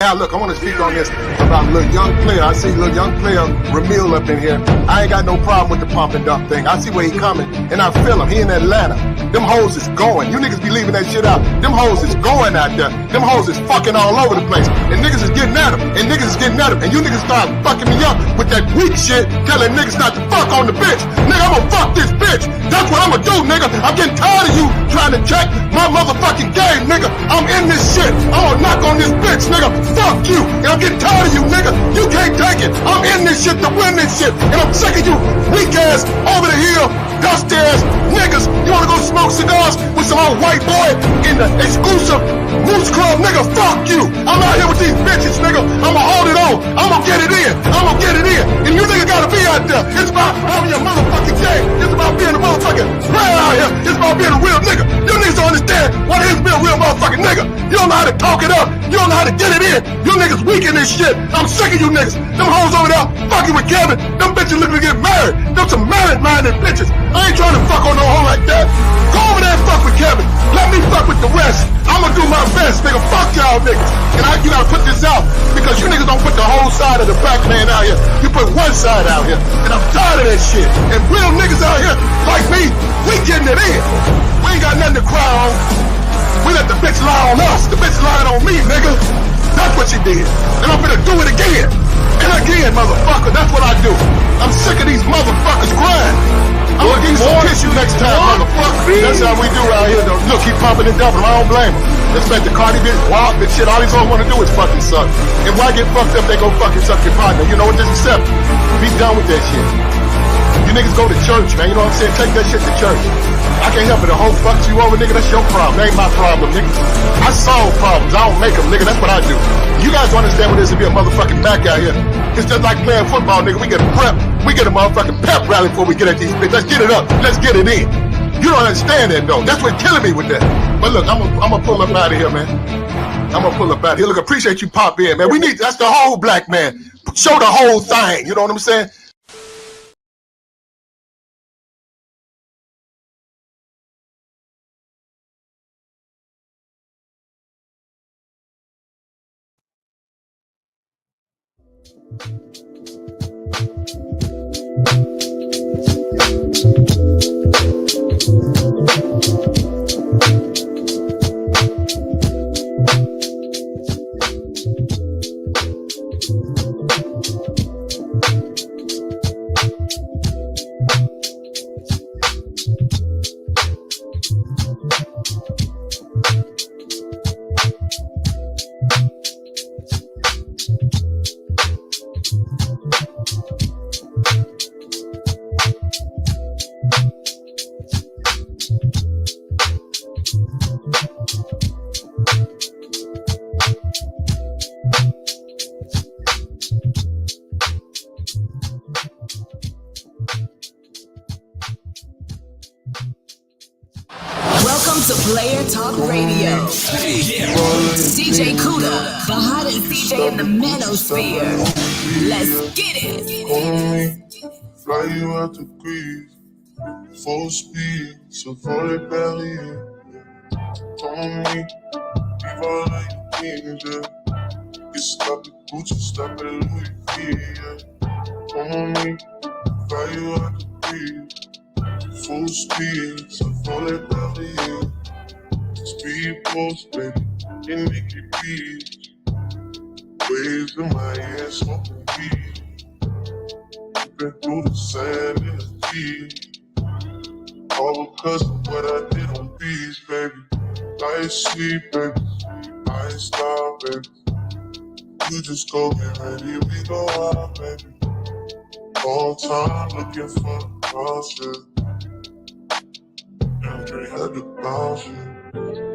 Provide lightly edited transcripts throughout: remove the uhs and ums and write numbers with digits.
Now look, I want to speak on this about little young player. I see little young player Ramil up in here. I ain't got no problem with the pump and dump thing. I see where he coming, and I feel him. He in Atlanta. Them hoes is going. You niggas be leaving that shit out. Them hoes is going out there. Them hoes is fucking all over the place. And niggas is getting at them. And niggas is getting at them. And you niggas start fucking me up with that weak shit, telling niggas not to fuck on the bitch. Nigga, I'm gonna fuck this bitch. That's what I'm gonna do, nigga. I'm getting tired of you trying to check my motherfucking game, nigga. I'm in this shit. I'm gonna knock on this bitch, nigga. Fuck you. And I'm getting tired of you, nigga. You can't take it. I'm in this shit to win this shit. And I'm sick of you weak ass, over the hill, dusty ass niggas. You wanna go smoke cigars with some old white boy in the exclusive Moose Club, nigga? Fuck you. I'm out here with these bitches, nigga. I'ma hold it on. I'ma get it in. I'ma get it in. And you nigga gotta be out there. It's about having your motherfucking game. It's about being a motherfucking player out here. It's about being a real nigga. You niggas don't understand what it is to be a real motherfucking nigga. You don't know how to talk it up. You don't know how to get it in. You niggas weak in this shit. I'm sick of you niggas. Them hoes over there fucking with Kevin. Them bitches looking to get married. Them some married-minded bitches. I ain't trying to fuck on no hoe like that. Go over there and fuck with Kevin. Let me fuck with the rest. I'ma do my best, nigga. Fuck y'all niggas. And you gotta put this out because you niggas don't put the whole side of the black man out here. You put one side out here. And I'm tired of that shit. And real niggas out here like me, we getting it in. We ain't got nothing to cry on. We let the bitch lie on us. The bitch lied on me, nigga. That's what she did. And I'm gonna do it again. And again, motherfucker. That's what I do. I'm sick of these motherfuckers crying. I'm gonna give you some tissue next time, motherfucker. That's how we do out here, though. Look, keep pumping and dumping. I don't blame them. Respect the Cardi bitch, walk and shit. All these hoes wanna do is fucking suck. And why get fucked up, they go fucking suck your partner. You know what? Just accept it. Be done with that shit. You niggas go to church, man. You know what I'm saying? Take that shit to church. I can't help it. The hoe fucks you over, nigga. That's your problem. That ain't my problem, nigga. I solve problems. I don't make them, nigga. That's what I do. You guys don't understand what it is to be a motherfucking Mac out here. It's just like playing football, nigga. We get a prep. We get a motherfucking pep rally before we get at these bitches. Let's get it up. Let's get it in. You don't understand that, though. That's what's killing me with that. But look, I'm gonna pull up out of here, man. I'm gonna pull up out of here. Look, appreciate you pop in, man. That's the whole black man. Show the whole thing. You know what I'm saying? Welcome to Player Talk Radio. DJ Kuda, the hottest DJ in the manosphere. Let's get it. Fly you out the breeze, full speed, so for the belly. On me, leave all of your things, yeah. You stop at Gucci, stop at Louis V, yeah. On me, fly you out the breeze, full speed, so for the belly, yeah. Speed post, baby, in Nicky Beach. Waves in my head, smoking weed. Been through the sand in the deep. All because of what I did on beats, baby. Light sweet, baby. Lifestyle, baby. You just go get ready, we go out, baby. All time looking for the cross, yeah. Andre had to bounce, yeah.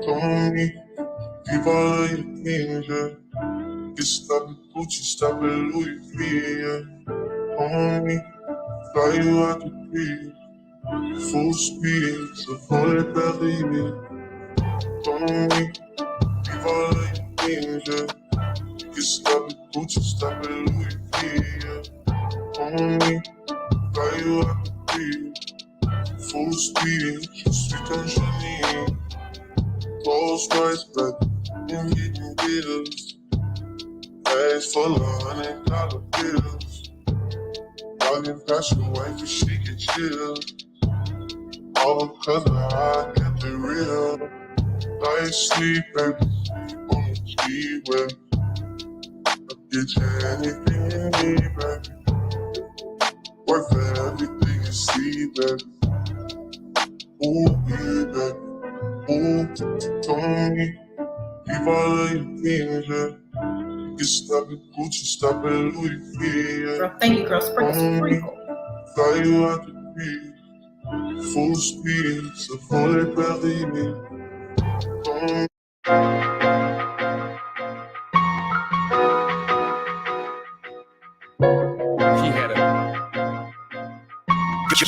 Come on me, leave all of your things, yeah. You stop at Gucci, stop at Louis V, yeah. Come on me, fly you out the breeze, full speed, so for the belly, yeah. Come on me, leave all of your things, yeah. You stop at Gucci, stop at Louis V, yeah. Come on me, fly you out the breeze, full speed, so sweet and shiny. Rolls Royce, baby, in getting glitters. Bags full of $100 bills. Walking past your wife and she get chills. All because of how I kept it real. Night sleep, baby, on the speedway. I'll get you anything you need, baby. Work for everything you see, baby. Ooh, yeah, baby. Ooh, told me, leave all of your things, yeah. You stop at Gucci, stop at Louis V, yeah. Girl, thank you, girl. Sprinkle. Fly you out the beach, full speed, so fully believe me.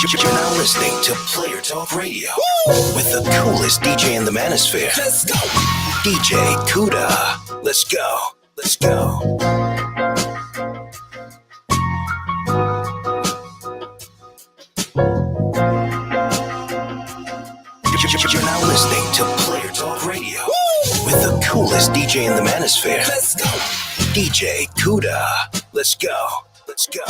You're now listening to Player Talk Radio with the coolest DJ in the manosphere. Let's go, DJ Kuda. Let's go. Let's go. You're now listening to Player Talk Radio with the coolest DJ in the manosphere. Let's go, DJ Kuda. Let's go. Let's go.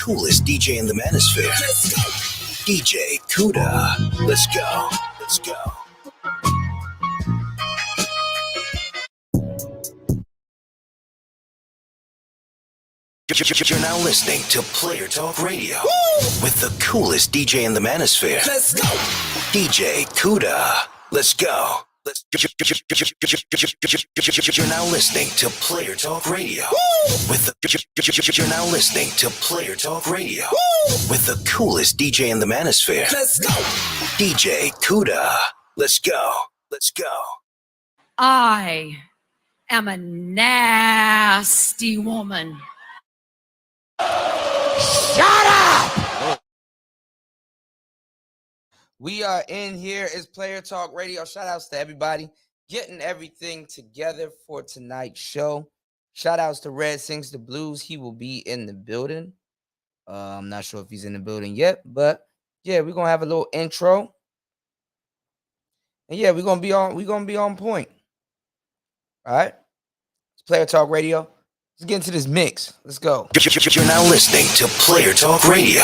Coolest DJ in the manosphere. Let's go. DJ Kuda. Let's go. Let's go. You're now listening to Player Talk Radio with the coolest DJ in the manosphere. Let's go. DJ Kuda. Let's go. You're now listening to Player Talk Radio with the You're now listening to Player Talk Radio with the coolest DJ in the manosphere. Let's go, DJ Kuda. Let's go. Let's go. I am a nasty woman. Shut up! We are in here. It's Player Talk Radio. Shout outs to everybody getting everything together for tonight's show. Shout outs to Red Sings the Blues. He will be in the building. I'm not sure if he's in the building yet, but yeah, we're gonna have a little intro. And yeah, we're gonna be on point. All right. It's Player Talk Radio. Let's get into this mix. Let's go. You're now listening to Player Talk Radio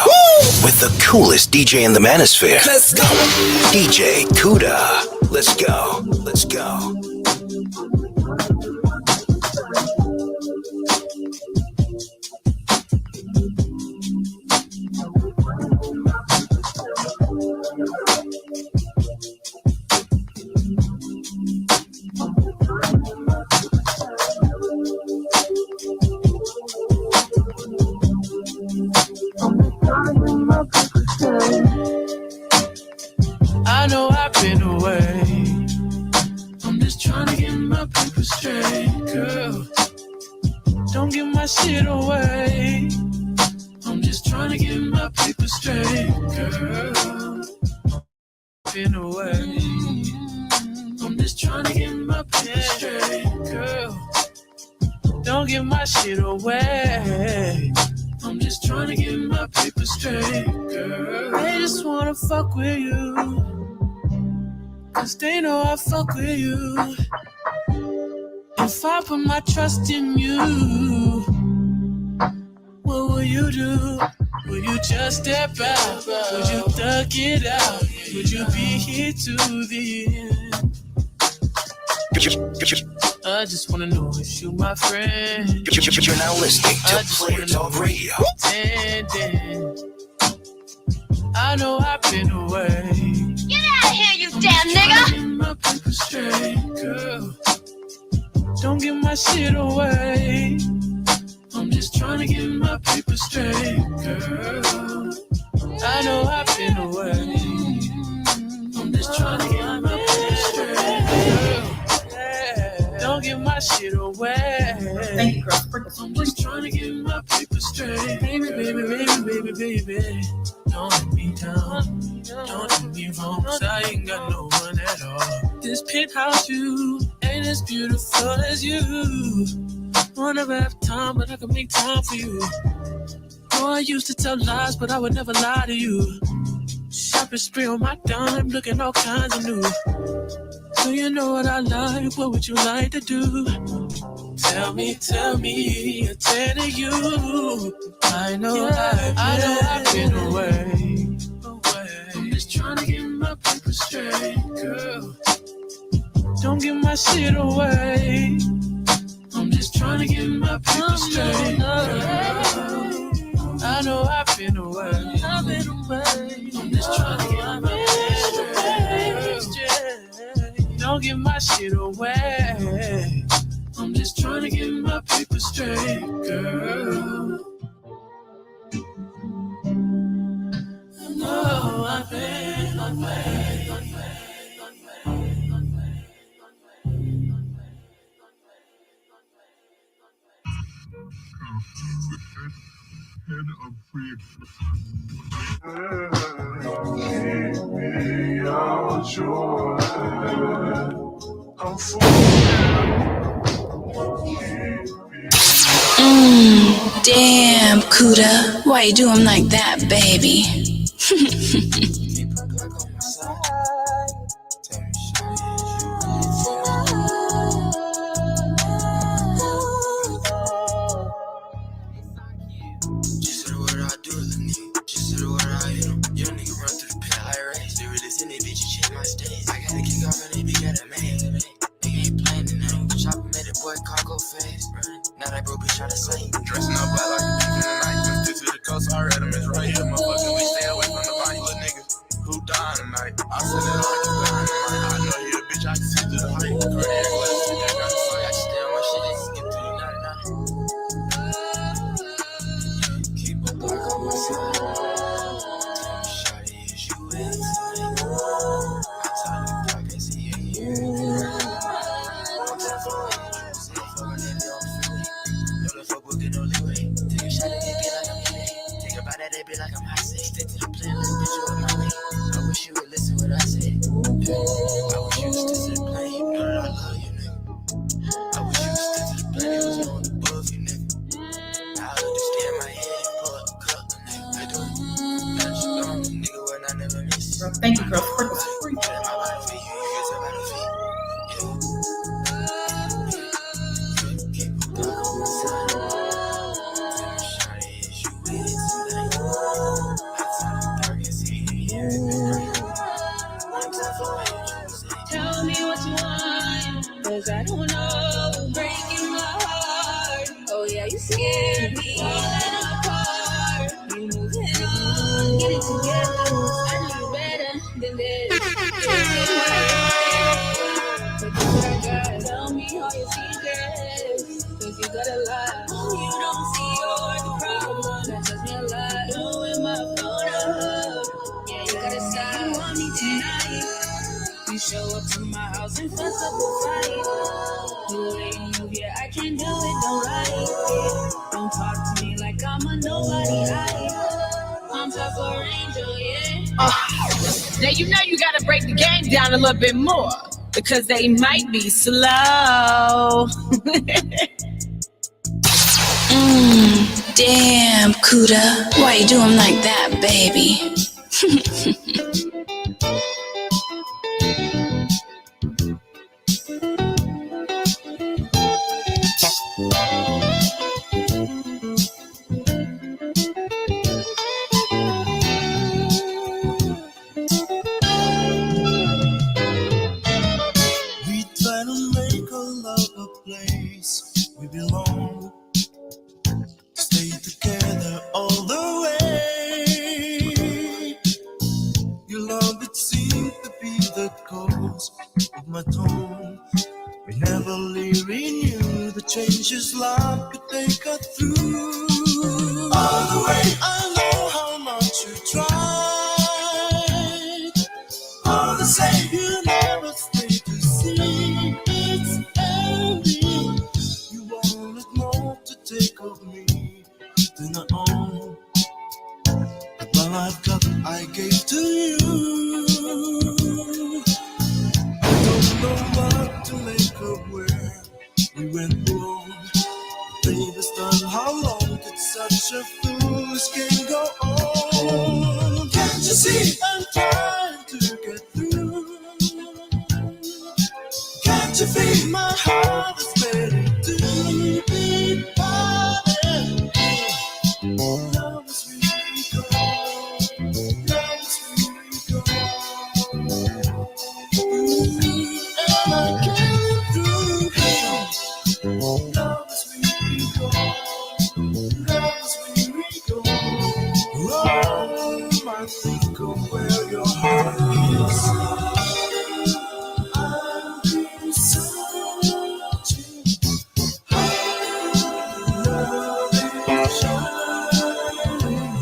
with the coolest DJ in the manosphere. Let's go, DJ Kuda. Let's go. Let's go. I know I've been away. I'm just trying to get my paper straight, girl. Don't give my shit away. I'm just trying to get my paper straight, girl. Been away. I'm just trying to get my paper straight, girl. Don't give my shit away. I'm just trying to get my paper straight, girl. They just wanna fuck with you, 'cause they know I fuck with you. If I put my trust in you, what will you do? Will you just step out? Would you thug it out? Would you be here to the end? I just wanna know if you my friend. You're now listening to Player Talk Radio. I know I've been away. Get out of here, you nigga. My paper straight, girl. Don't give my shit away. I'm just trying to get my paper straight, girl. I know I've been away. I'm just trying to get my paper straight, girl. Yeah. Don't give my shit away. Thank you, girl. I'm just trying to get my paper straight. Baby, baby, baby, baby, baby. Don't let me down. Don't let me wrong, 'cause I ain't got no one at all. This penthouse view ain't as beautiful as you. I'll never have time, but I can make time for you. Oh, I used to tell lies, but I would never lie to you. Shopping spree on my dime, looking all kinds of new. Do you know what I like? What would you like to do? Tell me, I tell you. I know I've been away. I'm just trying to get my paper straight, girl. Don't give my shit away. I'm just trying to get my paper straight, girl. I know I've been away. I'm just trying to get my paper straight. Don't give my shit away. I'm just trying to get my paper straight, girl. No, I've been. Damn, Kuda. Why you do him like that, baby? Dressing up black like a thief in the night. Just to the coast, I read them, it's right here. Motherfucker, we stay away from the body, little nigga. Who dying tonight? I said it like a dynamite. I know he a bitch, I can see through the height. Cardiac glass, you got the sight. I stay on my shit, and skip to the 99. Keep a block on my side. Tell me, shawty, is you with tonight? I tell you, I can see you here. They be like I'm hot sick. Stick to the plan, like bitch, you in my lane. I wish you would listen what I say. I wish you would stick to the plan. You know that I love you, nigga. I wish you would stick to the plan. It was no one above you, nigga. I understand my head, pull up, cup, nigga. I do it. Now that you gone, nigga, when I never miss you. Thank you, girl. Free. Get in my body for you, you get your body for you. Keep a dog on my side. Tell me, shawty, is you with it tonight? Tell me what you want, 'cause I don't know. Breaking my heart. Oh yeah, you scared me. Falling apart. You moving on, get it together. I know you better than this. But this what I got. Tell me all your secrets, 'cause you got a lot. You don't see you're the problem. That tells me a lot. Blowing my phone up. Yeah, you gotta stop. You want me tonight? You show up to my house and fuss up a fight. The way you move, yeah, I can't do it, don't like it. Don't talk to me like I'm a nobody. I'm tough for angel, yeah. Now you know you gotta break the game down a little bit more, because they might be slow. Damn, Kuda. Why you do him like that, baby? We try to make our love a place we belong. Stay together all the way. Your love, it seemed to be the goal. Change is life, but they cut through all the way. I know how much you tried. All the same, you never stay to see it's ending. You wanted more to take of me than I own. But what I've got, I gave to you. I don't know what to make of where we went wrong. Baby, stop, how long did such a foolish game go on? Can't you see I'm trying to get through? Can't you feel my heart is ready to be parted? Love is really gone. Love is really gone. And I can't through. Love is really gone. Love is really gone. Oh, I think of where your heart is. I've been searching. Love is shining.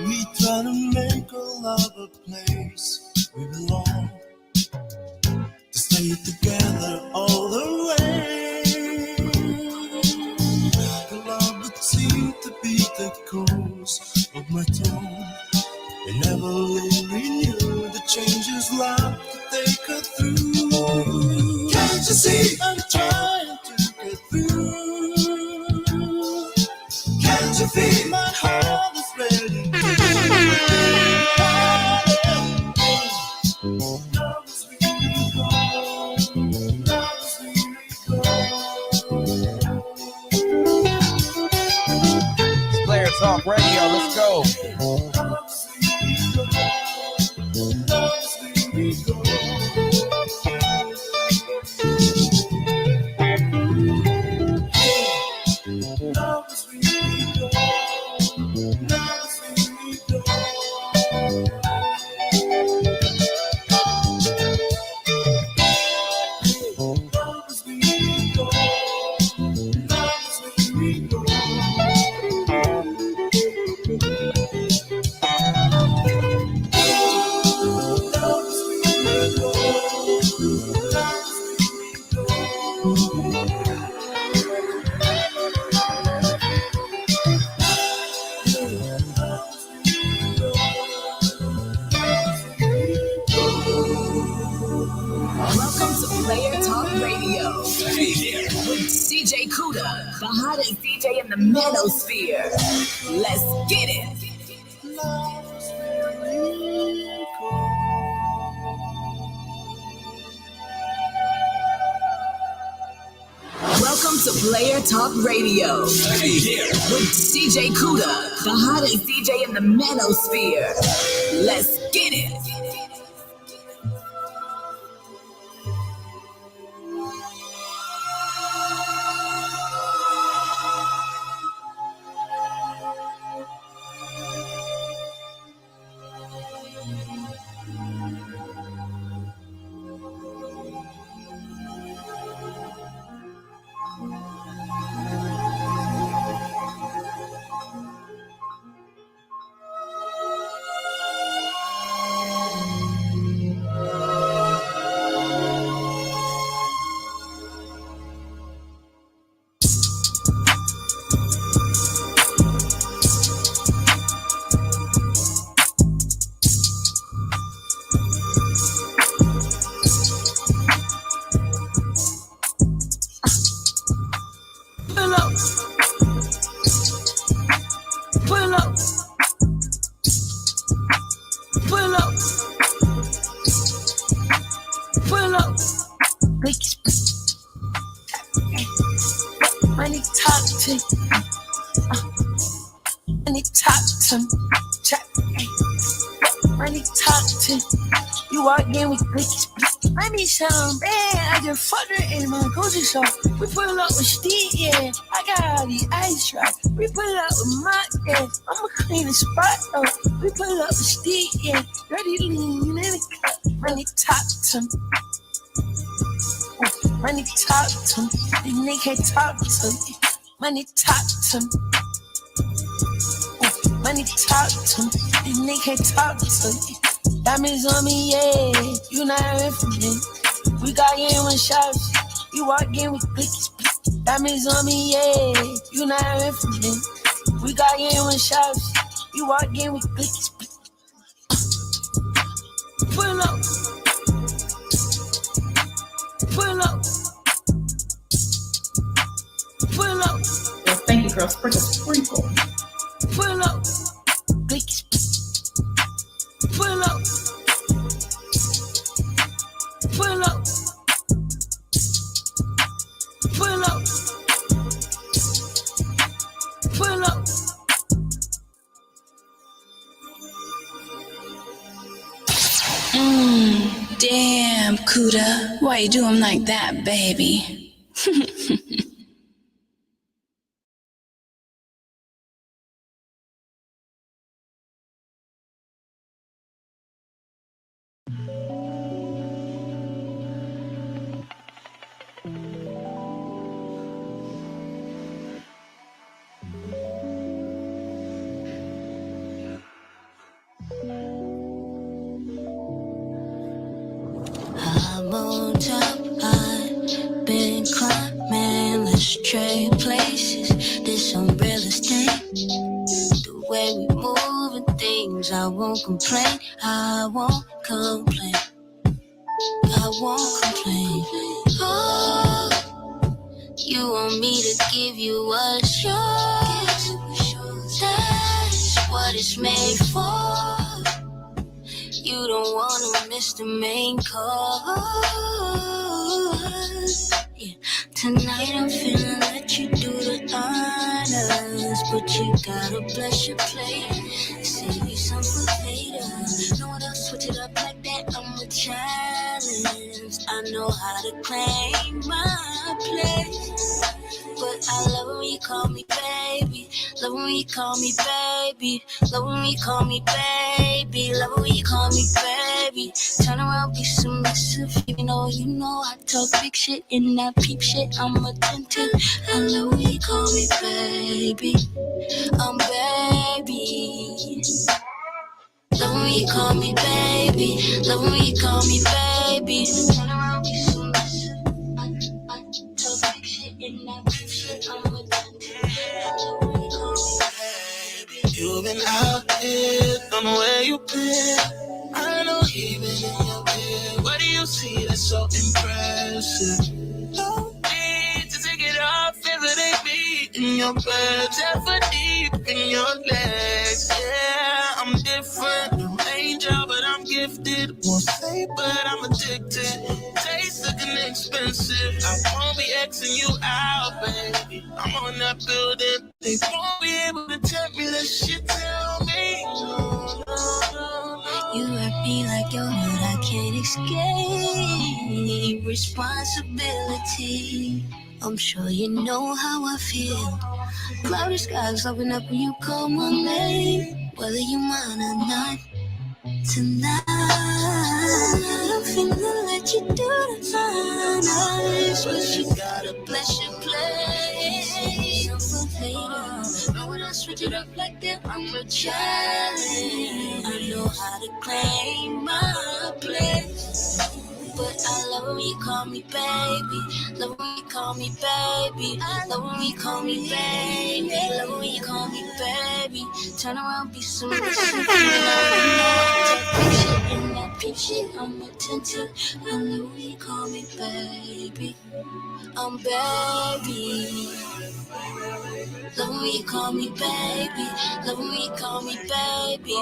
We try to make our love a place we belong, to stay together all the way. The love that seemed to be the cause of my tone, they never really knew the changes life to take her through. Can't you see I'm trying to get through? Can't you feel my heart is ready? Love is really gone. Love is really gone. Player Talk Radio, let's go. Love is really gone. Love is really gone. Love is really gone. Love is really gone. Love is really gone. Love is really gone. Love is really Welcome to Player Talk Radio with DJ Kuda, the hottest DJ in the manosphere. Let's get it. Welcome to Player Talk Radio with DJ Kuda, the hottest DJ in the manosphere. Let's get it. Pull up. Pull up. Pull up. Money talk to money talk to money talk to you walk in with glitches. I need some bad. I just fucked her in my Gucci shop. We pull up with Steve, yeah. I got all these ice drops. We pull up with my, yeah. I'ma clean the spot up. We pull up with Steve, yeah. Dirty lean in the cup. Money talk to me. Money talk to me. The nigga talk to me. Money talk to me. Money talk to me. The nigga talk to me. Diamonds on me, yeah. You not in for me. We got in with shots. You walk in with clickies. Diamonds on me, yeah. You not in for me. We got in with shots. You walk in with clickies. Pull up. Pull up. Pull up. Well, thank you, girl. Sprinkle. Pull up. Clickies. Pull up. Pull up. Pull up. Pull up. Damn, Kuda. Why you do him like that, baby? I'm on top, I've been climbing, let's trade places, this some real estate. The way we moving things, I won't complain, I won't complain, I won't complain. Oh, you want me to give you what's yours, that's what it's made for. You don't wanna miss the main call. Yeah. Tonight I'm feeling let you do the honors, but you gotta bless your plate. Save you some for later. No one else switch it up like that. I'm a challenge. I know how to claim my place. But I love when you call me baby. Love when you call me baby. Love when you call me baby. Love when you call me baby. Turn around, be submissive. You know I talk big shit and that peep shit. I'm attentive. I love when you call me baby. I'm baby. Love when you call me baby. Love when you call me baby. Turn around, be submissive. I talk big shit and that peep shit. I'm attentive. I love when you call me baby. You've been out here, don't know where you've been. I know he been in your bed. What do you see that's so impressive? No need to take it off if it ain't me. In your bed, ever deep in your legs. Yeah, I'm different. No angel, but I'm gifted. Won't say, but I'm addicted. Taste looking expensive. I won't be Xing you out, baby. I'm on that building. They won't be able to tempt me. That shit tell me. No, no, no, no. You hurt me like your hurt, I can't escape responsibility. I'm sure you know how I feel. Cloudy skies open up when you call my name. Whether you mind or not, tonight I'm finna let you do the honors, but you gotta bless your place. For later, no one else switch it up like that. I'm a challenge. I know how to claim my place. But I love when you call me baby. Love when you call me baby. Love when you call me baby. Love when you call me baby. Turn around, be submissive. You know I take big shit and that peep shit I'm attentive. I know he call me baby. I'm baby. Love when you call me baby. Love when you call me baby.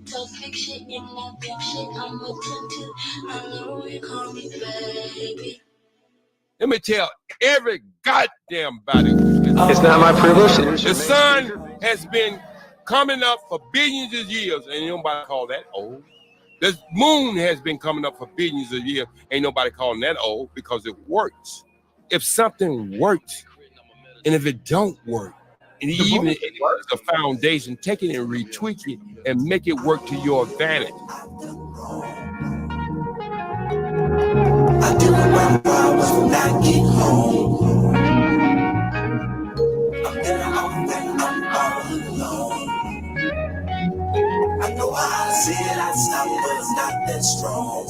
Talk big shit in that big shit I'm attentive. I know you call me baby. Let me tell every goddamn body. It's not my privilege. The sun has been coming up for billions of years. Ain't nobody call that old. The moon has been coming up for billions of years. Ain't nobody calling that old because it works. If something works, and if it don't work, and even if it's a foundation, take it and retweak it and make it work to your advantage. I deal with my problems when I get home. I'm better off when I'm all alone. I know I said I'd stop, but it's not that strong.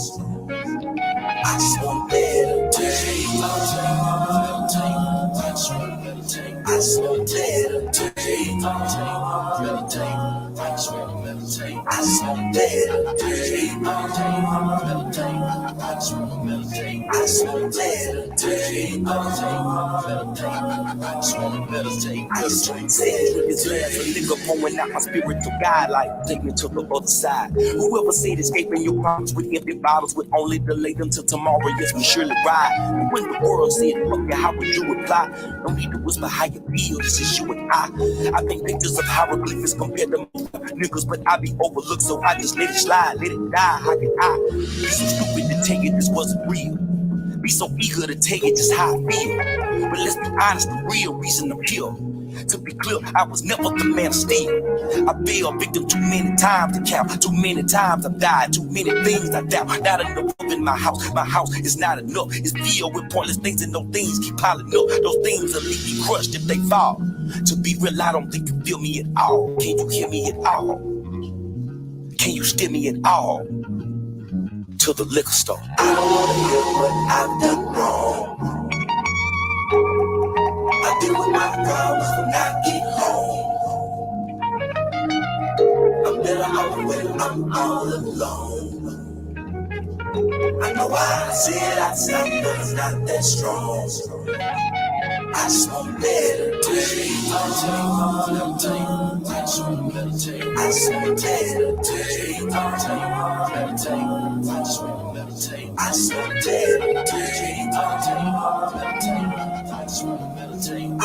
I just want better days. I just want better days. I just want better days. I just want better days. I just want better days. It's last a nigga pouring out my spiritual guide, like take me to the other side. Whoever said escaping your problems with empty bottles would only delay them till tomorrow, yes, we surely ride. But when the world said, fuck you, how would you reply? No need to whisper how you feel, this is you and I think pictures of hieroglyphics compared to niggas, but I be overlooked, so I just let it slide, let it die. How can I be so stupid to tell you this wasn't real? Be so eager to tell you just how I feel. But let's be honest, the real reason I'm here. To be clear, I was never the man of steel. I fell victim too many times to count. Too many times I've died. Too many things I doubt. Not enough in my house. My house is not enough. It's filled with pointless things and no things keep piling up. Those things will leave me crushed if they fall. To be real, I don't think you feel me at all. Can you hear me at all? Can you steer me at all? To the liquor store. I don't wanna hear what I've done wrong. I deal with my problems when I get home. I'm better off when I'm all alone. I know I said I'd stop, but it's not that strong. I just want better days. I just want better days. I just want better days. I just want better days. I just want better days. I just want better days. I just want better days.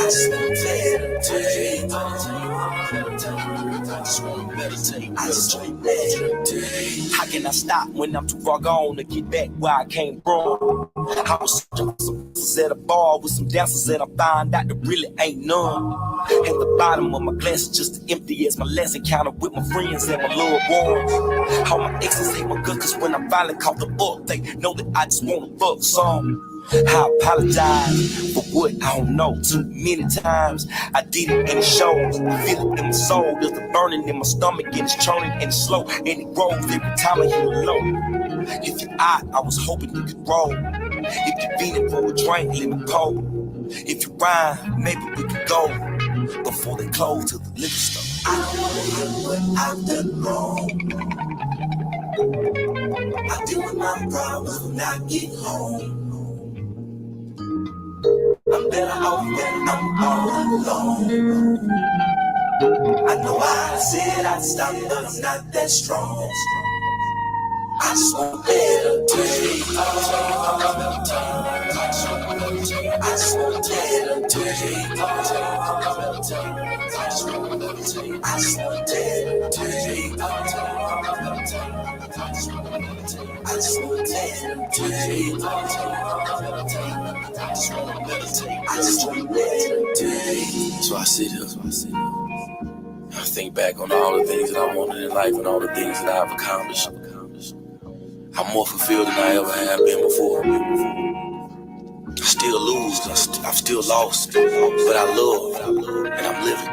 I just want better days. I just want better days. How can I stop when I'm too far gone to get back where I came from? I was searching for some dancers at a bar with some dancers and I found out there really ain't none. At the bottom of my glass is just as empty as my last encounter with my friends and my loved ones. All my exes hate my guts, cause when I finally caught them up, they know that I just wanna fuck some. I apologize for what I don't know. Too many times I did it and it shows. I feel it in my soul. There's a burning in my stomach and it's churning and it's slow and it grows every time I hear it low. If you're out, I was hoping you could roll. If you're feeling for a drink, let me pour. If you rhyme, maybe we could go before they close to the liquor store. I don't wanna hear what I've done wrong. I deal with my problems when I get home. I'm better off when I'm all alone. I know I said I'd stop, but I'm not that strong. I just want better days. I just want better days. I just want better days. I just want better days. I just want better days. I just want better days. So I sit here. I think back on all the things that I wanted in life and all the things that I've accomplished. I'm more fulfilled than I ever have been before. I still lose, I'm still lost, but I love and I'm living.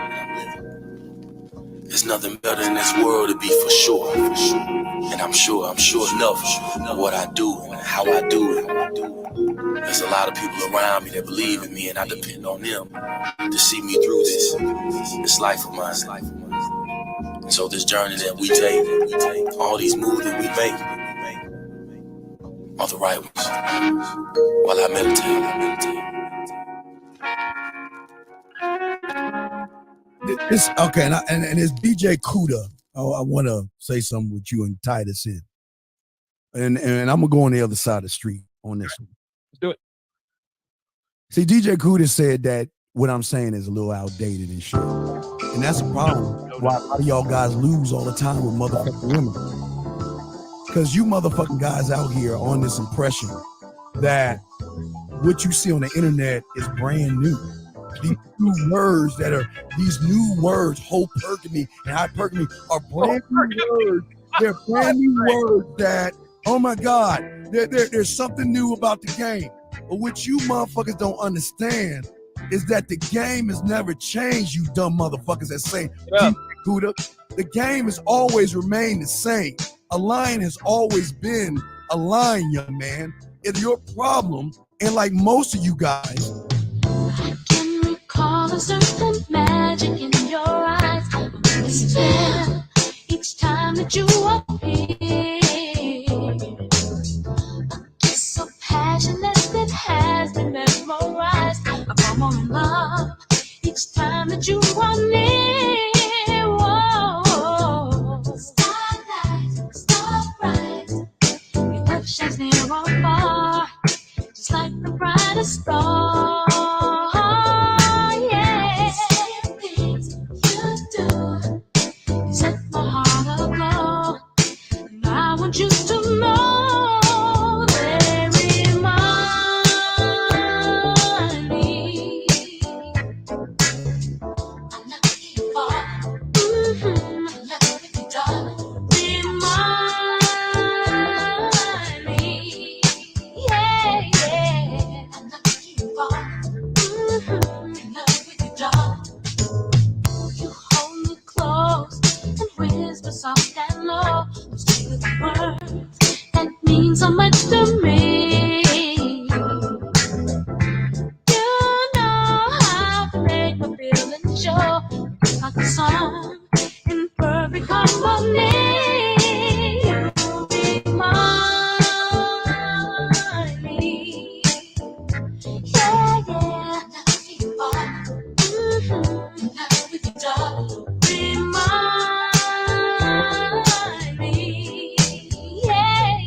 There's nothing better in this world to be for sure. And I'm sure enough of what I do and how I do it. There's a lot of people around me that believe in me and I depend on them to see me through this life of mine. So this journey that we take, all these moves that we make, are the right ones. While I meditate. This okay, and it's DJ Kuda. I want to say something with you and tie this in, and I'm gonna go on the other side of the street on this one. Let's do it. See, DJ Kuda said that what I'm saying is a little outdated and shit, and that's a problem. Why a lot of y'all guys lose all the time with motherfucking women, because you motherfucking guys out here are on this impression that what you see on the internet is brand new. These new words hypergamy and hypergamy are brand new words. They're brand new words that, oh my God, there's something new about the game. But what you motherfuckers don't understand is that the game has never changed, you dumb motherfuckers that say, Kuda. The game has always remained the same. A line has always been a line, young man. It's your problem, and like most of you guys, Recall a certain magic in your eyes. It's there each time that you appear. A kiss so passionate that has been memorized. A more in love each time that you are near. Whoa. Starlight, starbright. Your love shines near or far, just like the brightest star. Set my heart aglow, and I want you to know they remind me I'm not looking for. I'm not looking, darling. Remind me, yeah, yeah. I'm not looking for. I'm not looking, darling. You hold me close and whisper soft and low those sweet words that mean so much to me. You know how to make my feelings show, like a song in perfect harmony. You remind me, yeah, yeah. Remind me, yeah,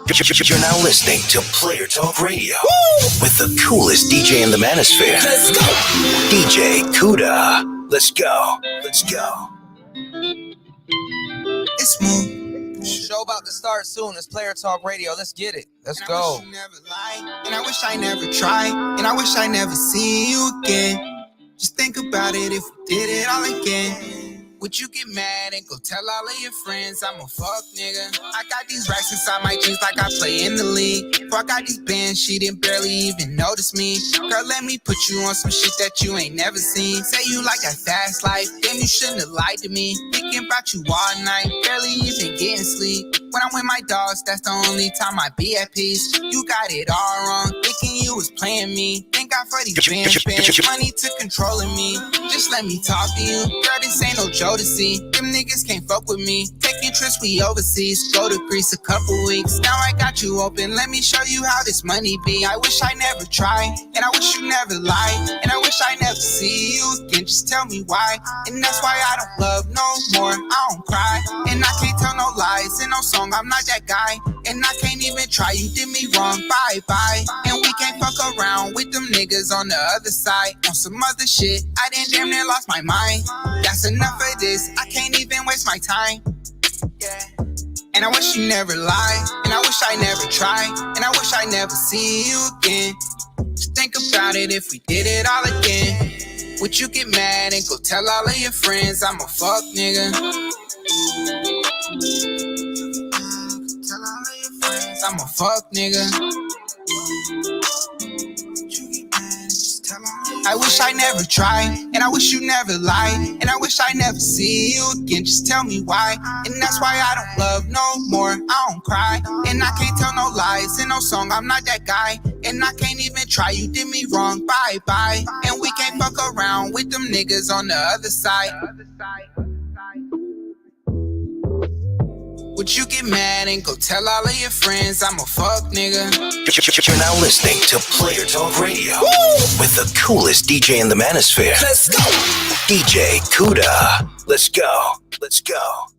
You're now listening to Player Talk Radio with the coolest DJ in the manosphere. Let's go. DJ Kuda. Let's go. Let's go. It's smooth. Show about to start soon. It's Player Talk Radio. Let's get it. Let's go. And I wish I never tried. And I wish I never see you again. Just think about it if we did it all again. Would you get mad and go tell all of your friends I'm a fuck nigga? I got these racks inside my jeans like I play in the league. Before I got these bands, she didn't barely even notice me. Girl, let me put you on some shit that you ain't never seen. Say you like that fast life, then you shouldn't have lied to me. Thinking about you all night, barely even getting sleep. When I'm with my dogs, that's the only time I be at peace. You got it all wrong, thinking you was playing me. Thank God for these bands, money to controlling me. Just let me talk to you. Girl, this ain't no joke to see. Them niggas can't fuck with me. Taking trips, we overseas. Go to Greece a couple weeks. Now I got you open. Let me show you how this money be. I wish I never tried. And I wish you never lied. And I wish I never see you again. Just tell me why. And that's why I don't love no more. I don't cry. And I can't tell no lies in no song. I'm not that guy. And I can't even try. You did me wrong. Bye bye. And we can't fuck around with them niggas on the other side. On some other shit. I done damn near lost my mind. That's enough of this. I can't even waste my time. Yeah. And I wish you never lied. And I wish I never tried. And I wish I never see you again. Just think about it if we did it all again. Would you get mad and go tell all of your friends I'm a fuck nigga? Tell all of your friends I'm a fuck nigga. I wish I never tried, and I wish you never lied, and I wish I never see you again. Just tell me why, and that's why I don't love no more. I don't cry, and I can't tell no lies in no song. I'm not that guy, and I can't even try. You did me wrong, bye bye. And we can't fuck around with them niggas on the other side. Would you get mad and go tell all of your friends I'm a fuck nigga? You're now listening to Player Talk Radio with the coolest DJ in the manosphere. Let's go. DJ Kuda. Let's go. Let's go.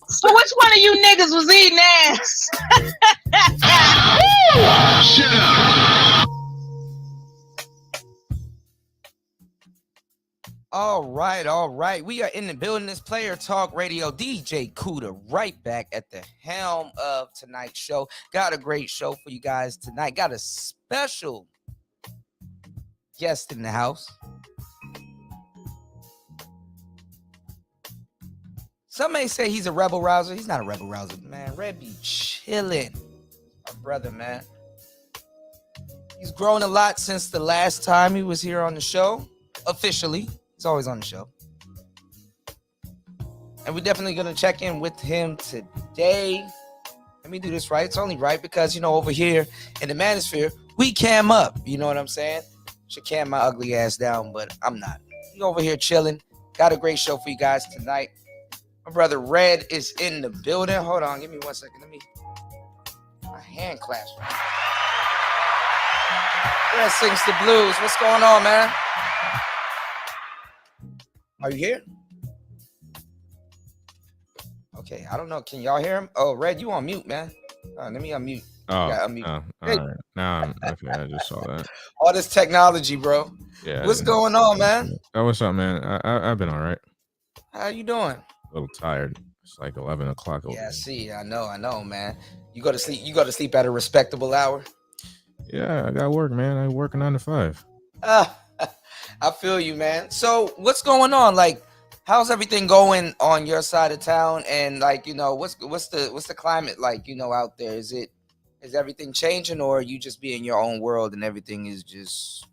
So which one of you niggas was eating ass? Shut up. All right. We are in the building. This Player Talk Radio. DJ Kuda right back at the helm of tonight's show. Got a great show for you guys tonight. Got a special guest in the house. Some may say he's a rebel rouser. He's not a rebel rouser, man. Red be chilling. My brother, man. He's grown a lot since the last time he was here on the show. Officially. He's always on the show. And we're definitely going to check in with him today. Let me do this right. It's only right because, over here in the manosphere, we cam up. You know what I'm saying? Should cam my ugly ass down, but I'm not. We over here chilling. Got a great show for you guys tonight. My brother Red is in the building. Hold on. Give me 1 second. Let me... My hand clasp. Red sings the blues. What's going on, man? Are you here? Okay, I don't know. Can y'all hear him? Oh, Red, you on mute, man. Let me unmute. Oh, unmute. all right. Now, okay, I just saw that. All this technology, bro. Yeah. What's going on, man? Oh, what's up, man? I've been all right. How you doing? A little tired. It's like 11 o'clock. Yeah, see, I know, man. You go to sleep. You go to sleep at a respectable hour. Yeah, I got work, man. I work 9 to 5. I feel you, man. So what's going on? Like, how's everything going on your side of town? And like, what's the climate like, out there? Is everything changing, or are you just be in your own world and everything is just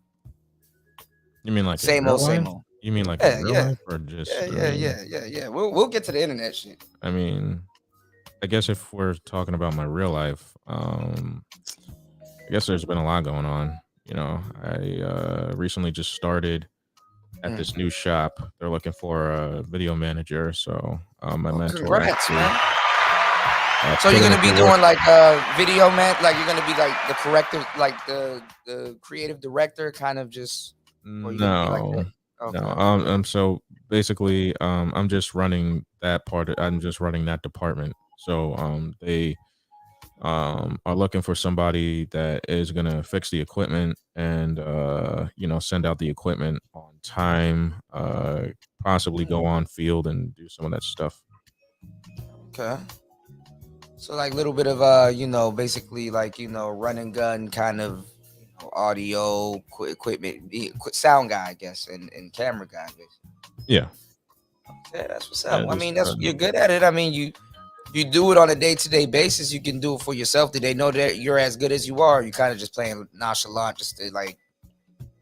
You mean like same old? You mean like in real life or just yeah. We'll get to the internet shit. I mean, I guess if we're talking about my real life, I guess there's been a lot going on. I recently just started at this new shop. They're looking for a video manager, so my mentor. Congrats, man. So you're gonna be doing like video man, like you're gonna be like the corrective, like the creative director, kind of just. No. So basically, I'm just running that part. I'm just running that department. So they are looking for somebody that is gonna fix the equipment and send out the equipment on time, possibly go on field and do some of that stuff. Okay. So like a little bit of basically like run and gun kind of audio equipment, sound guy, I guess, and camera guy, basically. Yeah. Yeah, that's what's Yeah, up. I just, mean, you're good at it. I mean, you do it on a day-to-day basis. You can do it for yourself. Do they know that you're as good as you are? Or you kind of just playing nonchalant, just to like.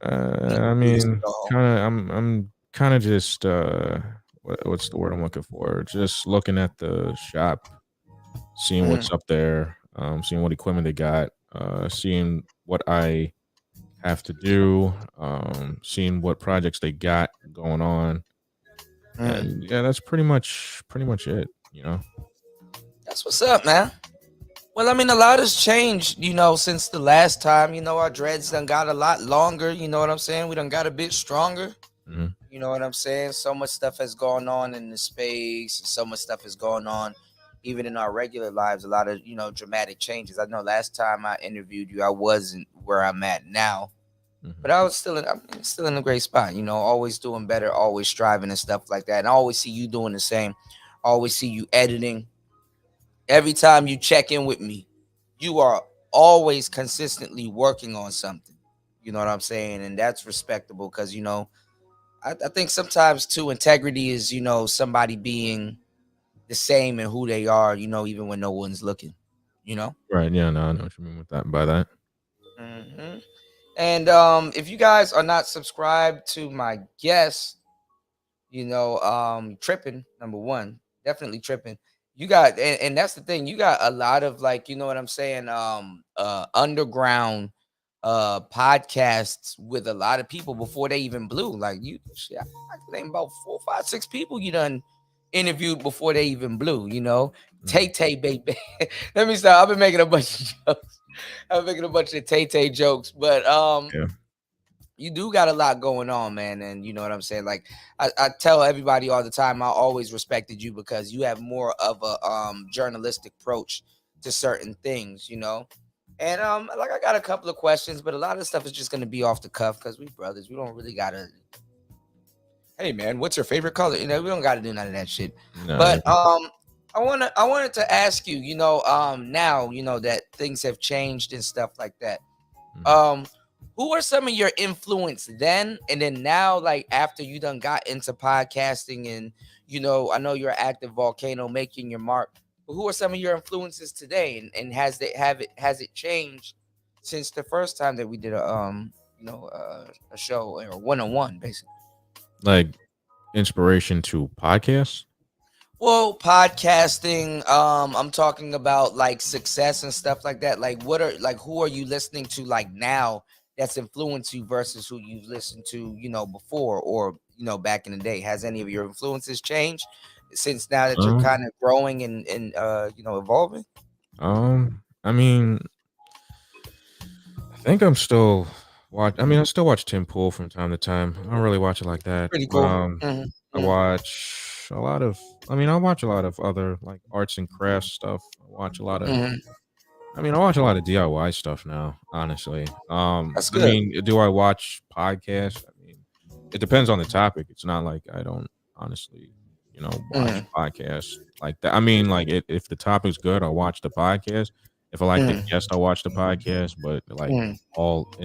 I mean, I'm kind of just what's the word I'm looking for? Just looking at the shop, seeing what's up there, seeing what equipment they got, seeing what I have to do, seeing what projects they got going on, and yeah, that's pretty much it. That's what's up, man. Well, I mean, a lot has changed, since the last time. Our dreads done got a lot longer. You know what I'm saying? We done got a bit stronger. Mhm. You know what I'm saying? So much stuff has gone on in the space, and so much stuff is going on even in our regular lives. A lot of dramatic changes. I know last time I interviewed you, I wasn't where I'm at now, but I'm still in a great spot. Always doing better, always striving and stuff like that. And I always see you doing the same. I always see you editing. Every time you check in with me, you are always consistently working on something. You know what I'm saying? And that's respectable because I think sometimes too, integrity is somebody being the same in who they are, even when no one's looking. Right? Yeah, no, I know what you mean with that. By that. Hmm. And if you guys are not subscribed to my guest, tripping, number one, definitely tripping. You got, and that's the thing, you got a lot of like, you know what I'm saying, underground podcasts with a lot of people before they even blew. Like shit, I can name about 4, 5, 6 people you done interviewed before they even blew. Tay baby. Let me stop. I've been making a bunch of jokes. I'm making a bunch of Tay jokes, but Yeah. you do got a lot going on, man. And you know what I'm saying? Like I tell everybody all the time, I always respected you because you have more of a journalistic approach to certain things, And like I got a couple of questions, but a lot of stuff is just gonna be off the cuff because we brothers. We don't really gotta. Hey man, what's your favorite color? We don't gotta do none of that shit. No, But I wanted to ask you, now that things have changed and stuff like that. Who are some of your influence then and then now, like after you done got into podcasting and I know you're active volcano making your mark, but who are some of your influences today and has it changed since the first time that we did a show or one-on-one basically? like inspiration to podcasts. Well, podcasting, I'm talking about like success and stuff like that. Like who are you listening to like now that's influenced you versus who you've listened to, before or back in the day? Has any of your influences changed since now that you're kind of growing and evolving? I mean, I think I'm still I still watch Tim Pool from time to time. I don't really watch it like that. Pretty But cool. I watch a lot of I watch a lot of other like arts and crafts stuff. I watch a lot of I watch a lot of DIY stuff now, honestly. That's good. Do I watch podcasts? It depends on the topic. It's not like I don't honestly, watch podcasts like that. Like if the topic's good, I'll watch the podcast. If I like the guest, I'll watch the podcast. But like in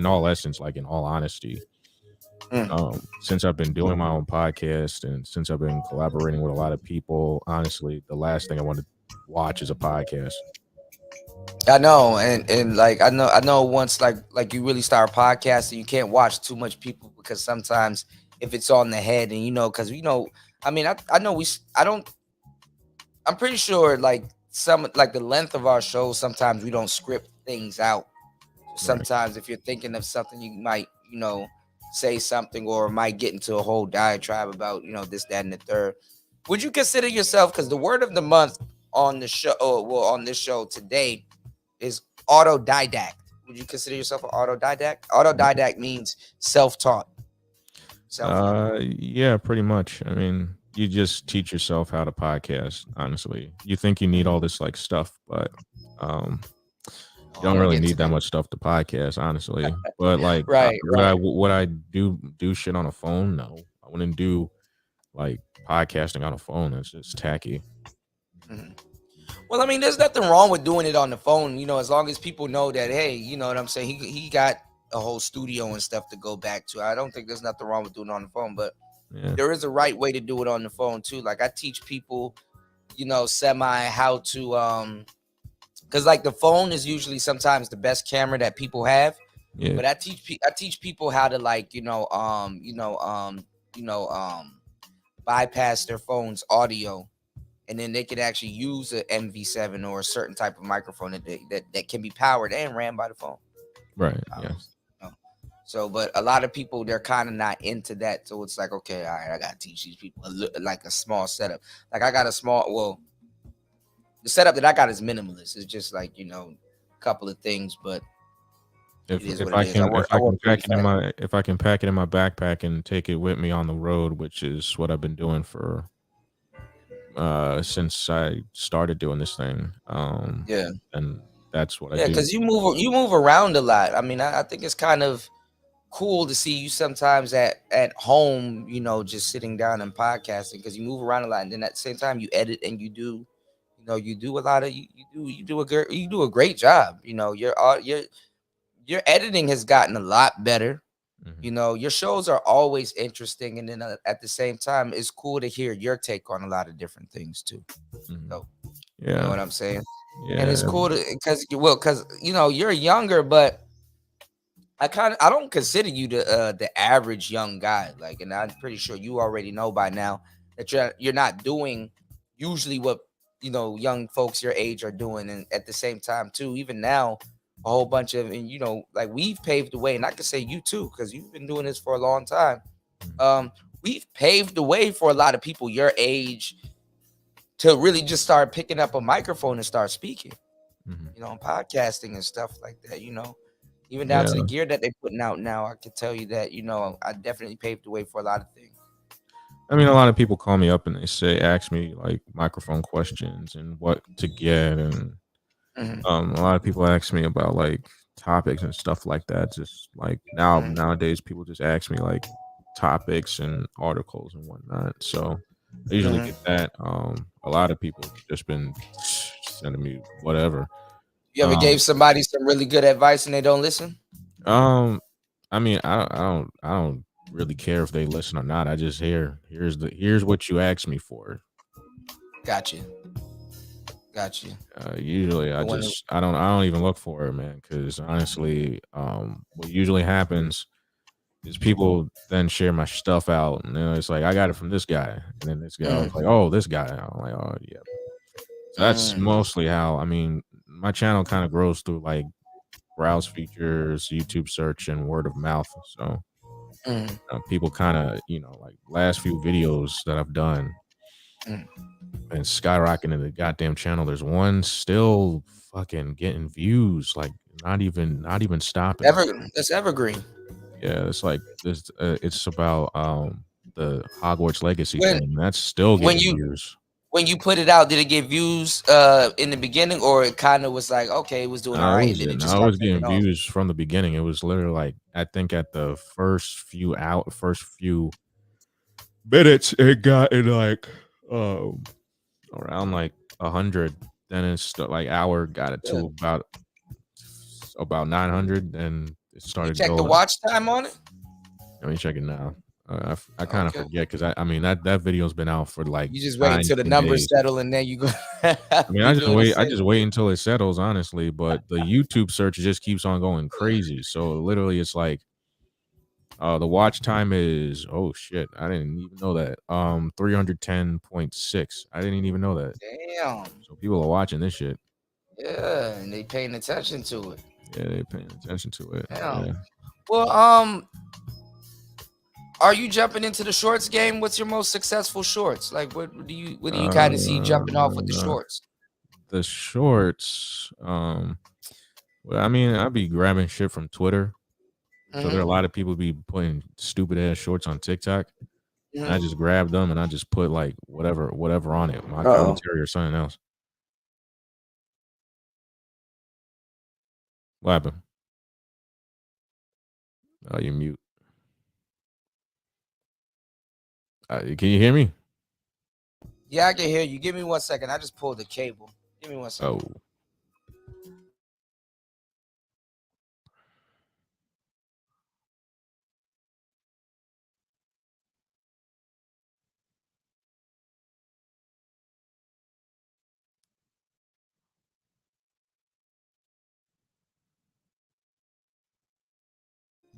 all essence, like in all honesty, since I've been doing my own podcast and since I've been collaborating with a lot of people, honestly, the last thing I want to watch is a podcast. I know, and like I know once like you really start podcasting, you can't watch too much people because sometimes if it's on the head and because I know I'm pretty sure like some like the length of our shows sometimes we don't script things out. Sometimes if you're thinking of something, you might say something or might get into a whole diatribe about this, that, and the third. Would you consider yourself, because the word of the month on the show, on this show today is autodidact. Would you consider yourself an autodidact? Autodidact means self-taught. Yeah, pretty much. You just teach yourself how to podcast, honestly. You think you need all this like stuff, but You don't really need that much stuff to podcast, honestly. But like, Right, right. would I do shit on a phone? No, I wouldn't do like podcasting on a phone. That's just tacky. Mhm. Well, I mean, there's nothing wrong with doing it on the phone, as long as people know that, hey, you know what I'm saying? He got a whole studio and stuff to go back to. I don't think there's nothing wrong with doing it on the phone, but Yeah. there is a right way to do it on the phone too. Like I teach people, semi how to because like the phone is usually sometimes the best camera that people have. Yeah. But I teach people how to like, bypass their phone's audio, and then they can actually use an MV7 or a certain type of microphone that can be powered and ran by the phone. Right. Yeah. So, but a lot of people, they're kind of not into that. So it's like, okay, all right, I gotta teach these people like a small setup. Like I got the setup that I got is minimalist. It's just like, a couple of things, but If I can pack it in my backpack and take it with me on the road, which is what I've been doing for since I started doing this thing. Yeah. And that's what I Yeah, do. because you move around a lot. I mean, I think it's kind of cool to see you sometimes at home, just sitting down and podcasting, because you move around a lot, and then at the same time you edit and you do a lot of you do a great job. Your editing has gotten a lot better. Your shows are always interesting, and then at the same time it's cool to hear your take on a lot of different things too. So Yeah. you know what I'm saying? Yeah. And it's cool because you're younger, but I don't consider you the average young guy. Like, and I'm pretty sure you already know by now that you're not doing usually what young folks your age are doing. And at the same time too, even now, a whole bunch of, and like we've paved the way, and I can say you too, because you've been doing this for a long time. We've paved the way for a lot of people your age to really just start picking up a microphone and start speaking, on podcasting and stuff like that, even down to the gear that they're putting out now. I can tell you that, I definitely paved the way for a lot of things. I mean, a lot of people call me up and they ask me like microphone questions and what to get. And a lot of people ask me about like topics and stuff like that. Just like nowadays, people just ask me like topics and articles and whatnot. So I usually get that. A lot of people just been sending me whatever. You ever gave somebody some really good advice and they don't listen? I mean, I don't really care if they listen or not. I just here's what you asked me for. Gotcha. Usually I don't even look for it, man, because honestly, what usually happens is people then share my stuff out, and then it's like, I got it from this guy, and then this guy was like, oh, this guy. I'm like, oh yeah. So that's mostly how, I mean, my channel kind of grows through like browse features, YouTube search, and word of mouth. So people kind of, like last few videos that I've done and skyrocketing the goddamn channel. There's one still fucking getting views, like not even stopping. That's evergreen. Yeah, it's like this. It's about the Hogwarts Legacy thing. That's still getting views. When you put it out, did it get views in the beginning, or it kind of was like, okay, it was doing all right? I was getting views from the beginning. It was literally like, I think at the first few minutes, it got in like around like 100. Then it's like hour got it to about 900, and it started. You check the watch time on it. Let me check it now. I kind of forget, because I mean that video's been out for like, you just wait until the numbers settle and then you go. I mean, I just wait until it settles, honestly. But the YouTube search just keeps on going crazy. So literally, it's like the watch time is, oh shit, I didn't even know that. 310.6. I didn't even know that. Damn. So people are watching this shit. Yeah, and they paying attention to it. Yeah, they paying attention to it. Damn. Yeah. Well, are you jumping into the shorts game? What's your most successful shorts? Like, what do you kind of see jumping off with the shorts? The shorts, well, I mean, I'd be grabbing shit from Twitter. So there are a lot of people be putting stupid ass shorts on TikTok. And I just grab them and I just put like whatever on it, my commentary or something else. What happened? Oh, you mute. Can you hear me? Yeah, I can hear you. Give me 1 second. I just pulled the cable. Give me 1 second. Oh.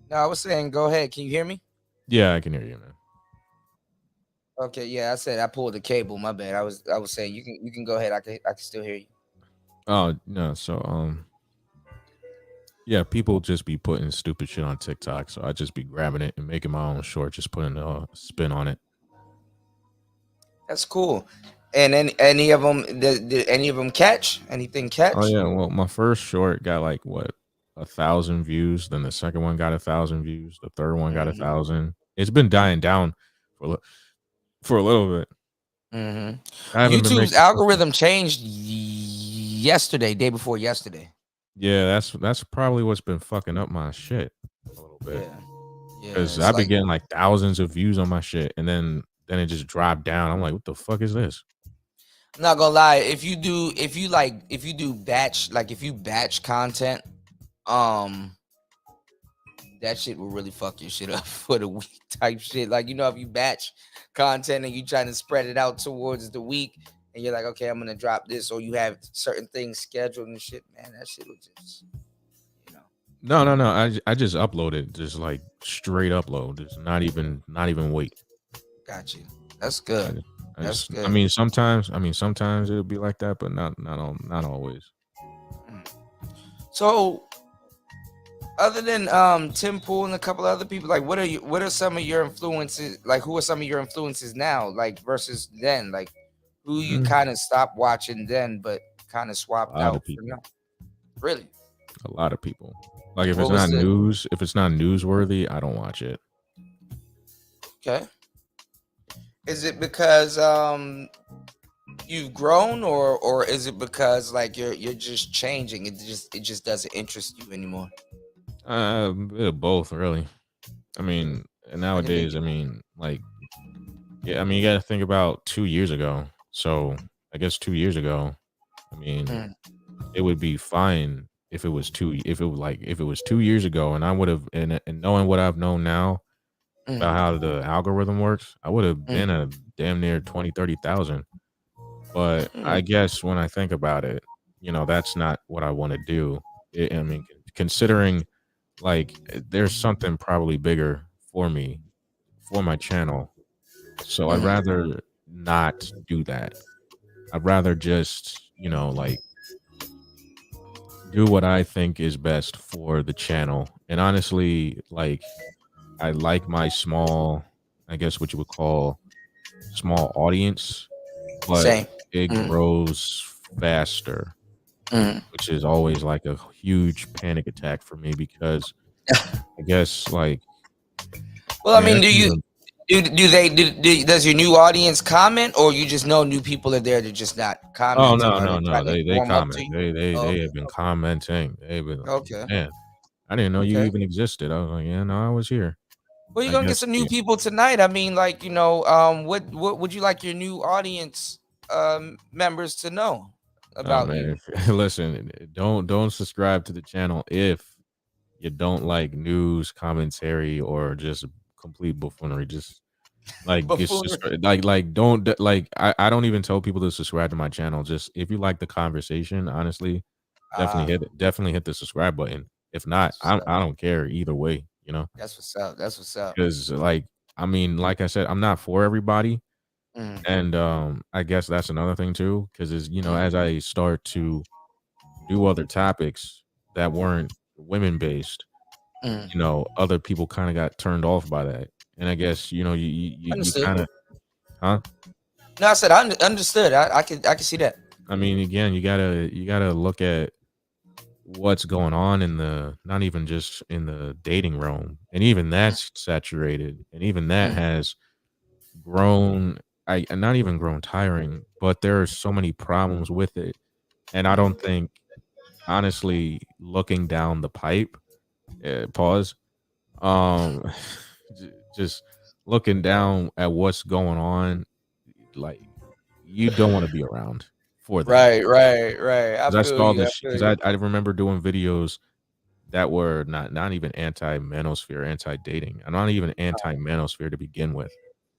No, I was saying, go ahead. Can you hear me? Yeah, I can hear you, man. Okay, yeah, I said I pulled the cable. My bad. I was saying you can go ahead. I can still hear you. Oh no, so yeah, people just be putting stupid shit on TikTok, so I just be grabbing it and making my own short, just putting a spin on it. That's cool. And any of them did any of them catch? Anything catch? Oh yeah, well, my first short got like what 1,000 views. Then the second one got 1,000 views. The third one got 1,000. It's been dying down for a little bit. I haven't been YouTube's making. algorithm changed yesterday, day before yesterday. Yeah, that's probably what's been fucking up my shit a little bit. Yeah, Because it's I've been like getting like thousands of views on my shit, and then it just dropped down. I'm like, what the fuck is this? I'm not gonna lie. If you do batch, like if you batch content, that shit will really fuck your shit up for the week type shit. Like, if you batch content and you trying to spread it out towards the week, and you're like, okay, I'm gonna drop this, or you have certain things scheduled and shit, man, that shit will just, No. I just uploaded, just like straight upload. Just not even wait. Got you. That's good. That's good. I mean, sometimes it'll be like that, but not always. So, other than Tim Pool and a couple other people, like what are some of your influences? Like, who are some of your influences now, like versus then? Like, who you kind of stopped watching then, but kind of swapped out for now? Really? A lot of people. Like if What it's was not the- if it's not newsworthy, I don't watch it. Okay. Is it because you've grown, or is it because like you're just changing? It just doesn't interest you anymore. A bit of both, really. I mean, nowadays, I mean, like, yeah, I mean, you got to think about 2 years ago. So I guess 2 years ago, I mean, it would be fine if it was 2 years ago, and I would have, and knowing what I've known now about how the algorithm works, I would have been a damn near 20, 30,000. But I guess when I think about it, that's not what I want to do. I mean, considering like there's something probably bigger for me, for my channel. So I'd rather not do that. I'd rather just, like do what I think is best for the channel. And honestly, like I like my small, I guess what you would call small audience, but Same. it grows faster, which is always like a huge panic attack for me because I guess like, Well, I mean, does your new audience comment, or you just know new people are there to just not Oh commenting? no. They Warm up to comment. you? They have been commenting. They've been like, Okay. man, I didn't know you Okay. even existed. I was like, yeah, no, I was here. Well, you're I gonna get guess, some new yeah. people tonight. I mean, like, what would you like your new audience members to know Oh about you? man, listen, don't subscribe to the channel if you don't like news commentary or just complete buffoonery. Just like Buffoonery. don't I don't even tell people to subscribe to my channel. Just if you like the conversation, honestly, definitely hit the subscribe button. If not, I don't care either way. That's what's up. That's what's up. Because like I mean, like I said, I'm not for everybody. And I guess that's another thing too, because as I start to do other topics that weren't women based, other people kind of got turned off by that. And I guess you Understood. kind of, huh? No, I said I understood. I can see that. I mean, again, you gotta look at what's going on in the not even just in the dating realm, and even that's saturated, and even that has grown. Not even grown tiring, but there are so many problems with it, and I don't think honestly looking down the pipe. Pause. Um, just looking down at what's going on, like you don't want to be around for that. Right. I Because I feel saw you. I this. feel Because you. I remember doing videos that were not even anti manosphere, anti dating, and not even anti manosphere to begin with,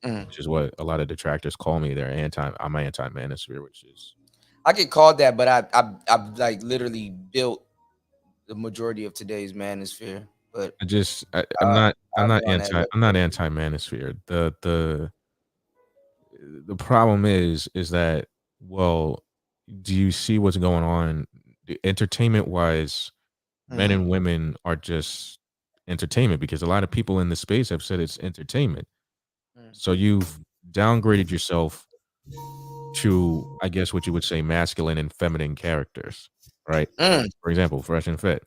Mm. which is what a lot of detractors call me. They're anti. I'm anti manosphere, which is I get called that, but I've like literally built the majority of today's manosphere. But I'm not I'll get on that later. I'm not anti manosphere. The problem is that, well, do you see what's going on entertainment wise? Men Mm. and women are just entertainment because a lot of people in the space have said it's entertainment. So you've downgraded yourself to, I guess, what you would say masculine and feminine characters, right? Mm. For example, Fresh and Fit,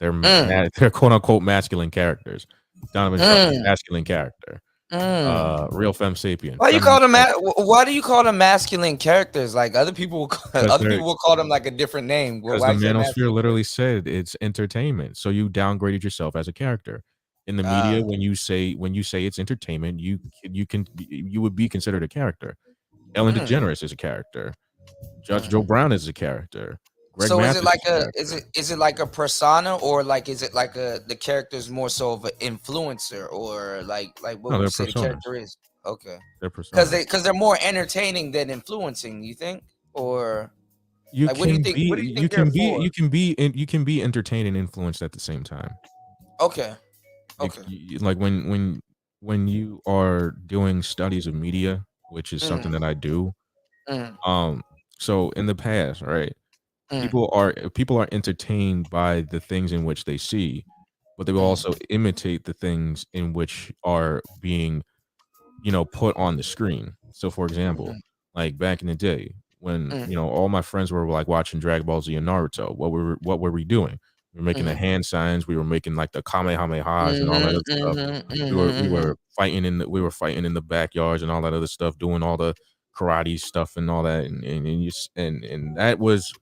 Mm. they're quote unquote masculine characters. Donovan Truck, Mm. masculine character. Mm. Real Femme Sapien, Why you feminine call them? character. Why do you call them masculine characters? Like other people, will call, Because other they're people will call them like a different name. Well, Because why the you say manosphere masculine? literally said it's entertainment. So you downgraded yourself as a character. In the Ah. media, when you say it's entertainment, you would be considered a character. Ellen Mm. DeGeneres is a character. Judge Joe Mm. Brown is a character. Greg So is it Mathis like is a character. is it like a persona, or like is it like the character's more so of an influencer, or like what No, would they're you say the personas. character is? Okay, They're because personas. they're more entertaining than influencing. You think, or You like what do you can think? be What do you think they're for? you can be entertained and influenced at the same time. Okay, You, okay. like when you are doing studies of media, which is something Mm. that I do. Mm. So in the past, right? Mm. People are entertained by the things in which they see, but they will Mm. also imitate the things in which are being, put on the screen. So for example, Mm. like back in the day when, Mm. all my friends were like watching Dragon Ball Z and Naruto, what were we doing? We were making the Mm. hand signs, we were making like the kamehamehas and all that Mhm, other stuff. mhm, mhm, We mhm. were fighting in the backyards and all that other stuff, doing all the karate stuff and all that, and that was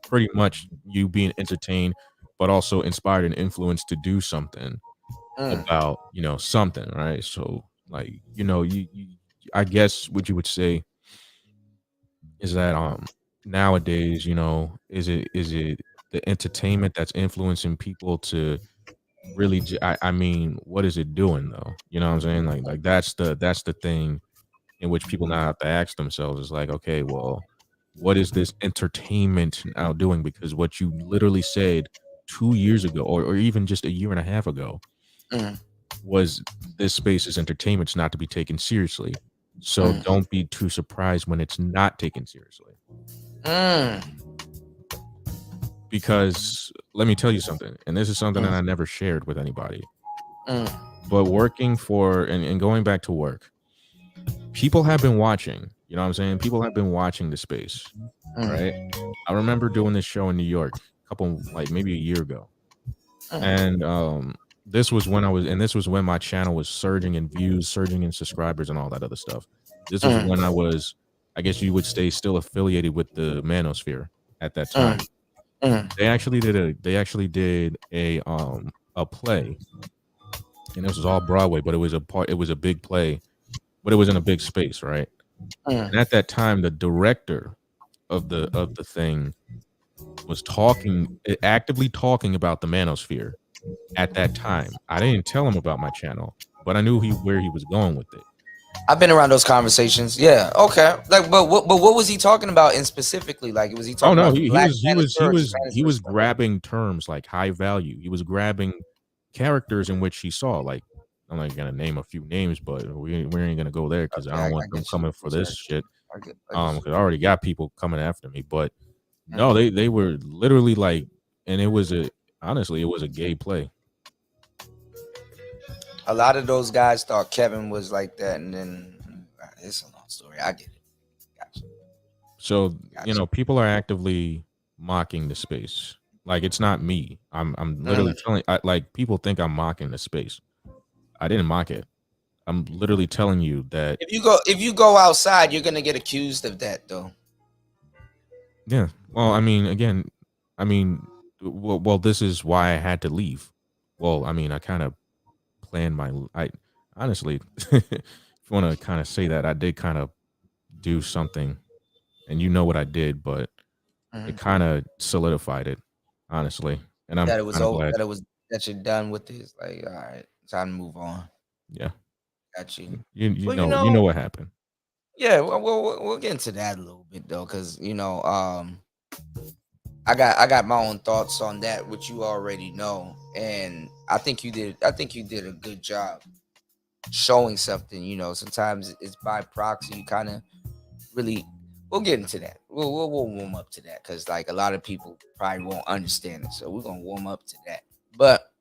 pretty much you being entertained, but also inspired and influenced to do something Mm. about, something, right? So like, I guess what you would say is that nowadays, is it the entertainment that's influencing people to really I mean, what is it doing though? You know what I'm saying? Like that's the thing in which people now have to ask themselves is like, okay, well, what is this entertainment now doing? Because what you literally said 2 years ago, or even just a year and a half ago, Mm. was this space is entertainment, it's not to be taken seriously. So Mm. don't be too surprised when it's not taken seriously. Mm. Because let me tell you something, and this is something that Mm. I never shared with anybody, Mm. but working for and going back to work, people have been watching, you know what I'm saying? People have been watching the space, right? Mm. I remember doing this show in New York a couple, like maybe a year ago. Mm. And this was when my channel was surging in views, surging in subscribers and all that other stuff. This was Mm. when I was, I guess you would stay still affiliated with the manosphere at that time. Mm. Mm. They actually did a play, and this was all Broadway, but it was a big play, but it was in a big space, right? Mm. And at that time, the director of the thing was actively talking about the manosphere at that time. I didn't tell him about my channel, but I knew where he was going with it. I've been around those conversations. Yeah. Okay. Like, but what was he talking about in specifically? Like, was he Oh talking no, about the he black was he was he manosphere or just was he manosphere was stuff? grabbing terms like high value. He was grabbing characters in which he saw, like, I'm not gonna name a few names, but we ain't gonna go there because I Okay, don't I want them get you. coming for this shit. I get Because I already got people coming after me. But you. no, they were literally like, and honestly, it was a gay play. A lot of those guys thought Kevin was like that, and then it's a long story. I get it. Gotcha. So Gotcha. people are actively mocking the space. Like, it's not me. I'm literally Mm. telling. Like, people think I'm mocking the space. I didn't mock it. I'm literally telling you that. If you go outside, you're gonna get accused of that, though. Yeah. Well, I mean, again, I mean, well, this is why I had to leave. Well, I mean, I kind of planned I honestly, if you want to kind of say that, I did kind of do something, and you know what I did, but it Mhm. kind of solidified it, honestly, and I'm That it was kind of over. glad. That you're done with this. Like, all right, time to move on. Yeah, Got you. you Well, you know what happened. yeah. We'll get into that a little bit though, because I got my own thoughts on that, which you already know, and I think you did a good job showing something. Sometimes it's by proxy. You kind of really. We'll get into that. We'll warm up to that because like a lot of people probably won't understand it, so we're gonna warm up to that. But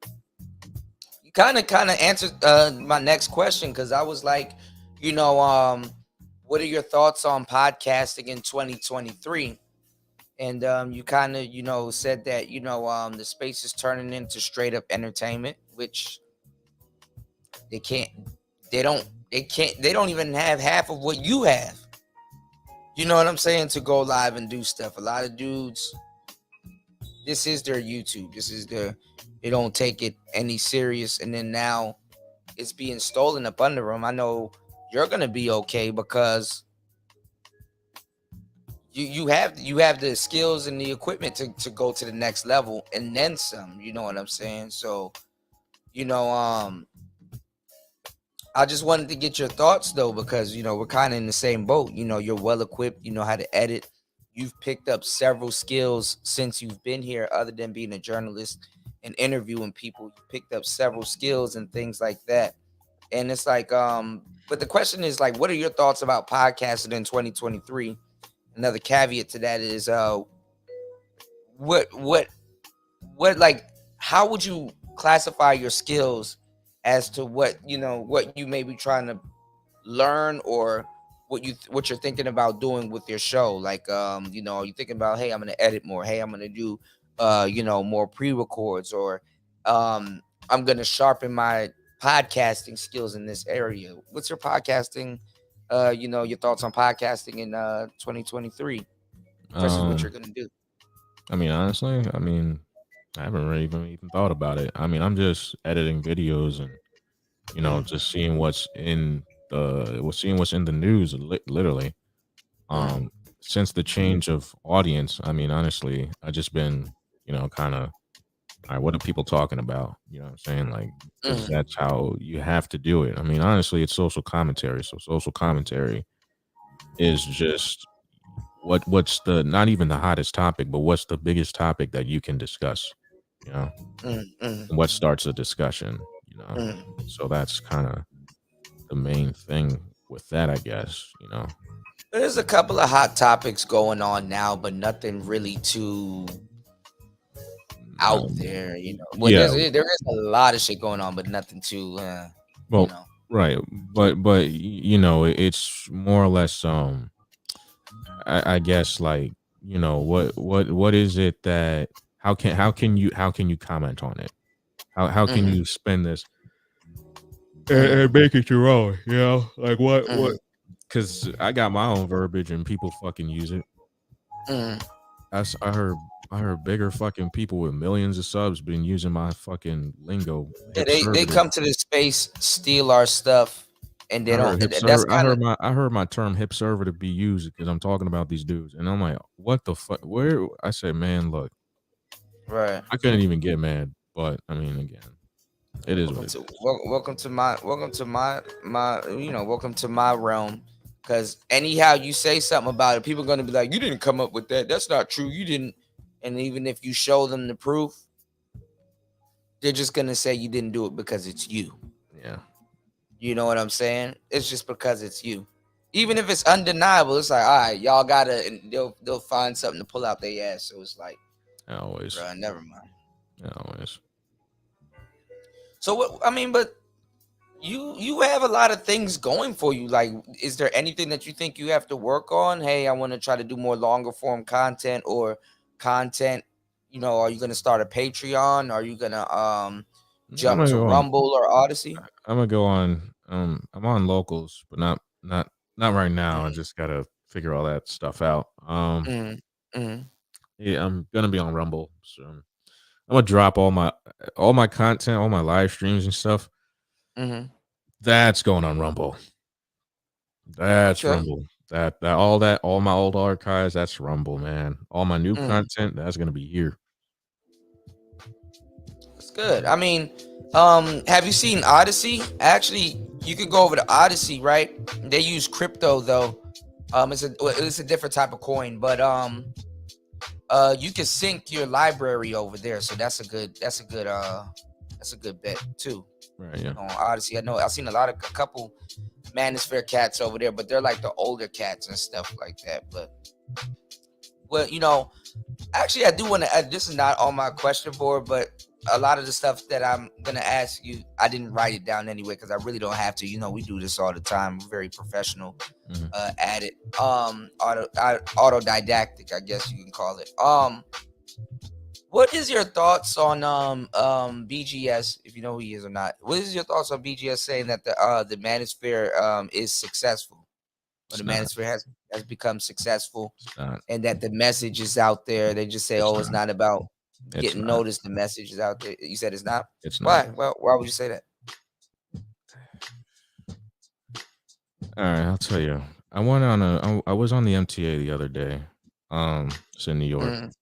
you kind of answered my next question because I was like, what are your thoughts on podcasting in 2023? And you kind of said that the space is turning into straight up entertainment, which they can't, they don't even have half of what you have. You know what I'm saying? To go live and do stuff. A lot of dudes, this is their YouTube. They don't take it any serious, and then now it's being stolen up under them. I know you're gonna be okay because you have the skills and the equipment to go to the next level and then some. You know what I'm saying? So you know, I just wanted to get your thoughts though, because we're kind of in the same boat. You're well equipped. You know how to edit. You've picked up several skills since you've been here, other than being a journalist and interviewing people. You picked up several skills and things like that. And it's like, but the question is like, what are your thoughts about podcasting in 2023? Another caveat to that is, what like, how would you classify your skills as to what you may be trying to learn, or what you're thinking about doing with your show? Like, you're thinking about, hey, I'm gonna edit more. Hey, I'm gonna do, more pre-records, or I'm gonna sharpen my podcasting skills in this area. What's your podcasting? Your thoughts on podcasting in 2023 versus what you're Um, gonna do. I mean, honestly, I haven't really even thought about it. I mean, I'm just editing videos and just seeing what's in the news, literally. Um, since the change of audience, I mean, honestly, I just been, kind of, all right, what are people talking about? You know what I'm saying? Like, because that's how you have to do it. I mean, honestly, it's social commentary. So social commentary is just what's the not even the hottest topic, but what's the biggest topic that you can discuss, you know, and what starts a discussion, So that's kind of the main thing with that, I guess. There's a couple of hot topics going on now, but nothing really too out there. Well, Yeah, there is a lot of shit going on, but nothing too, well, right, but it's more or less I guess, like, what is it that how can you comment on it? How can you spend this and make it your own? Like what? Because I got my own verbiage and people fucking use it. I heard bigger fucking people with millions of subs been using my fucking lingo, Yeah, hip they servitor. come to this space, steal our stuff, and they I don't. heard hip That's server. kind of I heard my term hip server to be used because I'm talking about these dudes, and I'm like, what the fuck? Where? I said, man, look, right. I couldn't even get mad, but I mean, again, it is what it is. Welcome to welcome to my realm. Because anyhow you say something about it, people are gonna be like, you didn't come up with that. That's not true. You didn't. And even if you show them the proof, they're just gonna say you didn't do it because it's you. Yeah. You know what I'm saying? It's just because it's you. Even if it's undeniable, it's like, all right, y'all gotta, and they'll find something to pull out their ass. So it's like, always, bro, never mind. Always. So what? I mean, but you have a lot of things going for you. Like, is there anything that you think you have to work on? Hey, I want to try to do more longer form content or content. Are you gonna start a Patreon? Are you gonna I'm jump gonna to go on. Rumble or Odyssey? I'm gonna go on. I'm on locals, but not right now. I just gotta figure all that stuff out. Mm-hmm. Yeah, I'm gonna be on Rumble soon. I'm gonna drop all my content, all my live streams and stuff. Mm-hmm. That's going on Rumble. That's Okay. Rumble. All my old archives, that's Rumble, man. All my new content, that's gonna be here. It's good. I mean, have you seen Odyssey? Actually, you could go over to Odyssey, right? They use crypto though. It's a different type of coin, but you can sync your library over there, so that's a good bet too. Right, yeah. On Odyssey, I know I've seen a couple Manosphere cats over there, but they're like the older cats and stuff like that. But well, actually, I do want to. This is not on my question board, but a lot of the stuff that I'm gonna ask you, I didn't write it down anyway because I really don't have to. We do this all the time. We're very professional at it. Autodidactic, I guess you can call it. What is your thoughts on BGS? If you know who he is or not, what is your thoughts on BGS saying that the Manosphere is successful, or the Manosphere has become successful, and that the message is out there? They just say, "Oh, it's not about getting noticed." The message is out there. You said it's not. It's Why? not. Well, why would you say that? All right, I'll tell you. I was on the MTA the other day. It's in New York.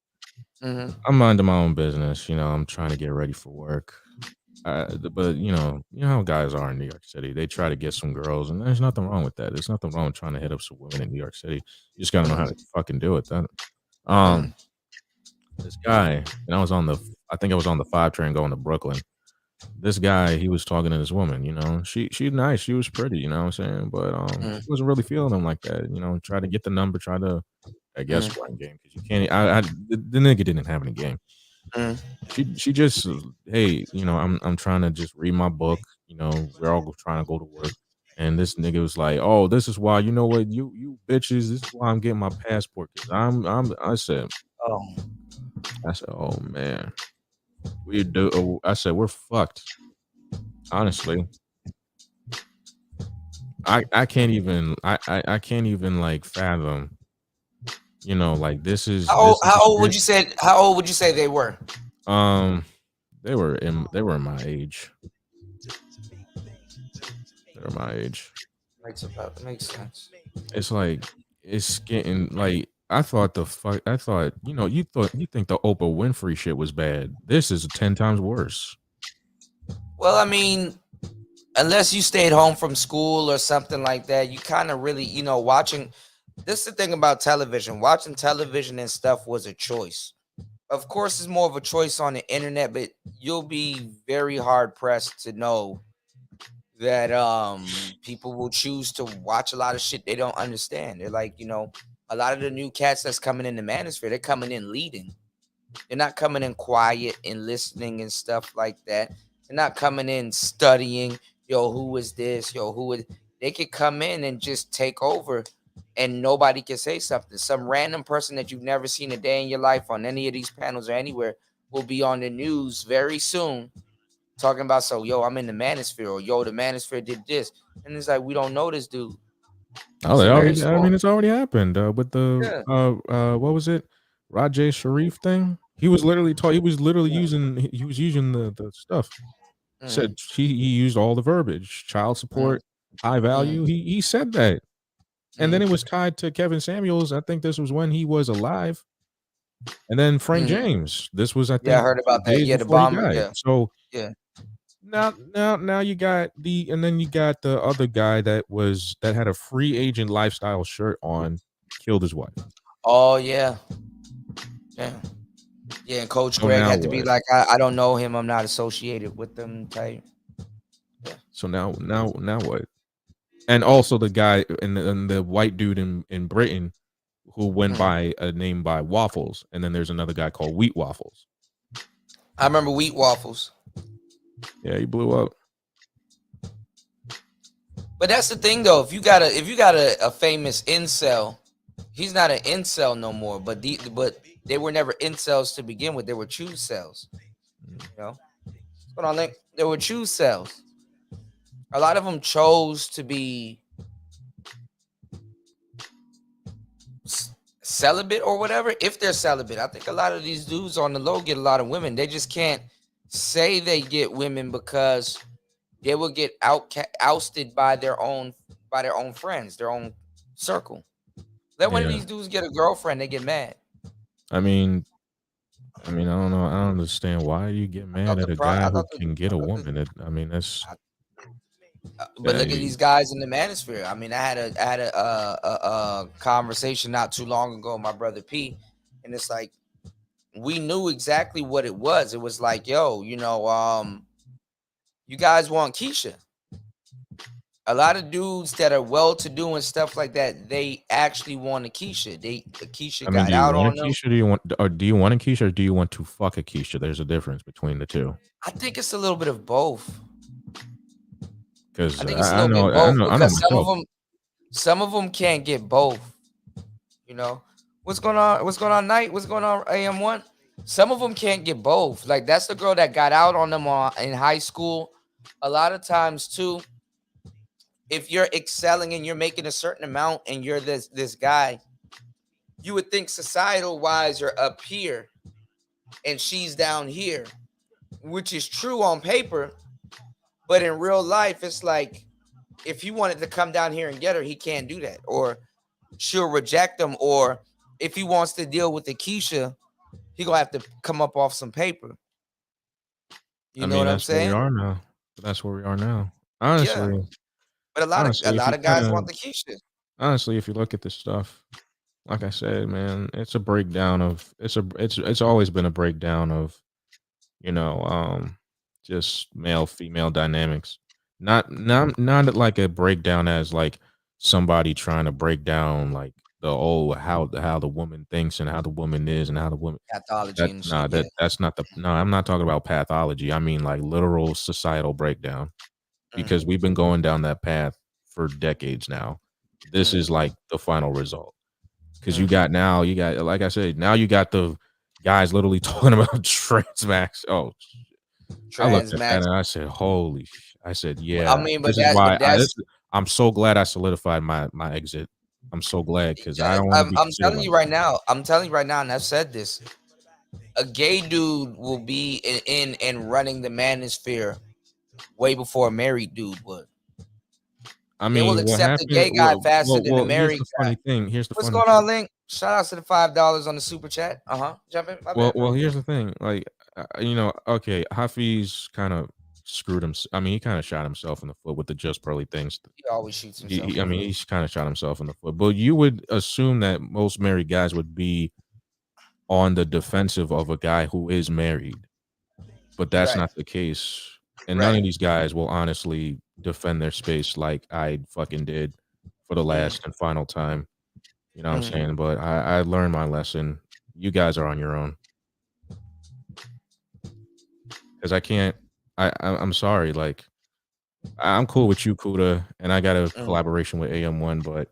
I'm minding my own business. I'm trying to get ready for work. But you know how guys are in New York City. They try to get some girls, and there's nothing wrong with that. There's nothing wrong with trying to hit up some women in New York City. You just gotta know how to fucking do it. This guy, and I think I was on the 5 train going to Brooklyn. This guy, he was talking to this woman. She's nice, she was pretty, you know what I'm saying? But he wasn't really feeling him like that. Try to get the number, try to, I guess, run game because you can't. The nigga didn't have any game. She just, hey, I'm trying to just read my book. We're all trying to go to work, and this nigga was like, "Oh, this is why. You know what, you bitches. This is why I'm getting my passport. Cause I said, oh man, I said we're fucked. Honestly, I can't even I can't even like fathom. Like this is How old would you say they were? They were in my age. They're my age. Makes sense. It's like it's getting like I thought you think the Oprah Winfrey shit was bad. This is 10 times worse. Well, I mean, unless you stayed home from school or something like that, you kind of really, watching. This is the thing about television. Watching television and stuff was a choice. Of course, it's more of a choice on the internet, but you'll be very hard pressed to know that people will choose to watch a lot of shit they don't understand. They're like, a lot of the new cats that's coming in the Manosphere, they're coming in leading. They're not coming in quiet and listening and stuff like that. They're not coming in studying. Yo, who is this? Yo, who is? They could come in and just take over, and nobody can say something. Some random person that you've never seen a day in your life on any of these panels or anywhere will be on the news very soon, talking about, so yo, I'm in the Manosphere, or yo, the Manosphere did this, and it's like, we don't know this dude. Oh, it's already happened with the what was it, Rajay Sharif thing? He was literally using the stuff. Said he used all the verbiage, child support, high value. He said that, and then it was tied to Kevin Samuels. I think this was when he was alive, and then Frank James. This was, I think, I heard about that. days Yeah, before the bomber. he died. Yeah. So yeah. Now you got then you got the other guy that had a free agent lifestyle shirt on, killed his wife. Oh yeah. And Coach Greg had to be like, I don't know him, I'm not associated with them type. Yeah. So now what? And also the guy and the white dude in Britain who went by a name by Waffles, and then there's another guy called Wheat Waffles. I remember Wheat Waffles. Yeah, he blew up. But that's the thing, though. If you got a famous incel, he's not an incel no more. But they were never incels to begin with. They were choose cells. Hold on, Link. They were choose cells. A lot of them chose to be celibate or whatever, if they're celibate, I think a lot of these dudes on the low get a lot of women. They just can't say they get women because they will get ousted by their own friends, their own circle. Let one of Yeah. these dudes get a girlfriend, they get mad. I mean, I don't know. I don't understand why you get mad at a guy who can get a woman. I mean, that's But look at these guys in the manosphere. I mean, I had a conversation not too long ago with my brother P, and it's like we knew exactly what it was. It was like, yo, you guys want Keisha. A lot of dudes that are well-to-do and stuff like that, they actually want a Keisha. Keisha I mean, got do you out want a on them. Keisha? Do you want a Keisha, or do you want to fuck a Keisha? There's a difference between the two. I think it's a little bit of both. Because I think it's a I little know, bit both I know because myself. some of them can't get both. You know what's going on? What's going on, Night? What's going on, AM1? Some of them can't get both. Like that's the girl that got out on them in high school. A lot of times too, if you're excelling and you're making a certain amount and you're this guy, you would think societal wise you're up here and she's down here, which is true on paper, but in real life it's like if he wanted to come down here and get her, he can't do that, or she'll reject him, or if he wants to deal with the Keisha, he gonna have to come up off some paper. You know what I'm That's where we saying? are now. That's where we are now. Yeah, Honestly, but a lot if you of guys want the Keisha. honestly, if you look at this stuff, like I said, man, it's a breakdown of it's always been a breakdown of you know, just male female dynamics. Not like a breakdown as like somebody trying to break down like how the woman thinks and how the woman is and how the woman Pathology and shit. that's not the no, I'm not talking about pathology. I mean like literal societal breakdown because we've been going down that path for decades now. This is like the final result. Because you got like I said, now you got the guys literally talking about Transmax. Oh, I looked at that Transmax. and I said, "Holy!" I said, I "Yeah, mean, this is why I'm so glad I solidified my exit. I'm so glad because I don't want to be I'm shit telling about you it." right now. I'm telling you right now, and I've said this. A gay dude will be in and running the manosphere way before a married dude would. I They will mean, what accept a happened? gay guy faster than a Here's married the guy. funny thing. Here's the What's funny going thing. on, Link? Shout out to the $5 on the super chat. Jump in. My bad, bro. Here's the thing. Like, okay, Hafiz kind of screwed him. I mean, he kind of shot himself in the foot with the just pearly things. He always shoots himself. I mean, he's kind of shot himself in the foot. But you would assume that most married guys would be on the defensive of a guy who is married, but that's not the case. And none of these guys will honestly defend their space like I fucking did for the last and final time. You know what I'm saying? But I learned my lesson. You guys are on your own. Because I can't. I'm sorry. Like I'm cool with you, Kuda, and I got a collaboration with AM1, but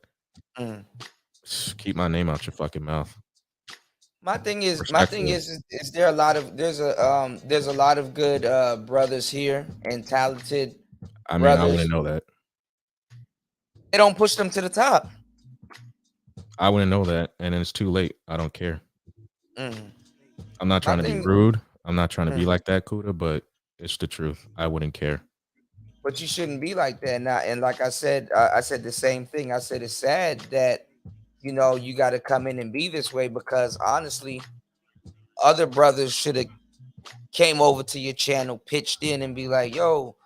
keep my name out your fucking mouth. My thing is there a lot of there's a lot of good brothers here and talented I mean, brothers. I wouldn't know that. They don't push them to the top. I wouldn't know that, and then it's too late. I don't care. I'm not trying to be rude. I'm not trying to be like that, Kuda, but it's the truth. I wouldn't care. But you shouldn't be like that now. And like I said the same thing. I said it's sad that you got to come in and be this way because honestly, other brothers should have came over to your channel, pitched in, and be like, yo,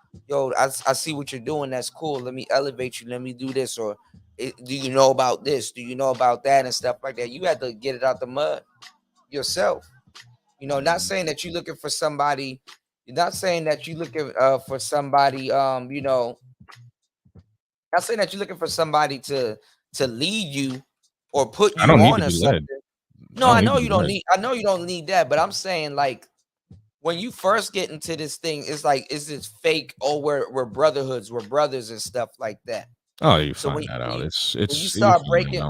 I see what you're doing. That's cool. Let me elevate you. Let me do this. Or do you know about this? Do you know about that and stuff like that? You had to get it out the mud yourself. Not saying that you're looking for somebody. You're not saying that you're looking for somebody. Not saying that you're looking for somebody to lead you or put you I don't need on to or be something. led. No, I know you don't need. I know you don't need that, but I'm saying like when you first get into this thing, it's like is this fake? Oh, we're brotherhoods, we're brothers and stuff like that. Oh, you So find that out. It's when you start breaking,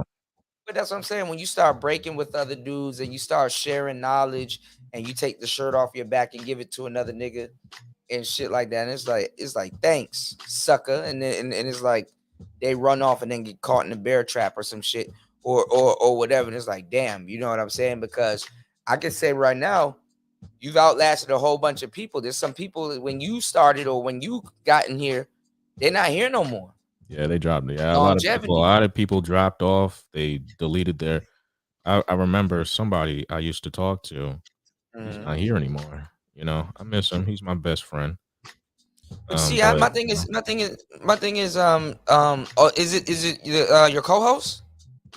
but that's what I'm saying. When you start breaking with other dudes and you start sharing knowledge and you take the shirt off your back and give it to another nigga and shit like that, and it's like thanks, sucker, and then and it's like they run off and then get caught in a bear trap or some shit. or whatever. And it's like, damn, you know what I'm saying? Because I can say right now, you've outlasted a whole bunch of people. There's some people that when you started or when you got in here, they're not here no more. Yeah, they dropped. Yeah, a Longevity. lot of people dropped off. They deleted their. I remember somebody I used to talk to. He's not here anymore. You know, I miss him. He's my best friend. But see, But my thing is, is it your co-host?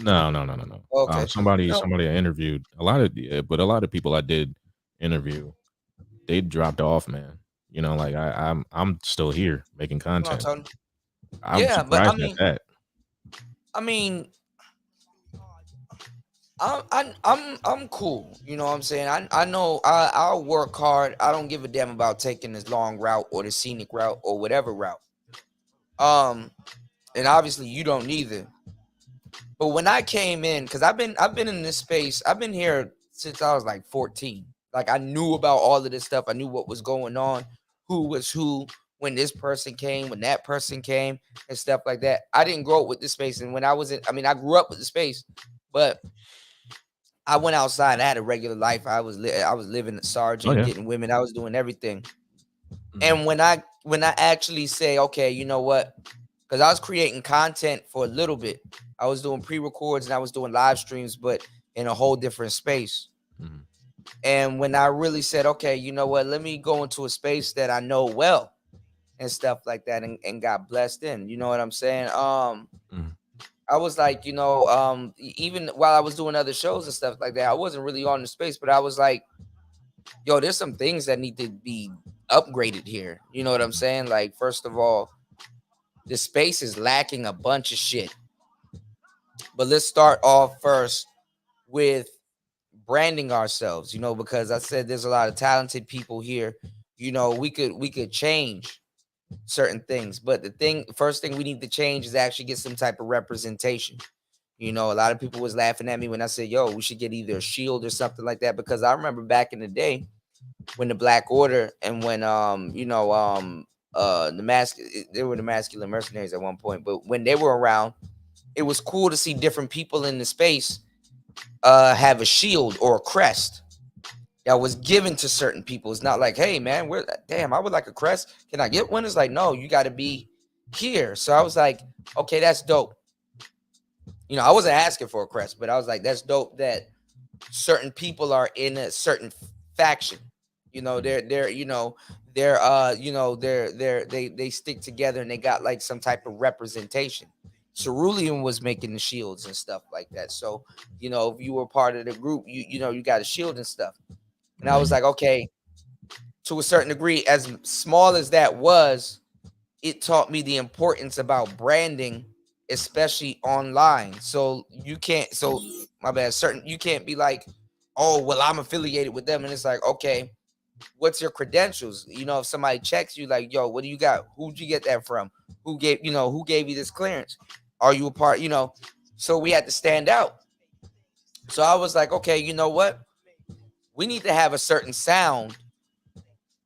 no. Okay. Somebody No. I interviewed. But a lot of people I did interview, they dropped off, man. You know, like I'm still here making content. Tony. I'm Yeah, but surprised at that. I'm cool. You know what I'm saying? I know I'll work hard. I don't give a damn about taking this long route or the scenic route or whatever route. And obviously you don't either. But when I came in, because I've been in this space, I've been here since I was like 14. Like I knew about all of this stuff. I knew what was going on, who was who, when this person came, when that person came, and stuff like that. I didn't grow up with this space. And when I was I grew up with the space, but I went outside. I had a regular life. I was living at Sergeant, getting women. I was doing everything. And when I actually say, okay, you know what? Because I was creating content for a little bit. I was doing pre-records and I was doing live streams, but in a whole different space. And when I really said, okay, you know what? Let me go into a space that I know well and stuff like that, and got blessed in. You know what I'm saying? I was like, you know, even while I was doing other shows and stuff like that, I wasn't really on the space, but I was like, yo, there's some things that need to be upgraded here. You know what I'm saying? Like, first of all, the space is lacking a bunch of shit. But let's start off first with branding ourselves, you know, because I said there's a lot of talented people here. You know, we could change certain things, but first thing we need to change is actually get some type of representation. You know, a lot of people was laughing at me when I said, yo, we should get either a shield or something like that, because I remember back in the day when the Black Order and when they were the masculine mercenaries at one point, but when they were around, it was cool to see different people in the space have a shield or a crest that was given to certain people. It's not like, hey man, I would like a crest. Can I get one? It's like, no, you got to be here. So I was like, okay, that's dope. You know, I wasn't asking for a crest, but I was like, that's dope that certain people are in a certain faction. You know, they stick together and they got like some type of representation. Cerulean was making the shields and stuff like that. So, you know, if you were part of the group, you know, you got a shield and stuff. And I was like, okay, to a certain degree, as small as that was, it taught me the importance about branding, especially online. So you can't, you can't be like, oh, well, I'm affiliated with them. And it's like, okay, what's your credentials? You know, if somebody checks you like, yo, what do you got? Who'd you get that from? Who gave you this clearance? Are you a part, you know? So we had to stand out. So I was like, okay, you know what? We need to have a certain sound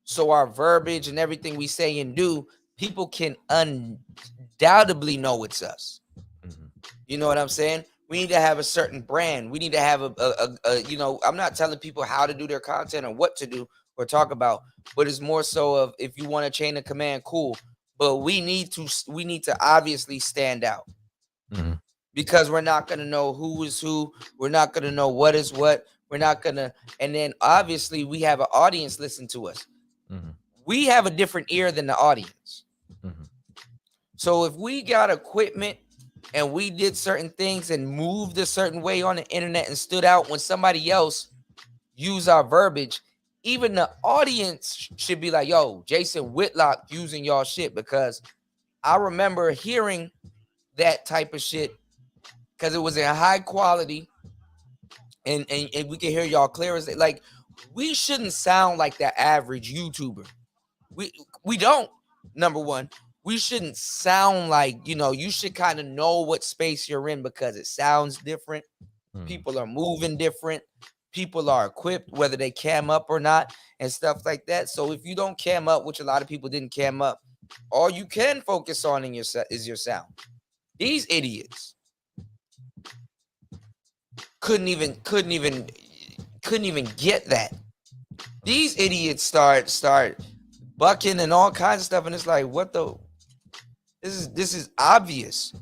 so our verbiage and everything we say and do, people can undoubtedly know it's us. You know what I'm saying? We need to have a certain brand. We need to have a you know, I'm not telling people how to do their content or what to do or talk about, but it's more so of, if you want a chain of command, cool. But we need to obviously stand out. Because we're not going to know who is who. We're not going to know what is what. We're not going to. And then obviously we have an audience listen to us. We have a different ear than the audience. So if we got equipment and we did certain things and moved a certain way on the internet and stood out when somebody else used our verbiage, even the audience should be like, yo, Jason Whitlock using y'all shit. Because I remember hearing that type of shit because it was in high quality, and we can hear y'all clear as like, we shouldn't sound like the average YouTuber. We don't. Number one, we shouldn't sound like, you know, you should kind of know what space you're in because it sounds different. People are moving different. People are equipped, whether they cam up or not, and stuff like that. So if you don't cam up, which a lot of people didn't cam up, all you can focus on is your sound. These idiots, couldn't even get that. These idiots start bucking and all kinds of stuff, and it's like, what the? This is obvious.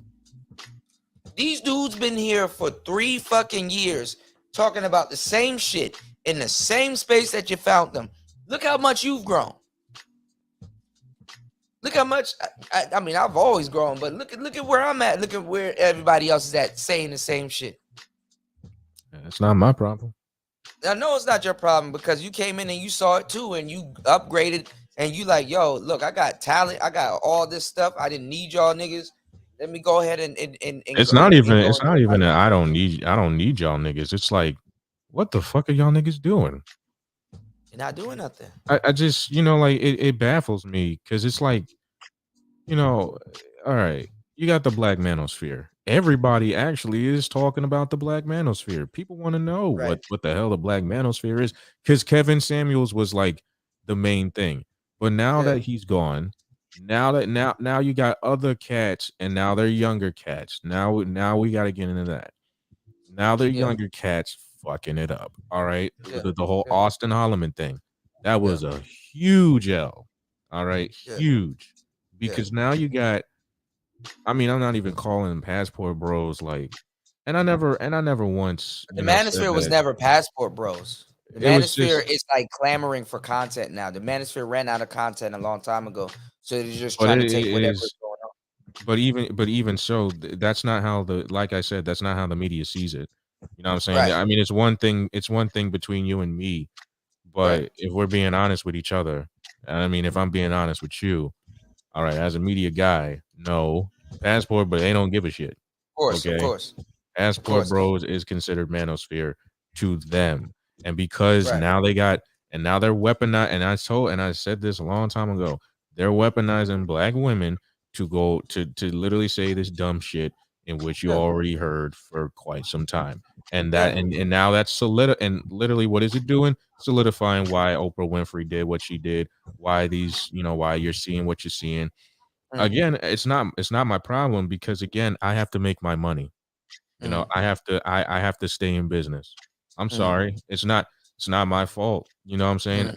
These dudes been here for 3 fucking years talking about the same shit in the same space that you found them. Look how much you've grown. Look how much. I mean, I've always grown, but look at where I'm at. Look at where everybody else is at, saying the same shit. It's not my problem. I know it's not your problem because you came in and you saw it too, and you upgraded, and you like, yo, look, I got talent, I got all this stuff. I didn't need y'all niggas. Let me go ahead and It's not even that I don't need y'all niggas. It's like, what the fuck are y'all niggas doing? You're not doing nothing. I just, like it baffles me because it's like, all right, you got the Black Manosphere. Everybody actually is talking about the Black Manosphere. People want to know what the hell the Black Manosphere is because Kevin Samuels was like the main thing. But now that he's gone, now you got other cats, and now they're younger cats. Now we got to get into that. Now they're younger cats fucking it up. All right, the whole Austin Holloman thing, that was a huge L. All right, huge, because now you got. I mean, I'm not even calling them passport bros, like, and I never once. The Manosphere was never passport bros. The Manosphere is like clamoring for content now. The Manosphere ran out of content a long time ago, so they're just trying to take whatever's going on. But even so, that's not how like I said, that's not how the media sees it. You know what I'm saying? Right. I mean, it's one thing between you and me, but if we're being honest with each other, I mean, if I'm being honest with you, all right, as a media guy, no passport, but they don't give a shit. Of course. Passport bros is considered Manosphere to them, and because now they got, and now they're weaponized. And I said this a long time ago, they're weaponizing Black women to go to literally say this dumb shit in which you already heard for quite some time, and that and now that's and literally what is it doing? Solidifying why Oprah Winfrey did what she did, why these, why you're seeing what you're seeing. Again, it's not my problem because again, I have to make my money. I have to stay in business. I'm sorry. It's not my fault. You know what I'm saying?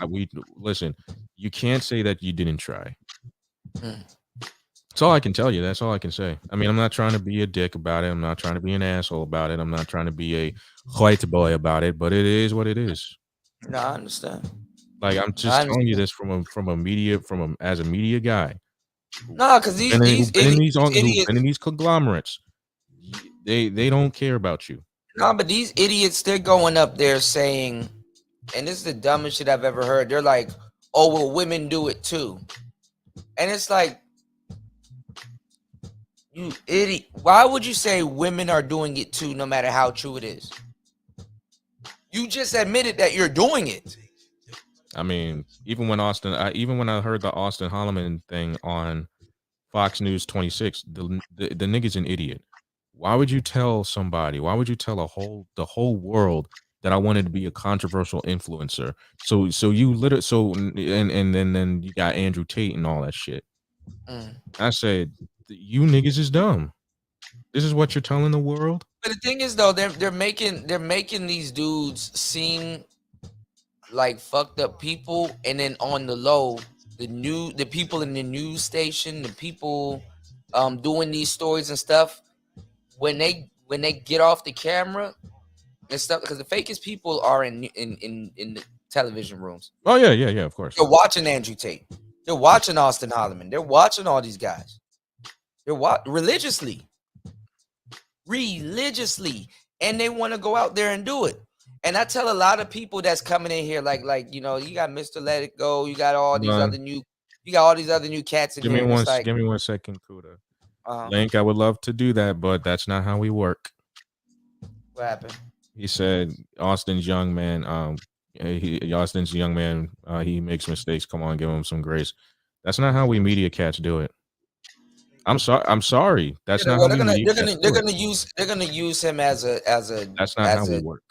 Listen, you can't say that you didn't try. That's all I can tell you. That's all I can say. I mean, I'm not trying to be a dick about it. I'm not trying to be an asshole about it. I'm not trying to be a white boy about it, but it is what it is. No, I understand. Like, I'm just telling you this as a media guy. No, because these these conglomerates, they don't care about you. No, but these idiots, they're going up there saying, and this is the dumbest shit I've ever heard. They're like, "Oh, well, women do it too," and it's like, you idiot. Why would you say women are doing it too, no matter how true it is? You just admitted that you're doing it. I mean, even when I heard the Austin Holloman thing on Fox News 26, the nigga's an idiot. Why would you tell somebody? Why would you tell the whole world that I wanted to be a controversial influencer? So you literally and then you got Andrew Tate and all that shit. I said, you niggas is dumb. This is what you're telling the world. But the thing is, though, they're making these dudes seem like fucked up people, and then on the low, the people in the news station, the people doing these stories and stuff, when they get off the camera and stuff, because the fakest people are in the television rooms. Oh yeah, of course. They're watching Andrew Tate. They're watching Austin Holloman. They're watching all these guys. They're religiously, and they want to go out there and do it. And I tell a lot of people that's coming in here, like you got Mr. Let It Go, you got all these other new cats in here. Give me 1 second, Kuda. Link, I would love to do that, but that's not how we work. What happened? He said Austin's young man. Austin's young man. He makes mistakes. Come on, give him some grace. That's not how we media cats do it. I'm sorry. That's not how we media cats do it. They're gonna use him as a. That's not how we work.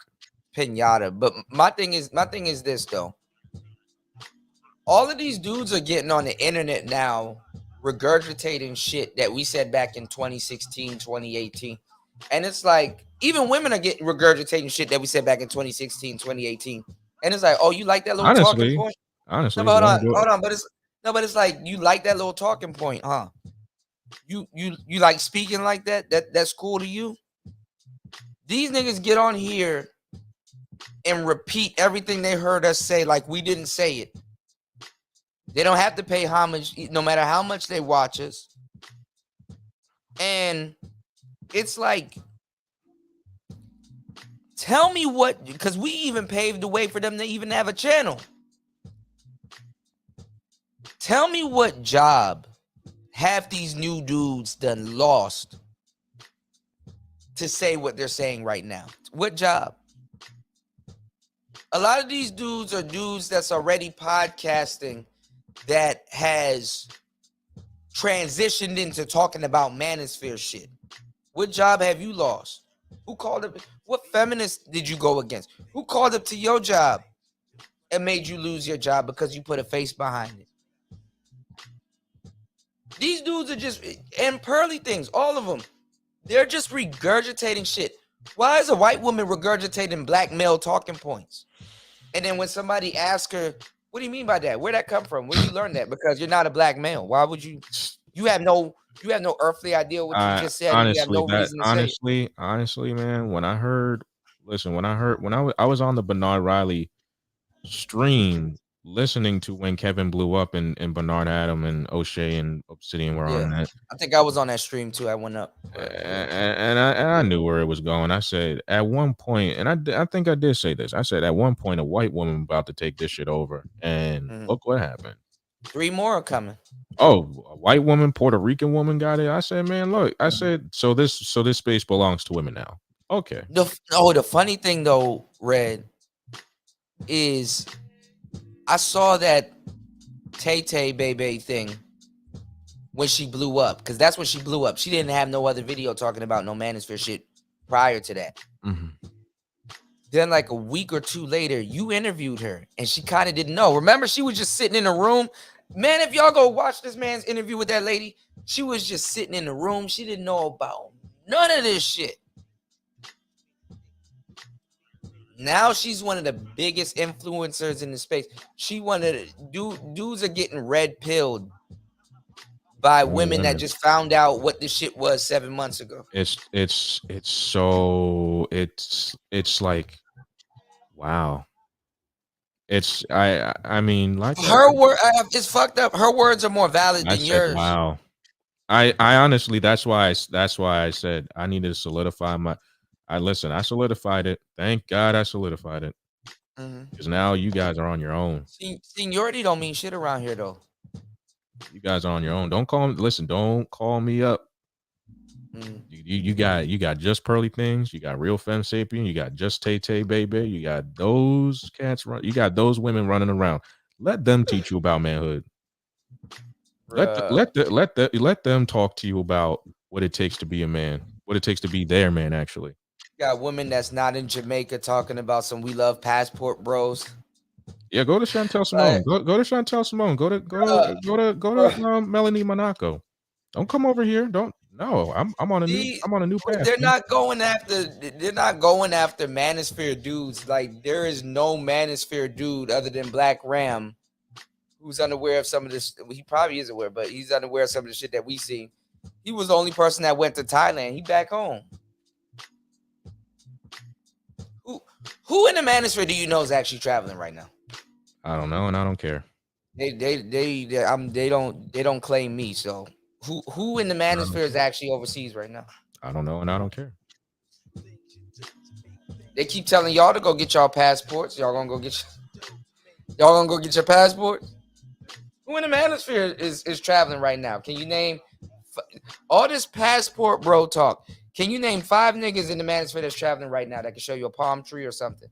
Pinata. But my thing is this though. All of these dudes are getting on the internet now, regurgitating shit that we said back in 2016, 2018. And it's like, even women are getting regurgitating shit that we said back in 2016, 2018. And it's like, oh, you like that little talking point? Honestly, No, but let 'em do it. hold on. But it's like, you like that little talking point, huh? You like speaking like that? That's cool to you? These niggas get on here and repeat everything they heard us say like we didn't say it. They don't have to pay homage no matter how much they watch us. And it's like, tell me what, because we even paved the way for them to even have a channel. Tell me what job half these new dudes done lost to say what they're saying right now. What job? A lot of these dudes are dudes that's already podcasting that has transitioned into talking about manosphere shit. What job have you lost? Who called up? What feminist did you go against? Who called up to your job and made you lose your job because you put a face behind it? These dudes are just, and pearly things, all of them. They're just regurgitating shit. Why is a white woman regurgitating black male talking points? And then when somebody asks her, what do you mean by that? Where'd that come from? Where'd you learn that? Because you're not a black male. Why would you? You have no earthly idea what you just said, and you have no reason to say it. Honestly, man, when I was on the Bernard Riley stream listening to when Kevin blew up and Bernard Adam and O'Shea and Obsidian were on that. I think I was on that stream too. I went up. And I knew where it was going. I said at one point, and I think I did say this. I said at one point a white woman about to take this shit over, and look what happened. 3 more are coming. Oh, a white woman, Puerto Rican woman got it. I said, man, look. I said, so this space belongs to women now. Okay. The funny thing though, Red, is I saw that Tay Tay Bebe thing when she blew up, because that's when she blew up. She didn't have no other video talking about no manosphere shit prior to that. Mm-hmm. Then like a week or 2 later, you interviewed her and she kind of didn't know. Remember, she was just sitting in a room. Man, if y'all go watch this man's interview with that lady, she was just sitting in the room. She didn't know about none of this shit. Now she's one of the biggest influencers in the space. She wanted dudes are getting red pilled by women that just found out what this shit was 7 months ago. It's like, wow. I mean, like her word, it's fucked up. Her words are more valid than yours. Wow. I honestly, that's why I said I needed to solidify I solidified it. Thank God I solidified it. Because now you guys are on your own. Seniority don't mean shit around here though. You guys are on your own. Don't call me up. You got just pearly things. You got real femme sapien. You got just Tay Tay Baby. You got those cats. You got those women running around. Let them teach you about manhood. Let them talk to you about what it takes to be a man. What it takes to be their man. Actually, you got women that's not in Jamaica talking about some we love passport bros. Yeah, go to Chantel Simone. Go to Chantel Simone. Go to Melanie Monaco. Don't come over here. Don't. No, I'm on a new path. They're not going after manosphere dudes. Like, there is no manosphere dude other than Black Ram who's unaware of some of this. He probably is aware, but he's unaware of some of the shit that we see. He was the only person that went to Thailand. He back home. Who in the manosphere do you know is actually traveling right now? I don't know, and I don't care. They don't claim me. So who in the manosphere is actually overseas right now? I don't know, and I don't care. They keep telling y'all to go get y'all passports. Y'all gonna go get your passports? Who in the manosphere is traveling right now? Can you name all this passport bro talk? Can you name 5 niggas in the manosphere that's traveling right now that can show you a palm tree or something?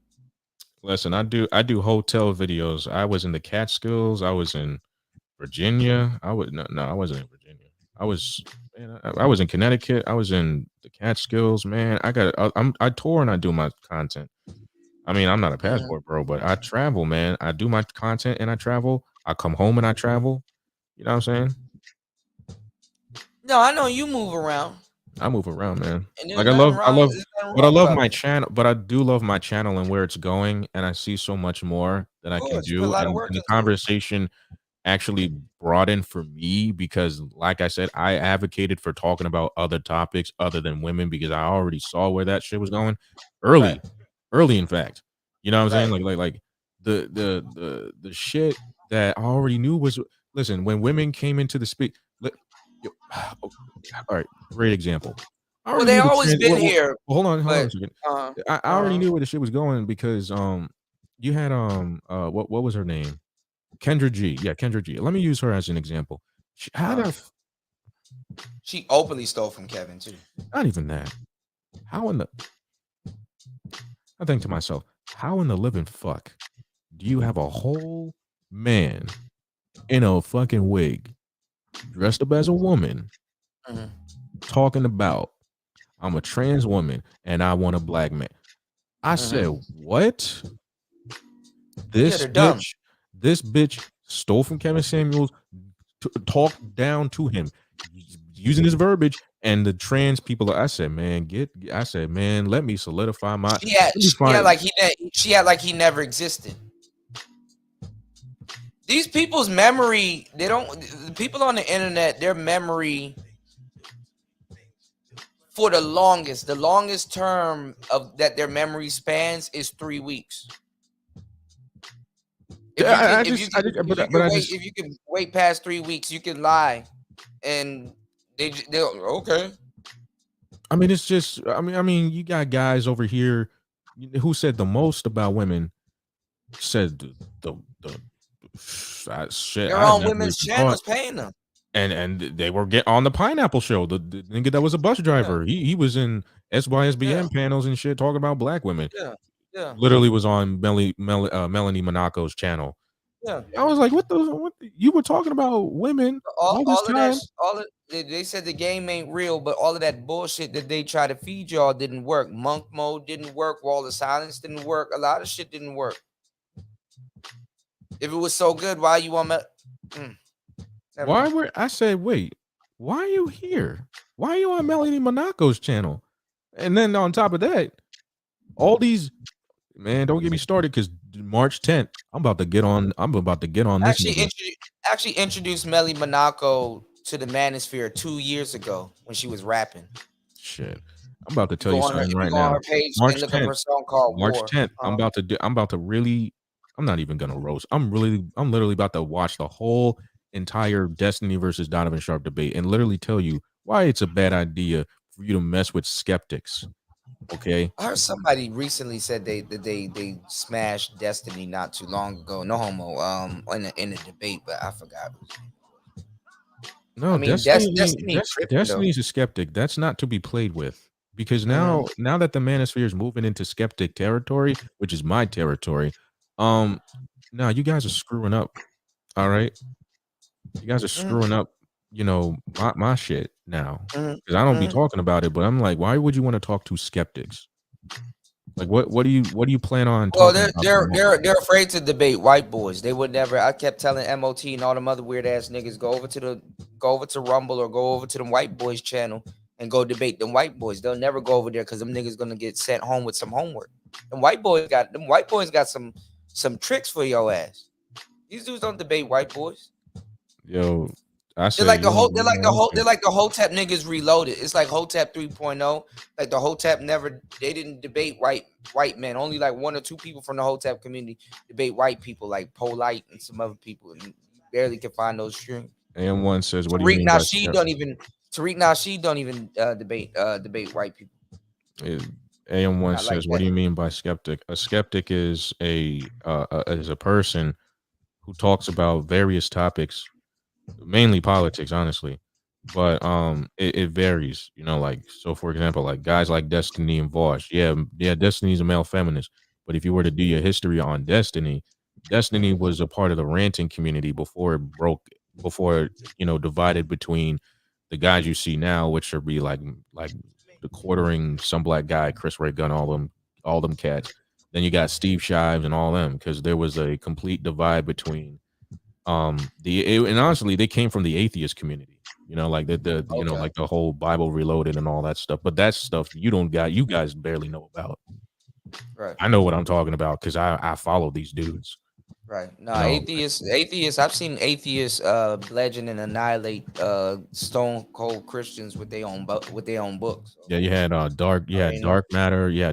Listen, I do hotel videos. I was in the Catskills. I was in Virginia. I wasn't in Virginia. I was in Connecticut. I was in the Catskills. Man, I tour and I do my content. I mean, I'm not a passport bro, but I travel, man. I do my content and I travel. I come home and I travel. You know what I'm saying? No, I know you move around. I move around, man. And Like there's nothing wrong. There's nothing but I wrong love about my that. channel. But I do love my channel and where it's going, and I see so much more that Of I can course, you put a do, lot of and work the into it. conversation actually broadened for me because, like I said, I advocated for talking about other topics other than women because I already saw where that shit was going early, Right. early. In fact, you know what I'm saying? Right. Like the shit that I already knew was. Listen, when women came into the speak, all right, great example. I Well, already they knew the always trans. been here, Hold on but a second. I already knew where the shit was going because you had what was her name? Kendra G. Yeah, Kendra G. Let me use her as an example. How the she openly stole from Kevin too. not even that. How in the I think to myself, how in the living fuck do you have a whole man in a fucking wig dressed up as a woman Mhm. talking about I'm a trans woman and I want a black man? I said, Mhm. what? Yeah, they're dumb. This bitch stole from Kevin Samuels, talked down to him using his verbiage, and the trans people. I said, man, let me solidify my. Let me She had find. like he never existed. These people's memory, they don't. The people on the internet, their memory for the longest term of that their memory spans is 3 weeks. If you can, if you can, but I just. if you can wait past 3 weeks, you can lie, and they'll okay. I mean, it's just. I mean, you got guys over here who said the most about women. Said the shit. They're I on never women's even thought. channels paying them. And they were get on the Pineapple Show. The nigga that was a bus Yeah, driver. He was in yeah, SYSBM panels and shit talking about black women. yeah, yeah, Literally was on Melanie Monaco's channel. yeah. I was like, what you were talking about women all this All of that, time? they said the game ain't real, but all of that bullshit that they try to feed y'all didn't work. Monk mode didn't work. Wall of silence didn't work. A lot of shit didn't work. If it was so good, why you want me? Why were I said, wait, why are you here? Why are you on Melanie Monaco's channel? And then on top of that, all these man, don't get me started because March 10th, I'm about to get on this nigga. Actually introduced Melly Monaco to the manosphere 2 years ago when she was rapping. Shit. I'm about to You tell go you on her, something if you right go on now. her page and March look up 10th. her song called March War. 10th. I'm about to really I'm not even gonna roast. I'm literally about to watch the whole entire Destiny versus Donovan Sharp debate and literally tell you why it's a bad idea for you to mess with skeptics. Okay. I heard somebody recently said they smashed Destiny not too long ago. No homo. In a debate, but I forgot. No, I mean, Destiny tripping though. Destiny's a skeptic. That's not to be played with. Because Mhm. now that the manosphere is moving into skeptic territory, which is my territory, now you guys are screwing up. All right. You guys are Mhm. screwing up, my shit now. Mhm. Because I don't be Mhm. talking about it, but I'm like, why would you want to talk to skeptics? Like what do you plan on Well, talking about the most? they're afraid to debate white boys. They would never. I kept telling MOT and all them other weird ass niggas go over to Rumble or go over to the white boys channel and go debate them white boys. They'll never go over there because them niggas gonna get sent home with some homework. Them white boys got some tricks for your ass. These dudes don't debate white boys. Yo, I They're say like you don't want they're to. like the Hotep niggas reloaded. It's like Hotep 3.0. Like the Hotep they didn't debate white men. Only like one or two people from the Hotep community debate white people, like Polite and some other people. And you barely can find those streams. AM1 says, what do you Tariq mean by Nasheed don't even debate white people. AM1 Not like says, what that. do you mean by skeptic? A skeptic is a person who talks about various topics, mainly politics, honestly. But it varies, like so for example, like guys like Destiny and Vosh. Yeah, Destiny's a male feminist. But if you were to do your history on Destiny was a part of the ranting community before it, divided between the guys you see now, which would be like the quartering some black guy, Chris Ray Gun, all them cats. Then you got Steve Shives and all them, because there was a complete divide between and honestly they came from the atheist community. You know, like the you know, Okay. like the whole Bible Reloaded and all that stuff. But that's stuff you guys barely know about. Right. I know what I'm talking about because I follow these dudes. Right. No, You know, atheists. I've seen atheists legend and annihilate stone cold Christians with their own with their own books. yeah, you I had already know.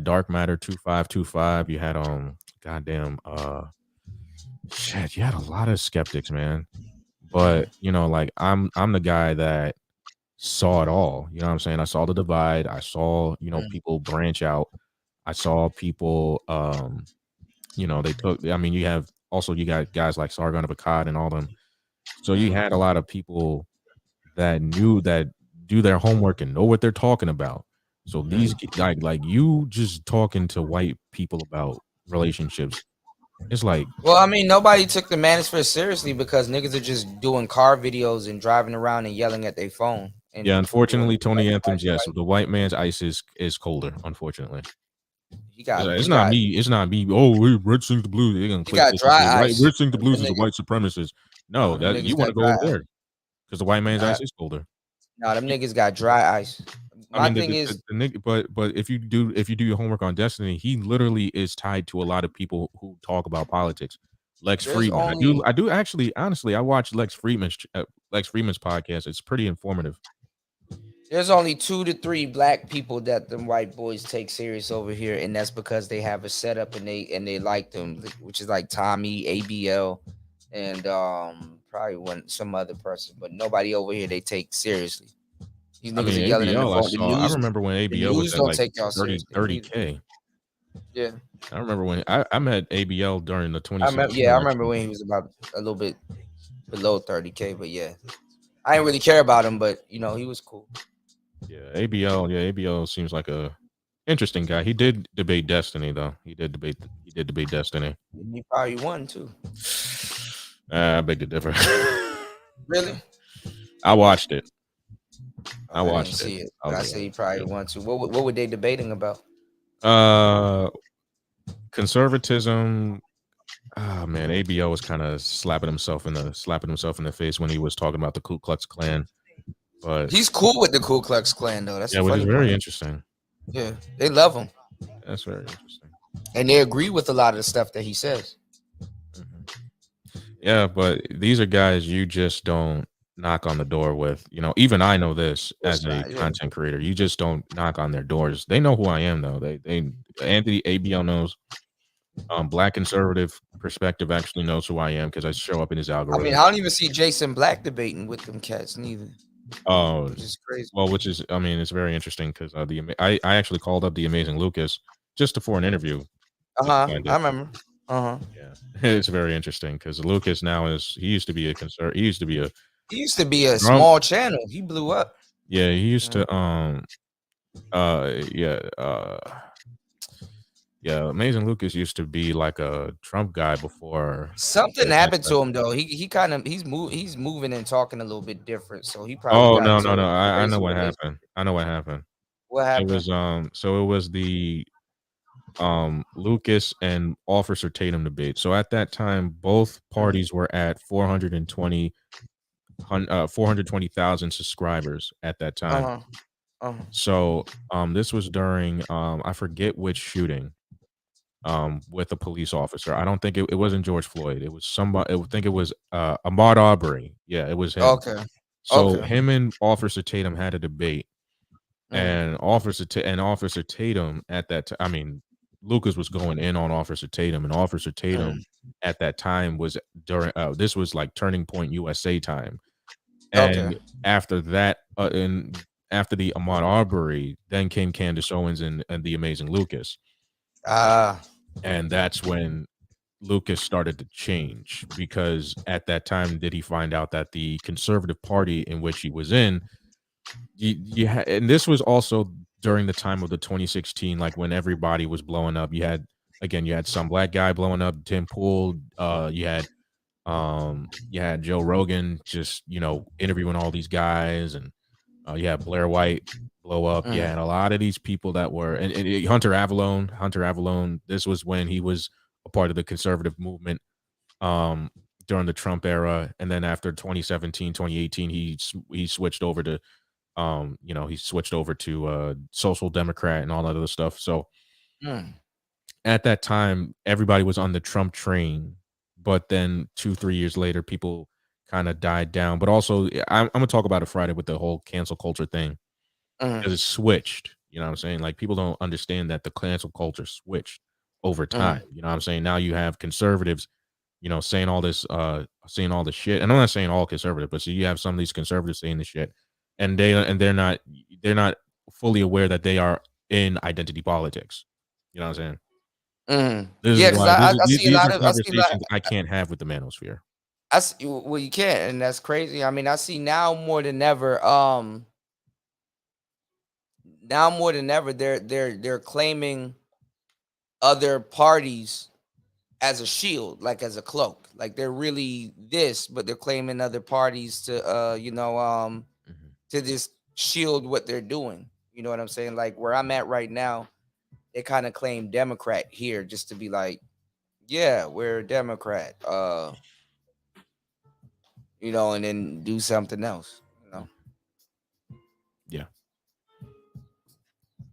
dark matter 2525. You had goddamn shit, you had a lot of skeptics, man. But you know, like I'm the guy that saw it all. You know what I'm saying? I saw the divide. I saw, you know, people branch out. I saw people you know, they took I mean, you got guys like Sargon of Akkad and all them. So you had a lot of people that do their homework and know what they're talking about. So these like you just talking to white people about relationships. It's like, Well, I mean, nobody took the manosphere seriously because niggas are just doing car videos and driving around and yelling at their phone. yeah, And doing unfortunately, like, Tony Anthem's, yes, the white man's ice is colder, unfortunately. he got It's he not got me. It's not me. Oh, Red Sings the Blues. They're gonna he click got this and say, dry right, ice. Red Sings the Them Blues is a niggas, white supremacist. No, them that you niggas want to got go dry over ice. there because the white man's Uh, ice is colder. no, them niggas got dry ice. I My mean, thing is, the nigga, but if you do your homework on Destiny, he literally is tied to a lot of people who talk about politics. Lex there's Friedman, only I do actually, honestly, I watch Lex Friedman's podcast. It's pretty informative. there's only 2 to 3 black people that them white boys take serious over here, and that's because they have a setup and they like them, which is like Tommy, ABL, and probably some other person, but nobody over here they take seriously. These I niggas are mean, yelling in the ABL, phone. I remember when The ABL was news at don't like take y'all 30 seriously neither. K. Yeah, I remember when I met ABL during the I remember. 2016 Yeah, I remember election. when he was about a little bit below 30K, but yeah, I didn't really care about him, but you know he was cool. Yeah, ABL seems like a interesting guy. He did debate Destiny though. He did debate Destiny. He probably won too. I beg to differ. Really? I watched it. I I didn't watched it. see it, I but was I like, say he probably won too. What were they debating about? Conservatism. Oh man, ABL was kind of slapping himself in the face when he was talking about the Ku Klux Klan. But He's cool with the Ku Klux Klan though. That's yeah, the which is funny very part. interesting. Yeah, they love him, That's very interesting. and they agree with a lot of the stuff that he says. Yeah, but these are guys you just don't knock on the door with. You know, even I know this as a Yeah. content creator. You just don't knock on their doors. They know who I am though. They Anthony ABL knows. Black conservative perspective actually knows who I am because I show up in his I algorithm. mean, I don't even see Jason Black debating with them cats neither. Oh, which is crazy. Well, which is, I mean, it's very interesting because I actually called up the Amazing Lucas just for an interview. I remember. Yeah, it's very interesting because Lucas now he used to be a small channel. He blew up. Yeah, he used to yeah, Amazing Lucas used to be like a Trump guy before Something happened to him though. He's moving and talking a little bit different. So he probably Oh got no, into no, no. a I know crazy what relationship. happened. I know what happened. What happened? It was so it was the Lucas and Officer Tatum debate. So at that time, both parties were at 420,000 subscribers at that time. So this was during I forget which shooting with a police officer. I don't think it wasn't George Floyd. It was somebody. I think it was Ahmaud Arbery. Yeah, it was him. Okay. So him and Officer Tatum had a debate, and Officer Tatum at that time. I mean, Lucas was going in on Officer Tatum, and Officer Tatum at that time was during. This was like Turning Point USA time, and after that, and after the Ahmaud Arbery, then came Candace Owens and the Amazing Lucas. And that's when Lucas started to change, because at that time did he find out that the conservative party in which he was in, and this was also during the time of the 2016, like when everybody was blowing up. You had some black guy blowing up, Tim Pool. You had Joe Rogan just interviewing all these guys, and you had Blair White blow up. Yeah, and a lot of these people that were and Hunter Avalone. This was when he was a part of the conservative movement. during the Trump era, and then after 2017, 2018, he switched over to he switched over to social democrat and all that other stuff. So Mm. at that time, everybody was on the Trump train, but then 2, 3 years later, people kind of died down. But also, I'm gonna talk about it Friday with the whole cancel culture thing because Mm. it switched. You know what I'm saying? Like people don't understand that the cancel culture switched over time. Mm. You know what I'm saying? Now you have conservatives, saying saying all this shit. And I'm not saying all conservative, but so you have some of these conservatives saying this shit, and they're not fully aware that they are in identity politics. You know what I'm saying? Mm. This is Yeah, because why I see a these lot are of conversations I can't have with the manosphere. I see, well, you can't, and that's crazy. I mean, I see now more than ever. Now more than ever, they're claiming other parties as a shield, like as a cloak. Like they're really this, but they're claiming other parties to to just shield what they're doing. You know what I'm saying? Like where I'm at right now, they kind of claim Democrat here just to be like, yeah, we're a Democrat. And then do something else. Yeah.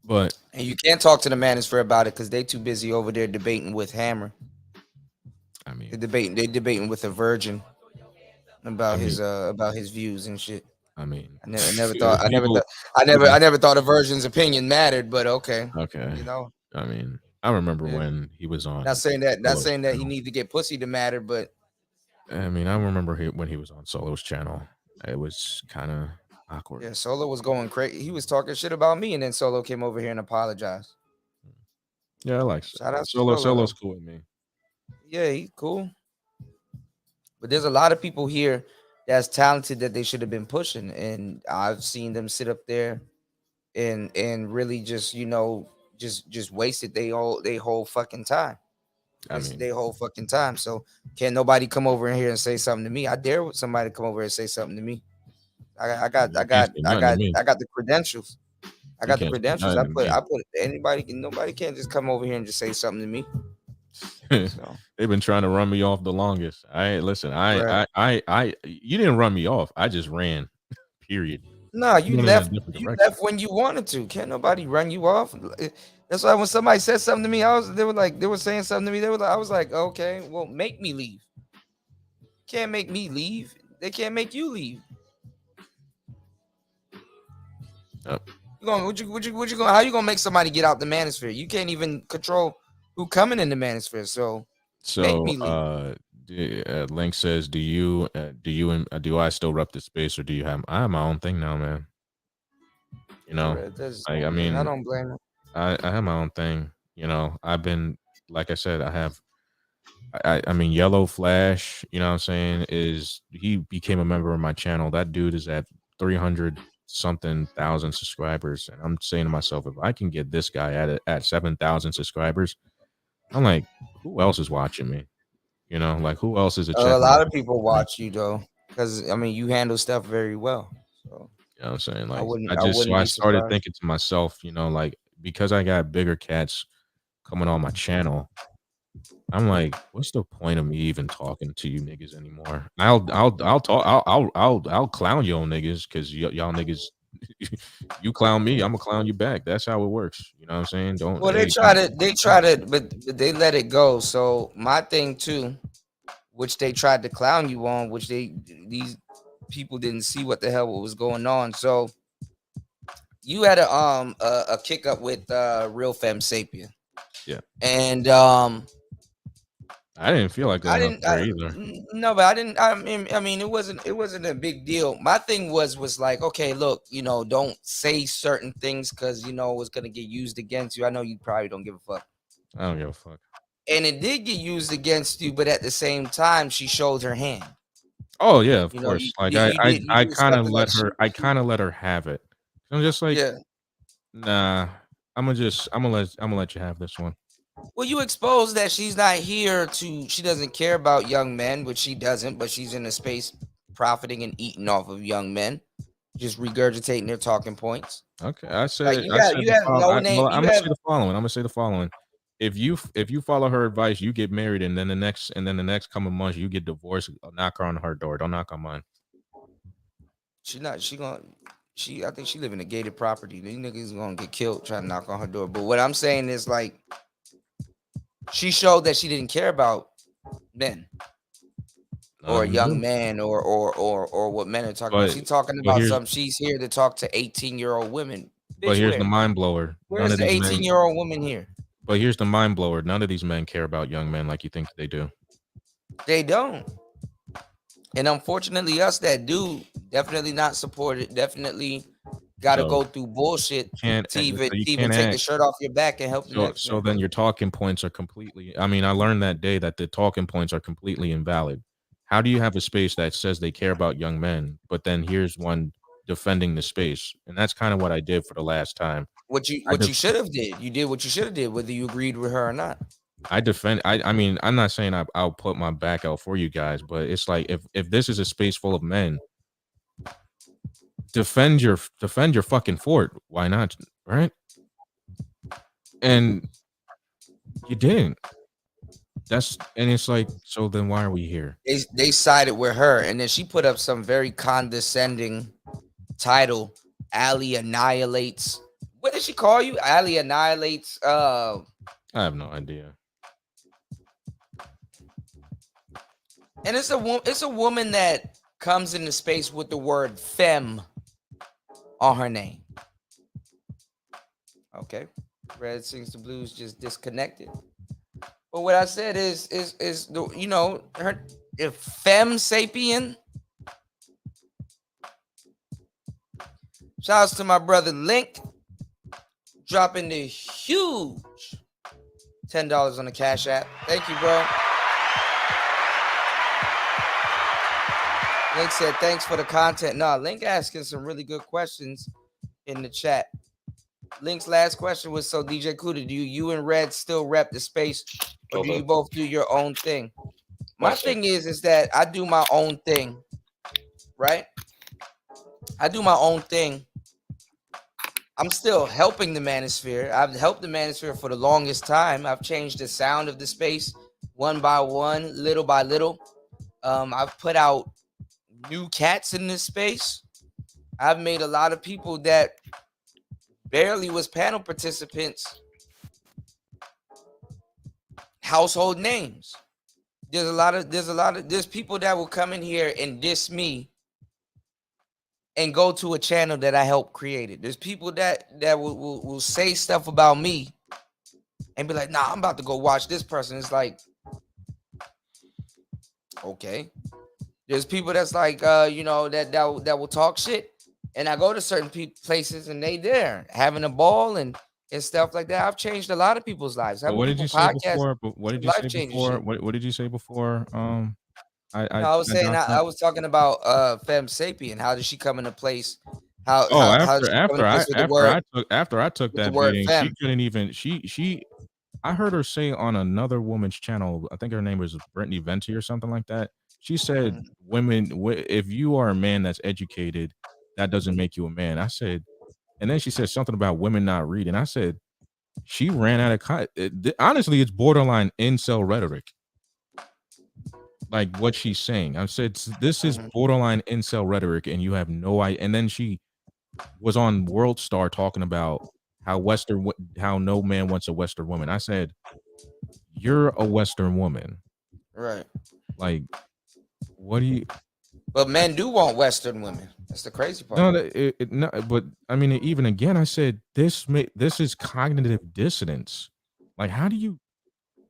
But And you can't talk to the manosphere about it because they too busy over there debating with Hammer. I mean, They debating with a virgin I mean, about his views and shit. I mean, I never thought people, I never thought a virgin's opinion mattered, but okay. okay. You know, I mean, I remember yeah. when he was on Not saying that Solo's he channel. need to get pussy to matter, but I mean, I remember when he was on Solo's channel. It was kind of awkward. yeah, Solo was going crazy. He was talking shit about me, and then Solo came over here and apologized. Yeah, I like Shout out to Solo. Solo Solo's though. cool with me. Yeah, he's cool. But there's a lot of people here that's talented that they should have been pushing, and I've seen them sit up there and really just just wasted they whole fucking time. I Wasted mean, their whole fucking time. So can't nobody come over in here and say something to me. I dare somebody to come over and say something to me. you can't say nothing to me. I got the credentials. I You got the can't say credentials. nothing to me. I put nobody can't just come over here and just say something to me. So They've been trying to run me off the longest. Listen. right. You didn't run me off. I just ran. Period. No, You went in a different you direction. left when you wanted to. Can't nobody run you off. That's why when somebody said something to me, they were saying something to me. I was like, okay, well, make me leave. Can't make me leave. They can't make you leave. Yep. What you going? How you gonna make somebody get out the manosphere? You can't even control who coming in the manosphere. So make So, me leave. Link says, do I still rep the space, or do you have? I have my own thing now, man. You know, I I don't blame them. I have my own thing. I've been, like I said, I mean, Yellow Flash, you know what I'm saying, he became a member of my channel. That dude is at 300 something thousand subscribers. And I'm saying to myself, if I can get this guy at 7,000 subscribers, I'm like, who else is watching me? Like who else is A checking lot out of people watch you though, because I mean you handle stuff very well. So You know what I'm saying? I Like wouldn't I wouldn't I be started surprised. thinking to myself, like because I got bigger cats coming on my channel, I'm like, what's the point of me even talking to you niggas anymore? I'll talk I'll clown y'all niggas because y'all niggas you clown me, I'm gonna clown you back. That's how it works. You know what I'm saying? Don't Well, they try to, but they let it go. So my thing too, which they tried to clown you on, which these people didn't see what the hell was going on. So you had a kick up with Real Femme Sapien, Yeah. and I didn't feel like I going up didn't there either. no, but I didn't. I mean, it wasn't a big deal. My thing was like, okay, look, don't say certain things because it was gonna get used against you. I know you probably don't give a fuck. I don't give a fuck. And it did get used against you, but at the same time, she showed her hand. Oh yeah, of course. Like You I did kind of something like let her have it. I'm just like, yeah. nah, I'm gonna let you have this one. Well, you expose that she's not here she doesn't care about young men, which she doesn't, but she's in a space profiting and eating off of young men, just regurgitating their talking points. Okay, Like I said you the have follow. no name. I'm You gonna have say the following. I'm gonna say the following. if you follow her advice, you get married, and then the next coming months you get divorced. Knock her on her door. Don't knock on mine. I think she live in a gated property. These niggas gonna get killed trying to knock on her door. But what I'm saying is, like, she showed that she didn't care about men or a young man or what men are talking about. She's talking about something. She's here to talk to 18-year-old women. But here's the mind blower. Where's the 18-year-old woman here? But here's the mind blower. None of these men care about young men like you think they do. They don't. And unfortunately, us that do, definitely not supported. Definitely got to go through bullshit to even take the shirt off your back and help the next So man. then your talking points are completely. I mean, I learned that day that the talking points are completely invalid. How do you have a space that says they care about young men, but then here's one defending the space? And that's kind of what I did for the last time. What you should have did. You did what you should have did, whether you agreed with her or not. I mean, I'm not saying I'll put my back out for you guys, but it's like if this is a space full of men, defend your fucking fort. Why not? Right? And you didn't. And it's like, so then why are we here? They sided with her, and then she put up some very condescending title. Allie annihilates. What did she call you? Allie annihilates. I have no idea. And it's a woman that comes into space with the word femme on her name. Okay. Red Sings the Blues just disconnected. But what I said is the, her, if femme sapien. Shouts to my brother Link dropping the huge $10 on the Cash App. Thank you, bro. Link said, thanks for the content. No, Link asking some really good questions in the chat. Link's last question was, so DJ Kuda, do you and Red still rep the space, or do you both do your own thing? My thing is that I do my own thing, right? I do my own thing. I'm still helping the Manosphere. I've helped the Manosphere for the longest time. I've changed the sound of the space one by one, little by little. I've put out new cats in this space. I've made a lot of people that barely was panel participants household names. There's people that will come in here and diss me and go to a channel that I helped create it. There's people that will say stuff about me and be like, nah, I'm about to go watch this person. It's like, okay. There's people that's like, that will talk shit. And I go to certain places and they there having a ball and stuff like that. I've changed a lot of people's lives. What did you say before? What did you say before? What did you say before? I was talking about Femme Sapien. How did she come into place? After I took that meeting, she couldn't even. I heard her say on another woman's channel. I think her name was Brittany Venti or something like that. She said, "Women, if you are a man that's educated, that doesn't make you a man." I said, and then she said something about women not reading. I said, she ran out of honestly, it's borderline incel rhetoric. Like what she's saying. I said, this is borderline incel rhetoric, and you have no idea. And then she was on World Star talking about how no man wants a Western woman. I said, you're a Western woman. Right. Like, what do you... But men do want Western women. That's the crazy part. No, but I mean, even again, I said, this is cognitive dissonance. Like, how do you...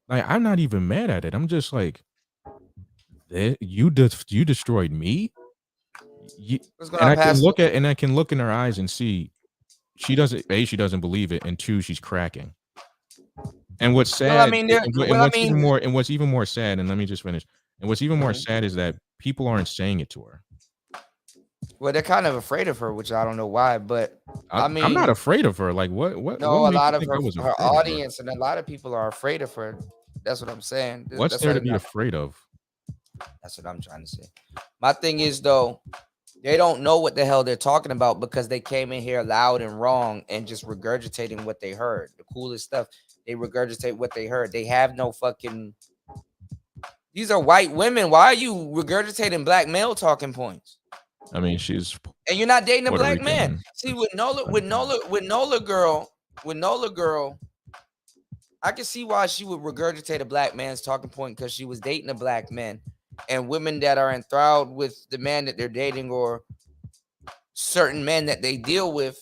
Like, I'm not even mad at it. I'm just like, you destroyed me. I can look in her eyes and see she doesn't believe it, and two, she's cracking. And what's sad, what's even more sad, and let me just finish. And what's even more sad is that people aren't saying it to her. Well, they're kind of afraid of her, which I don't know why, but I'm not afraid of her. Like what? No, a lot of her audience and a lot of people are afraid of her. That's what I'm saying. What's there to be afraid of? That's what I'm trying to say. My thing is, though, they don't know what the hell they're talking about because they came in here loud and wrong and just regurgitating what they heard. The coolest stuff. They regurgitate what they heard. They have no fucking. These are white women. Why are you regurgitating black male talking points? I mean, she's And you're not dating a Puerto black Rican. man. See, with Nola girl, I can see why she would regurgitate a black man's talking point because she was dating a black man. And women that are enthralled with the man that they're dating or certain men that they deal with,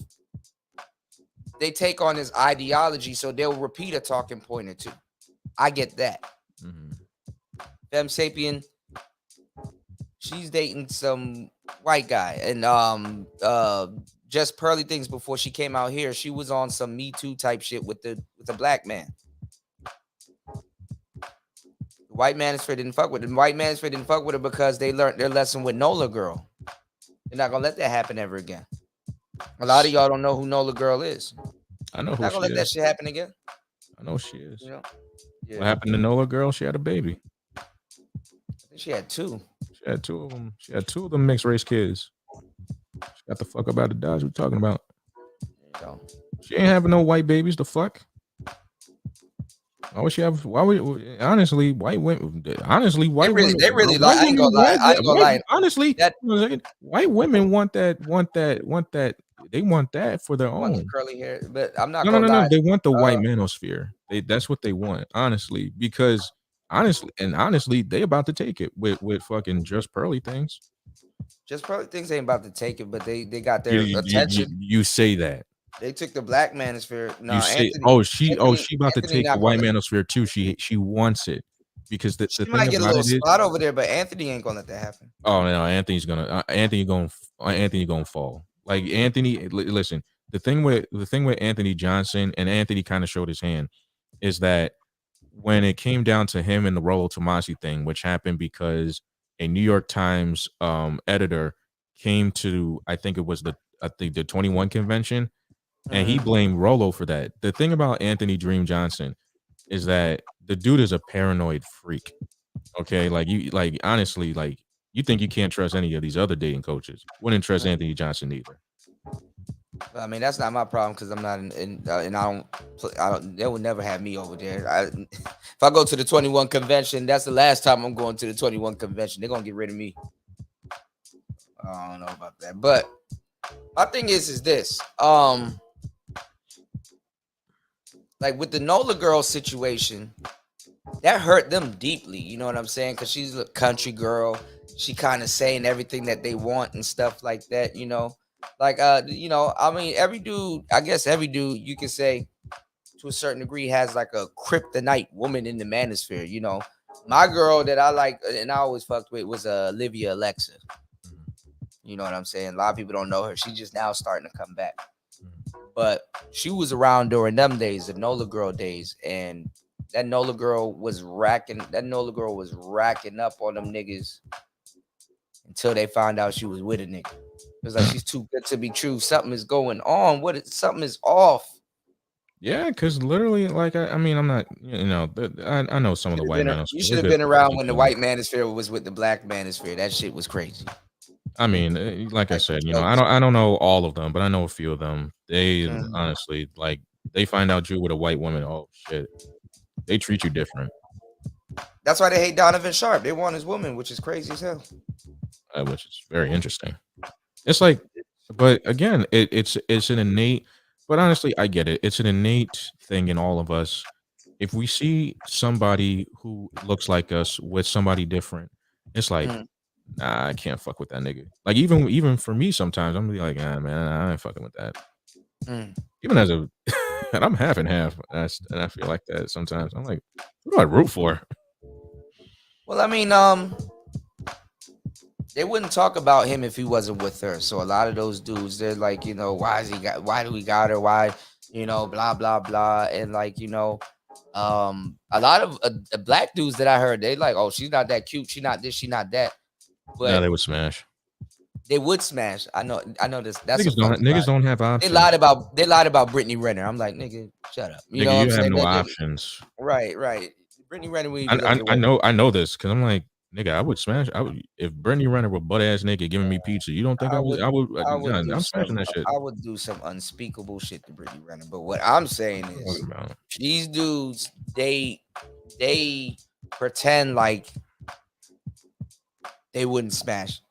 they take on his ideology, so they'll repeat a talking point or two. I get that. Femme Sapien, she's dating some white guy, and just Pearly Things before she came out here, she was on some Me Too type shit with the black man. The white manosphere didn't fuck with her. The white manosphere didn't fuck with her because they learned their lesson with Nola Girl. They're not gonna let that happen ever again. A lot of y'all don't know who Nola Girl is. I know who not gonna she let that is. shit happen again. I know she is. You know? Yeah. What happened to Nola Girl? She had a baby. I think she had two. She had two of them. She had two of them mixed race kids. She got the fuck up out of Dodge. What you talking about? She ain't having no white babies. The fuck? Why would she have? Why would honestly white women? Honestly, white women. They really like. I ain't gonna lie. I ain't gonna lie. Honestly, white women want that. They want that for their own. Curly hair, but I'm not. No. They want the white manosphere. That's what they want. Honestly, because honestly, they about to take it with fucking Just Pearly Things. Just Pearly Things ain't about to take it, but they got their attention. You say that. They took the black manosphere. No, you say, Anthony, she about to take the white manosphere too. She wants it because the thing might get a about little it is, spot over there, but Anthony ain't gonna let that happen. oh no, Anthony gonna fall. Like Anthony, listen. The thing with Anthony Johnson, and Anthony kind of showed his hand, is that when it came down to him and the Rollo Tomasi thing, which happened because a New York Times editor came to, I think it was the 21 convention. And he blamed Rollo for that. The thing about Anthony Dream Johnson is that the dude is a paranoid freak. Okay, honestly, you think you can't trust any of these other dating coaches. Wouldn't trust Anthony Johnson either. I mean, that's not my problem because I'm not and I don't. They would never have me over there. If I go to the 21 convention, that's the last time I'm going to the 21 convention. They're gonna get rid of me. I don't know about that, but my thing is this. Like with the Nola Girl situation, that hurt them deeply. You know what I'm saying? Because she's a country girl. She kind of saying everything that they want and stuff like that. You know, like I mean, every dude you can say to a certain degree has like a kryptonite woman in the manosphere. You know, my girl that I like and I always fucked with was Olivia Alexa. You know what I'm saying? A lot of people don't know her. She's just now starting to come back. But she was around during them days, the Nola Girl days, and that Nola Girl was racking up on them niggas until they found out she was with a nigga. It was like, she's too good to be true. Something is going on. Something is off. Yeah, because literally, like, I mean, I'm not, I know some of the white manosphere. You should have been around when the white manosphere was with the black manosphere. That shit was crazy. I mean, like I said, I don't know all of them, but I know a few of them. They honestly, like, they find out you with a white woman. Oh shit, they treat you different. That's why they hate Donovan Sharp. They want his woman, which is crazy as hell. Which is very interesting. It's like, but again, it's an innate. But honestly, I get it. It's an innate thing in all of us. If we see somebody who looks like us with somebody different, it's like. Nah, I can't fuck with that nigga. Like even for me, sometimes I'm gonna be like, man, I ain't fucking with that. Even as and I'm half and half, and I feel like that sometimes. I'm like, who do I root for? Well, I mean, they wouldn't talk about him if he wasn't with her. So a lot of those dudes, they're like, why do we got her? Why, blah blah blah, and like, a lot of black dudes that I heard, they like, oh, she's not that cute, she not this, she not that. But yeah, they would smash. They would smash. I know this. That's niggas don't have options. They lied about Brittany Renner. I'm like, nigga, shut up. You have no options. Right. Brittany Renner. I know this because I'm like, nigga, I would smash. I would if Brittany Renner were butt ass naked giving me pizza. You don't think I would? I would Nah, do I'm smashing some that shit. I would do some unspeakable shit to Brittany Renner. But what I'm saying is these dudes, they pretend like they wouldn't smash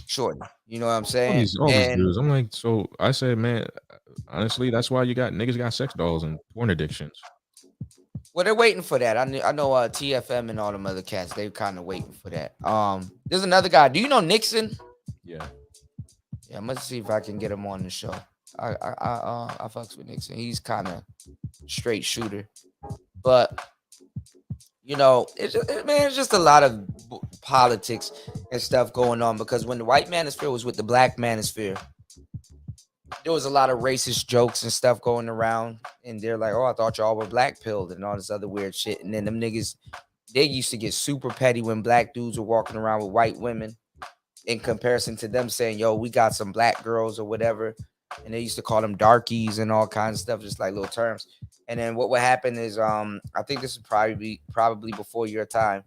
shortly. You know what I'm saying? All these And dudes. I'm like, so I said, man, honestly, that's why you got niggas got sex dolls and porn addictions. well, they're waiting for that. I know TFM and all them other cats, they're kind of waiting for that. There's another guy. Do you know Nixon? Yeah. Yeah, I'm gonna see if I can get him on the show. I fucks with Nixon. He's kind of straight shooter, but you know, it's just a lot of politics and stuff going on because when the white manosphere was with the black manosphere, there was a lot of racist jokes and stuff going around, and they're like, "Oh, I thought y'all were black pilled" and all this other weird shit. And then them niggas, they used to get super petty when black dudes were walking around with white women, in comparison to them saying, "Yo, we got some black girls" or whatever, and they used to call them darkies and all kinds of stuff, just like little terms. And then what would happen is, I think this is probably before your time.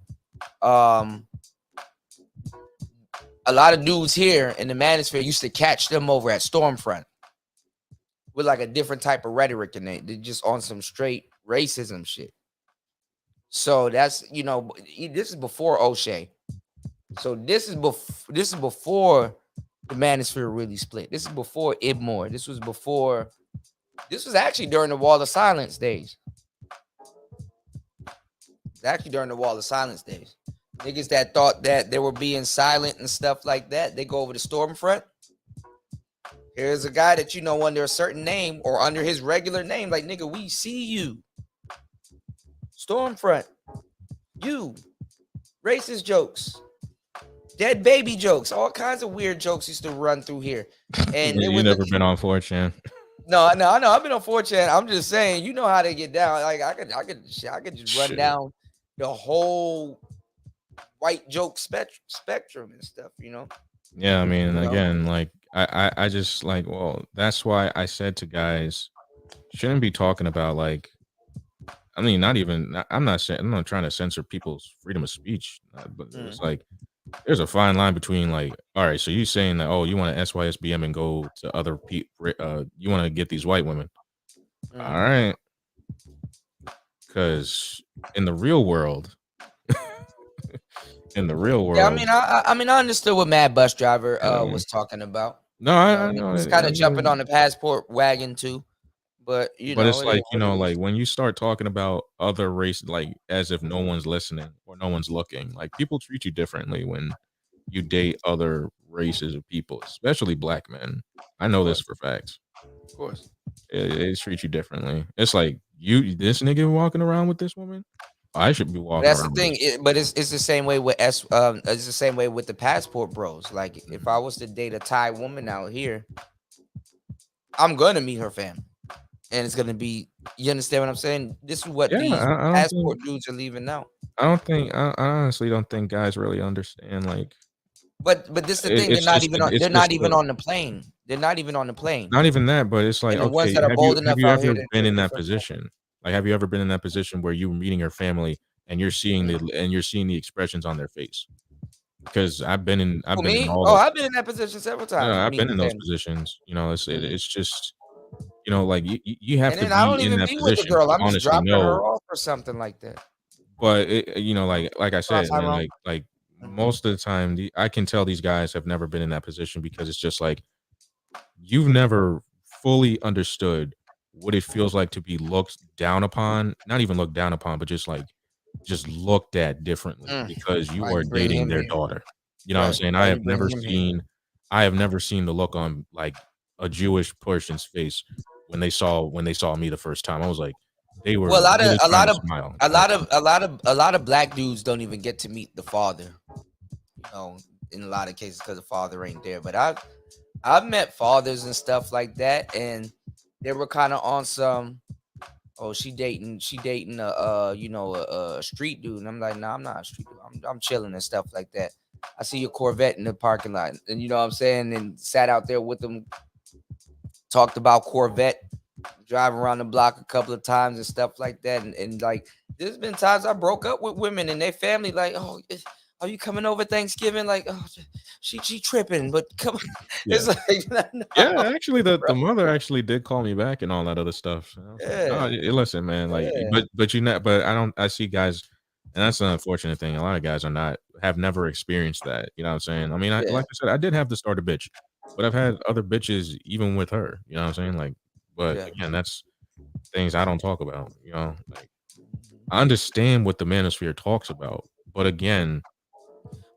A lot of dudes here in the manosphere used to catch them over at Stormfront with like a different type of rhetoric, and they just on some straight racism shit. So that's, you know, this is before O'Shea. So this is before the manosphere really split. This is before Ibmore. This was actually during the Wall of Silence days. It's actually during the Wall of Silence days. Niggas that thought that they were being silent and stuff like that, they go over to Stormfront. Here's a guy that you know under a certain name or under his regular name, like, nigga, we see you. Stormfront, you, racist jokes, dead baby jokes, all kinds of weird jokes used to run through here. And you never been on 4chan. No, I know. I've been on 4chan. I'm just saying, you know how they get down. Like I could just run down the whole white joke spectrum and stuff, you know. Yeah, I mean, again, like I just like, well, that's why I said to guys, shouldn't be talking about like, I mean, not even. I'm not trying to censor people's freedom of speech, but it's like there's a fine line between like, all right, so you saying that, oh, you want to SYSBM and go to other people, you want to get these white women, all right, because in the real world. In the real world, yeah, I mean, I understood what Mad Bus Driver was talking about. No, I know. He's kind of jumping on the passport wagon too, but it's like, you know, like when you start talking about other race, like as if no one's listening or no one's looking, like people treat you differently when you date other races of people, especially black men. I know this for facts. Of course, they treat you differently. It's like this nigga walking around with this woman. I should be walking. That's the thing, but it's the same way with it's the same way with the passport bros. Like if I was to date a Thai woman out here, I'm gonna meet her family, and it's gonna be. You understand what I'm saying? This is what these passport dudes are leaving out. I honestly don't think guys really understand. Like, but this is the thing. They're not even on the plane. They're not even on the plane. Not even that, but it's like, and the okay, ones that are bold enough have you out ever here been in that position? Like, have you ever been in that position where you're meeting your family and you're seeing the expressions on their face? Because I've been in all. I've been in that position several times. Yeah, I've been in those positions. You know, it's just, you know, like you have to be I don't in even that be position. with the girl. I'm to just dropping know. her off or something like that. But you know, like I said, man, like most of the time, I can tell these guys have never been in that position because it's just like you've never fully understood what it feels like to be looked down upon, not even looked down upon, but just looked at differently because you are dating their daughter. You know what I'm saying? I have never seen the look on like a Jewish person's face when they saw me the first time. I was like, they were a lot of black dudes don't even get to meet the father, you know, in a lot of cases because the father ain't there. But I've met fathers and stuff like that, and they were kind of on some, oh, she dating a street dude, and I'm like, nah, I'm not a street dude. I'm chilling and stuff like that. I see your Corvette in the parking lot, and you know what I'm saying, and sat out there with them, talked about Corvette drive around the block a couple of times and stuff like that. And like, there's been times I broke up with women and their family, like, oh, are you coming over Thanksgiving? Like, oh, she tripping, but come on. Yeah. It's like, no, Yeah, actually, the bro. mother actually did call me back and all that other stuff. And I was like, "No, listen, man, like, Yeah. but I see guys, and that's an unfortunate thing. A lot of guys have never experienced that. You know what I'm saying? I mean, Yeah. like I said, I did have to start a bitch, but I've had other bitches even with her. You know what I'm saying? Like, but Yeah. again, that's things I don't talk about. You know, like I understand what the manosphere talks about, but again,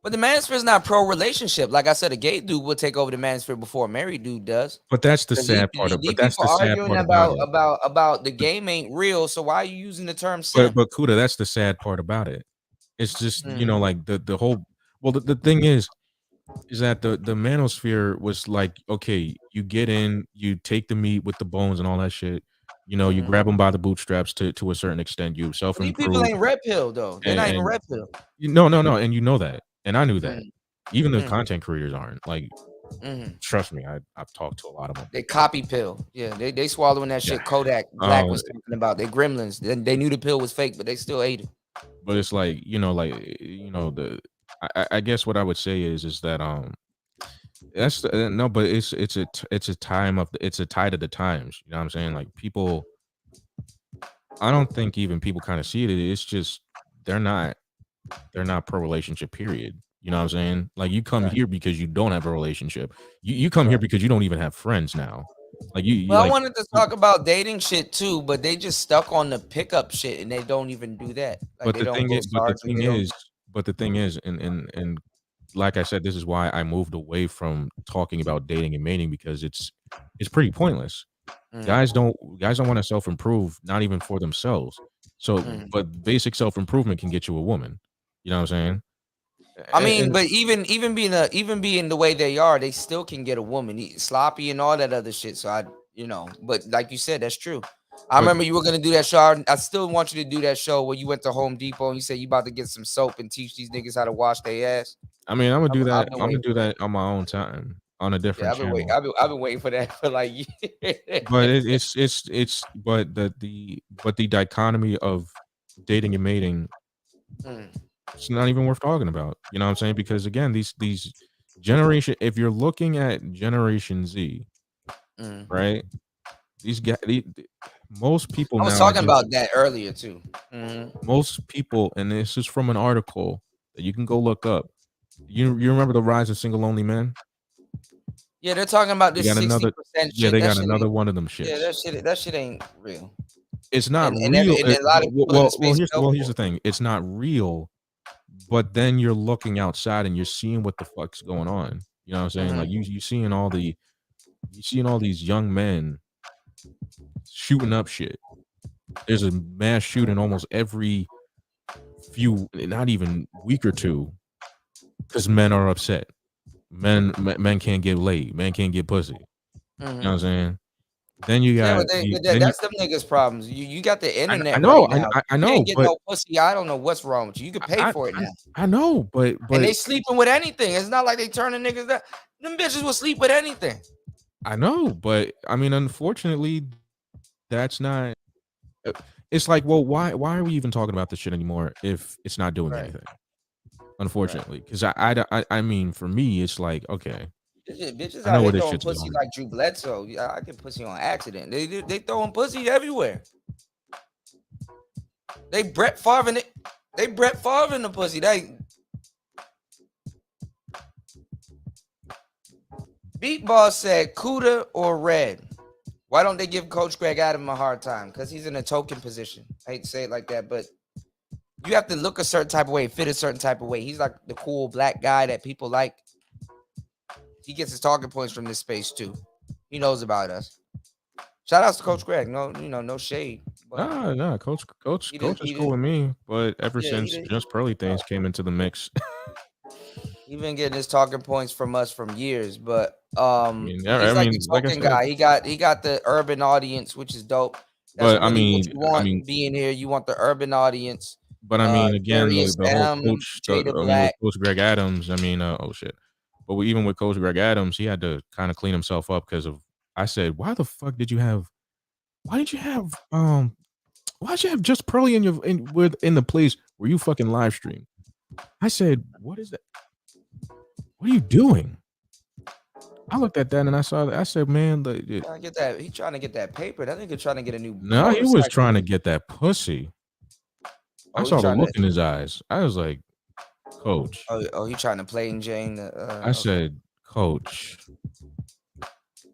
But the manosphere is not pro relationship. Like I said, a gay dude will take over the manosphere before a married dude does. but that's the 'Cause sad part these people arguing about it. about the game ain't real. So why are you using the term But simp? Kuda, that's the sad part about it. It's just, Mm. like the whole the thing is that the manosphere was like, okay, you get in, you take the meat with the bones and all that shit. You know, you grab them by the bootstraps to a certain extent. You But these people self-improve. ain't red pill though. They're not even And red pill. no, and you know that. And I knew that. Mm. Even the Mm. content creators aren't. Like, Mhm. trust me, I've talked to a lot of them. They copy pill. Yeah, they swallowing that shit. Yeah. Kodak Black was talking about. They gremlins. They knew the pill was fake, but they still ate it. But it's like, I guess what I would say is that that's no, but it's a time of it's a tide of the times. You know what I'm saying? Like, people, I don't think even people kind of see it. It's just they're not pro relationship. Period. You know what I'm saying? Like, you come here because you don't have a relationship. You come here because you don't even have friends now. Like, you Well, I like. wanted to talk about dating shit too, but they just stuck on the pickup shit and they don't even do that. Like, But they don't go sergeant. They don't. the thing is, and like I said, this is why I moved away from talking about dating and mating, because it's pretty pointless. Guys don't want to self-improve, not even for themselves. So, but basic self-improvement can get you a woman. You know what I'm saying? I mean, And but even being the way they are, they still can get a woman sloppy and all that other shit. So but like you said, that's true. I remember you were gonna do that show. I still want you to do that show where you went to Home Depot and you said you about to get some soap and teach these niggas how to wash their ass. I mean, I'm gonna do that. I've been I'm gonna waiting do for that on my own time on a that. Yeah, different I've been waiting. channel. I've been waiting for that for like years. But but the dichotomy of dating and mating, it's not even worth talking about. You know what I'm saying? Because again, these generation, if you're looking at Generation Z, right? These guys, most people I was now, I talking guess, about that earlier too. most people, and this is from an article that you can go look up. You remember the rise of single only men? Yeah, they're talking about They this got 60% another. Yeah, shit. they That got shit another ain't. one of them Yeah, shits. that shit ain't real. It's not And real. a lot of people in the space Here's the thing. It's not real, but then you're looking outside and you're seeing what the fuck's going on. You know what I'm saying? Like, you seeing all these young men shooting up shit. There's a mass shooting almost every few, not even week or two, because men are upset. Men can't get laid. Men can't get pussy. You know what I'm saying? Then you Yeah, got but that's them niggas' problems. You got the internet right know, now. I You know, can't get but no pussy. I don't know what's wrong with you. You can pay for it now. I know, but And they sleeping with anything. It's not like they turning niggas down. Them bitches will sleep with anything. I know, but I mean, unfortunately, that's not. It's like, well, why are we even talking about this shit anymore if it's not doing anything? Unfortunately, because I mean, for me, it's like, okay, Bitches I out know here where this throwing shit's pussy going. like Drew Bledsoe. Yeah, I get pussy on accident. They throwing pussy everywhere. They Brett Favre in it. They Brett Favre in the pussy. Beat Boss said Cuda or Red. Why don't they give Coach Greg Adams a hard time? Because he's in a token position. I hate to say it like that, but you have to look a certain type of way, fit a certain type of way. He's like the cool black guy that people like. He gets his talking points from this space too. He knows about us. Shout outs to Coach Greg. No shade. Nah, Coach is cool with me, but ever since Just Pearly things came into the mix, he's been getting his talking points from us from years. But he's I like mean, the like I token said, guy. He got the urban audience, which is dope. That's but really what you want being here. You want the urban audience. But I mean, again, Darius the whole M, coach, Jada with Black. Coach Greg Adams, I mean, oh shit. But even with Coach Greg Adams, he had to kind of clean himself up because of. I said, why the fuck did you have why'd you have just Pearly in the place where you fucking live stream? I said, what is that? What are you doing? I looked at that and I saw that. I said, man, He trying to get that paper. That nigga trying to get a new no, he was motorcycle. trying to get that pussy. I saw the look in his eyes. I was like, Coach. He trying to play Jane. I said, Coach,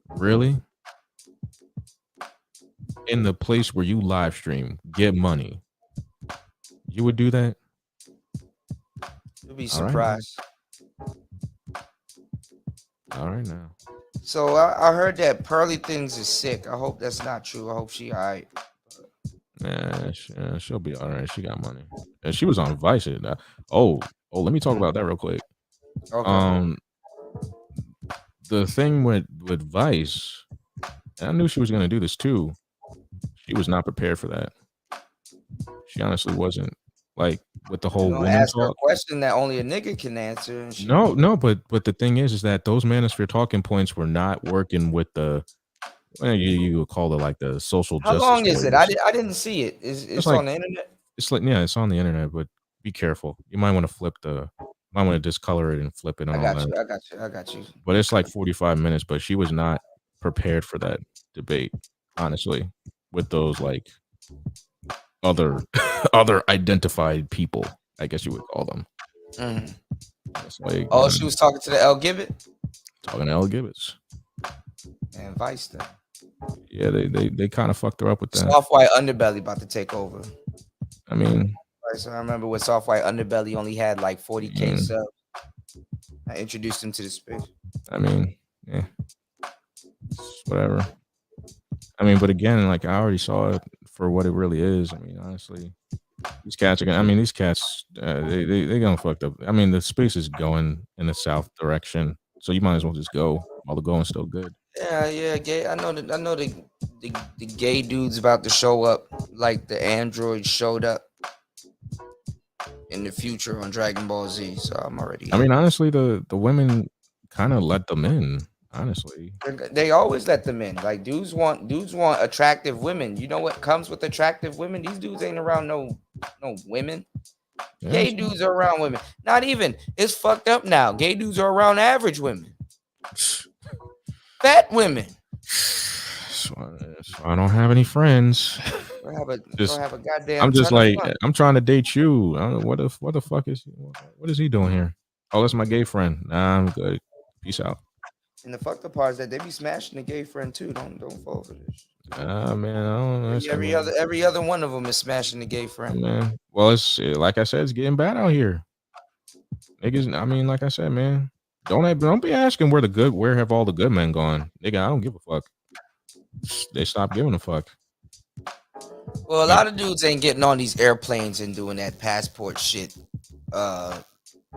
really? In the place where you live stream, get money, you would do that? You'll be surprised. All right now. So I heard that Pearly Things is sick. I hope that's not true. I hope she all right. Yeah, she'll be all right. She got money. And she was on Vice. Let me talk about that real quick. Okay. The thing with Vice, and I knew she was going to do this too. She was not prepared for that. She honestly wasn't. Like with the whole woman ask her talk. a question that only a nigga can answer. And No, but the thing is that those manosphere talking points were not working with the. You would call it like the social How justice. long is it? warriors. I didn't see it. It's like, on the internet. It's like it's on the internet, but be careful. You might want to might want to discolor it and flip it on all that. I got you. But it's like 45 minutes. But she was not prepared for that debate, honestly, with those like other identified people, I guess you would call them. Like, she was talking to the L Gibbet. Talking to L Gibbets. And Vice then. Yeah, they kind of fucked her up with that. Soft White Underbelly about to take over. I mean, so I remember when Soft White Underbelly only had like 40K subs. I introduced him to the space. I mean, yeah, whatever. I mean, but again, like I already saw it for what it really is. I mean, honestly, these cats are gonna. I mean, these cats, they gonna fucked up. I mean, the space is going in the south direction, so you might as well just go while the going's still good. Yeah, gay. I know the gay dudes about to show up, like the android showed up in the future on Dragon Ball Z. So I'm already. I mean, honestly, the women kind of let them in. Honestly, they always let them in. Like dudes want attractive women. You know what comes with attractive women? These dudes ain't around no women. Yeah, gay dudes are around women. Not even. It's fucked up now. Gay dudes are around average women. Fat women. So I don't have any friends. Don't have a goddamn. I'm just like I'm trying to date you. I don't know what the fuck is he doing here? Oh, that's my gay friend. Nah, I'm good. Peace out. And the fucked up part is that they be smashing the gay friend too. Don't fall for this. Man, I don't know. Every other one of them is smashing the gay friend. Man, well, it's like I said, it's getting bad out here. Niggas, I mean, like I said, man, don't be asking where have all the good men gone, nigga. I don't give a fuck. They stopped giving a fuck. Well, a lot of dudes ain't getting on these airplanes and doing that passport shit,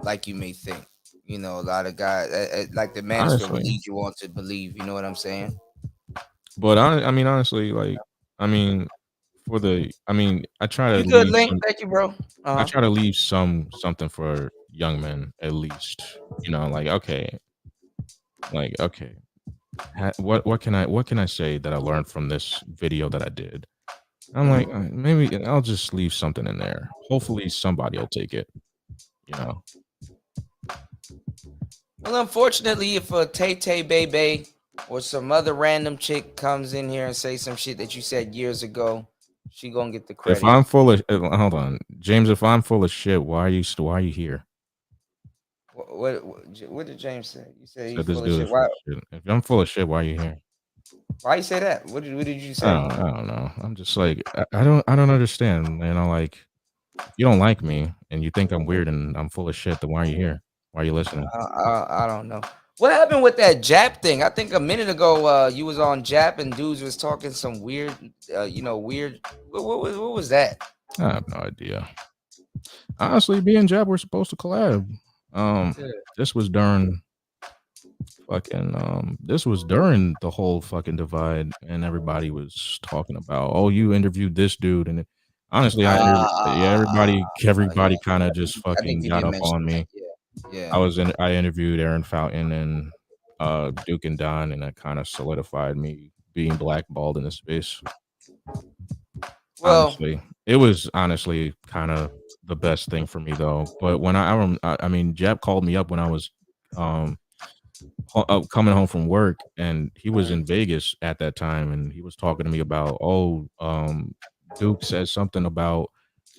like you may think. You know, a lot of guys, like the manosphere will lead you on to believe. You know what I'm saying? But I mean, honestly, like, I mean, I try to. You good, Link? Thank you, bro. I try to leave something for young men, at least. You know, like okay. What can I say that I learned from this video that I did? I'm like, maybe I'll just leave something in there. Hopefully, somebody will take it. You know. Well, unfortunately, if a Tay Baby or some other random chick comes in here and say some shit that you said years ago, she gonna get the credit. If I'm full of hold on, James, if I'm full of shit, why are you here? What did James say? You said he's full of shit. Why? If I'm full of shit, why are you here? Why you say that? What did you say? I don't know. I'm just like I don't understand. You know, like if you don't like me and you think I'm weird and I'm full of shit, then why are you here? Why are you listening? I don't know. What happened with that Jap thing? I think a minute ago you was on Jap and dudes was talking some weird, weird. What was that? I have no idea. Honestly, me and Jap were supposed to collab. This was during the whole fucking divide, and everybody was talking about, oh, you interviewed this dude, and honestly, everybody kind of just fucking got up on me. Yeah. I interviewed Aaron Fountain and Duke and Don, and that kind of solidified me being blackballed in this space. Well, honestly, it was honestly kind of the best thing for me though. But when I mean, Jap called me up when I was um coming home from work, and he was in Vegas at that time, and he was talking to me about, Duke says something about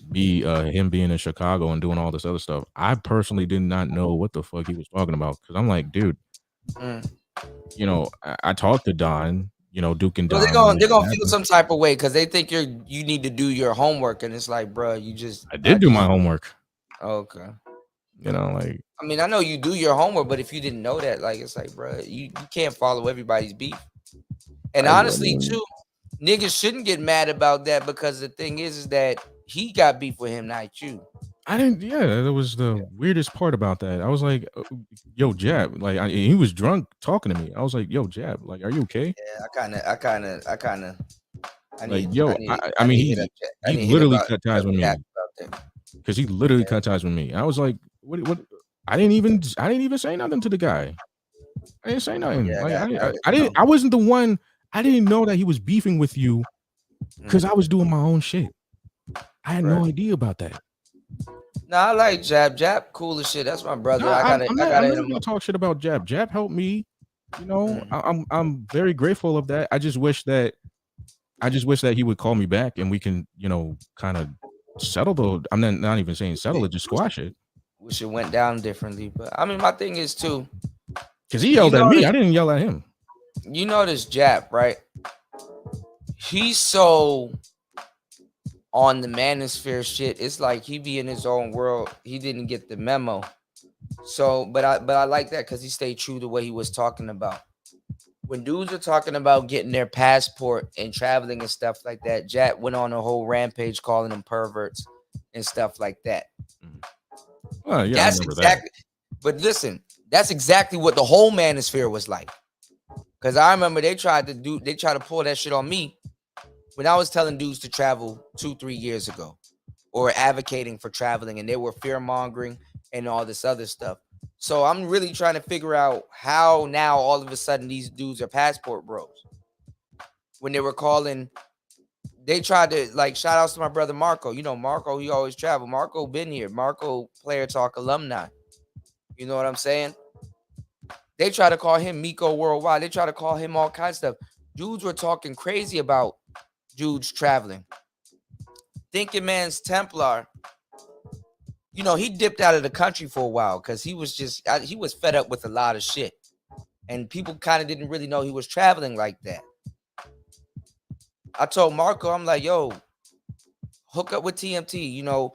me, him being in Chicago and doing all this other stuff. I personally did not know what the fuck he was talking about, because I'm like, dude, mm. I talked to Don, Duke and Well, they're Don when gonna this they're shit gonna feel happened. some type of way because they think you need to do your homework, and it's like, bro, I did do my homework. Okay. Like, I mean, I know you do your homework, but if you didn't know that, like, it's like, bro, you can't follow everybody's beef. And I honestly, mean, too, niggas shouldn't get mad about that, because the thing is that he got beef with him, not you. I didn't. Yeah, that was the weirdest part about that. I was like, "Yo, Jab," like he was drunk talking to me. I was like, "Yo, Jab, like, are you okay?" Yeah, I Like, need yo, I mean, to hit up. I he need to hit literally about cut ties with Jack me, about that. because he literally cut ties with me. I was like, "What?" I didn't even say nothing to the guy. I didn't say nothing. Yeah, Like, I I didn't. I wasn't the one. I didn't know that he was beefing with you, because I was doing my own shit. I had no idea about that. No, I like Jab, cool as shit. That's my brother. No, I I'm gotta hit never him gonna up. talk shit about Jab. Jab helped me. I'm very grateful of that. I just wish that he would call me back, and we can, kind of settle the. I'm not even saying settle it, just squash it. Wish it went down differently, but I mean, my thing is too, because he yelled at me. I didn't yell at him. You know this Jap, right? He's so on the manosphere shit. It's like he be in his own world. He didn't get the memo. So, but I like that because he stayed true to what he was talking about. When dudes are talking about getting their passport and traveling and stuff like that, Jap went on a whole rampage calling them perverts and stuff like that. Oh yeah, That's I remember exactly. But listen, that's exactly what the whole manosphere was like. Because I remember they tried to pull that shit on me when I was telling dudes to travel 2-3 years ago, or advocating for traveling, and they were fear mongering and all this other stuff. So I'm really trying to figure out how now all of a sudden these dudes are passport bros. When they were calling, they tried to, like, shout outs to my brother Marco. You know, Marco, he always travel. Marco been here. Marco Player Talk alumni. You know what I'm saying? They try to call him Miko Worldwide. They try to call him all kinds of stuff. Dudes were talking crazy about dudes traveling. Thinking Man's Templar, he dipped out of the country for a while because he was fed up with a lot of shit. And people kind of didn't really know he was traveling like that. I told Marco, I'm like, yo, hook up with TMT,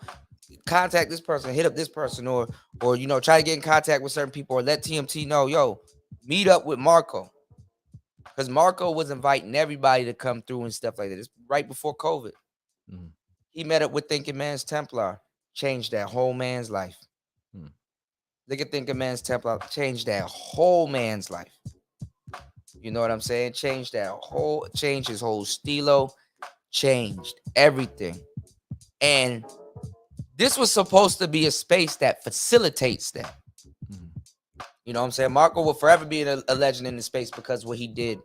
contact this person, hit up this person, or try to get in contact with certain people, or let TMT know, yo, meet up with Marco. Because Marco was inviting everybody to come through and stuff like that. It's right before COVID. Mm-hmm. He met up with Thinking Man's Templar, changed that whole man's life. Look at Thinking Man's Templar, changed that whole man's life. You know what I'm saying? Changed his whole stilo, changed everything. And this was supposed to be a space that facilitates that. You know what I'm saying? Marco will forever be a legend in the space because what he did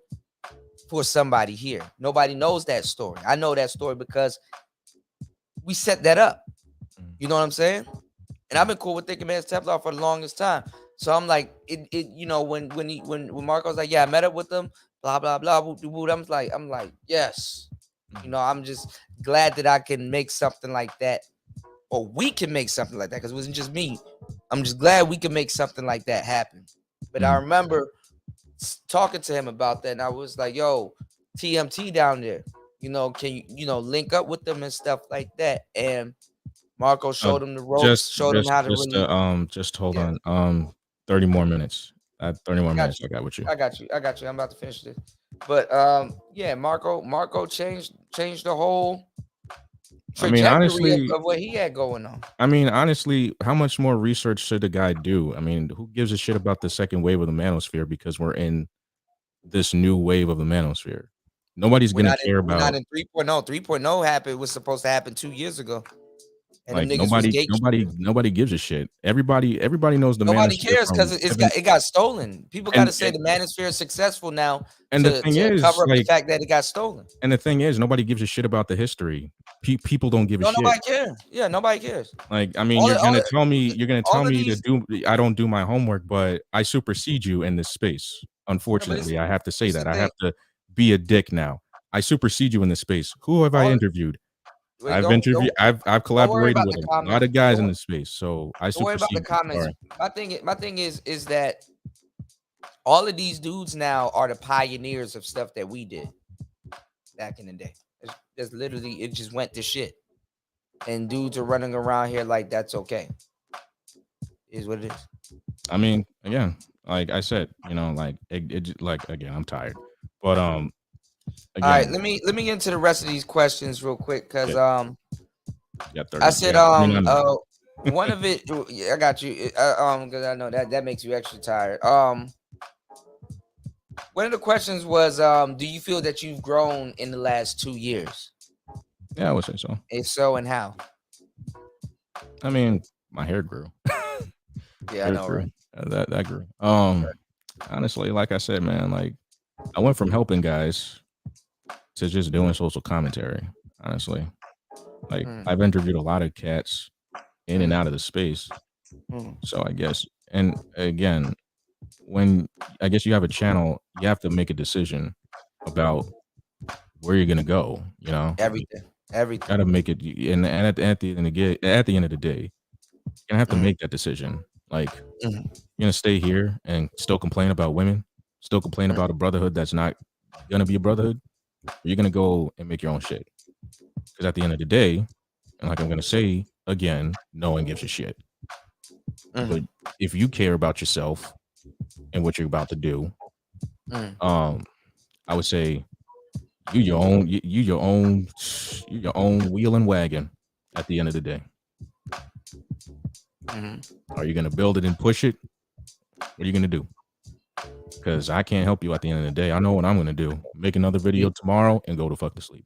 for somebody here. Nobody knows that story. I know that story because we set that up. You know what I'm saying? And I've been cool with Thinking Man's Templar for the longest time. So I'm like, when Marco's like, yeah, I met up with them, blah, blah, blah, I'm like, yes. I'm just glad that I can make something like that, or we can make something like that, because it wasn't just me. I'm just glad we can make something like that happen. But I remember talking to him about that, and I was like, yo, TMT down there, can you link up with them and stuff like that? And Marco showed him the ropes, showed him how to really just hold on. 30 more minutes. 30 more minutes. I got with you. I got you. I'm about to finish this. But yeah, Marco changed the whole trajectory of what he had going on. I mean, honestly, how much more research should the guy do? I mean, who gives a shit about the second wave of the manosphere, because we're in this new wave of the manosphere? Nobody's going to care about. We're not in 3.0. 3.0 happened, was supposed to happen 2 years ago. And Like them niggas was gatekeepers. nobody gives a shit. Everybody knows the Nobody manosphere cares from because Kevin. it got stolen. People got to And say the manosphere is successful now the to thing is, cover up the like, fact that it got stolen. and the thing is, nobody gives a shit about the history. People don't give a No, shit. nobody cares. Yeah, nobody cares. Like, I mean, you're gonna tell me to do. I don't do my homework, but I supersede you in this space. Unfortunately, I have to say that. I have to be a dick now. I supersede you in this space. Who have I interviewed? I've collaborated with a lot of guys in this space, so I Don't worry about the supersede you. comments. Sorry. My thing is that all of these dudes now are the pioneers of stuff that we did back in the day. It's literally, it just went to shit. And dudes are running around here like that's okay. Is what it is. I mean, again, like I said, like again, I'm tired. But again, all right, let me get into the rest of these questions real quick because I said one of it. I got you. Because I know that makes you extra tired. One of the questions was, do you feel that you've grown in the last 2 years? Yeah, I would say so. If so, and how? I mean, my hair grew. Yeah, I know, right? That grew. Honestly, like I said, man, like I went from helping guys to just doing social commentary. Honestly, like I've interviewed a lot of cats in and out of the space. So I guess, and again, when I guess you have a channel, you have to make a decision about where you're gonna go. Everything. Gotta make it, and at the end of the day, you're gonna have to make that decision. Like, you're gonna stay here and still complain about women, still complain about a brotherhood that's not gonna be a brotherhood. Or you're gonna go and make your own shit. Because at the end of the day, and like I'm gonna say again, no one gives a shit. But if you care about yourself and what you're about to do, I would say you your own wheel and wagon at the end of the day. Are you gonna build it and push it? What are you gonna do? Because I can't help you at the end of the day. I know what I'm gonna do. Make another video tomorrow and go to fuck to sleep.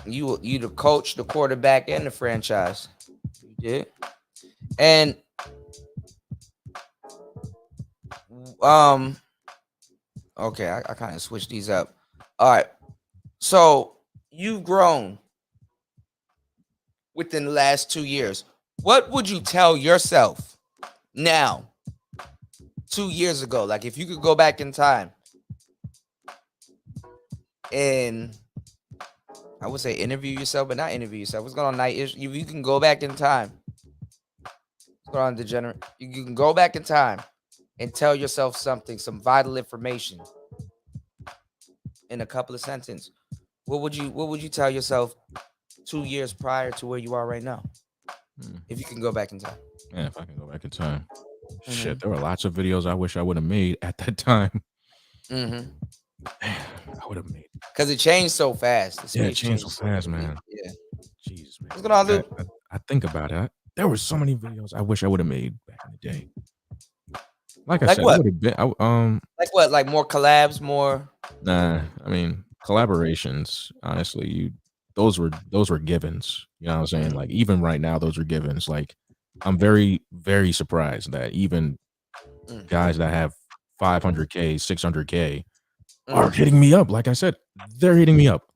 You the coach, the quarterback, and the franchise. You did. And okay, I kind of switched these up. All right. So you've grown within the last 2 years. What would you tell yourself now, 2 years ago? Like if you could go back in time and I would say interview yourself, but not interview yourself. What's going on, Night? If you can go back in time. What's going on, Degenerate? You can go back in time and tell yourself something, some vital information in a couple of sentences. What would you tell yourself 2 years prior to where you are right now? If you can go back in time. Yeah, if I can go back in time. Shit, there were lots of videos I wish I would have made at that time. I would have made. Because it changed so fast. Yeah, it changed so fast, man. Yeah. Jesus, man. What's going on, Luke? I think about it. There were so many videos I wish I would have made back in the day. Like I said, what? I would have been. Like what? Like more collabs, more. Nah, I mean collaborations. Honestly, those were givens. You know what I'm saying? Like even right now, those are givens. Like I'm very, very surprised that even guys that have 500K, 600K are hitting me up. Like I said, they're hitting me up,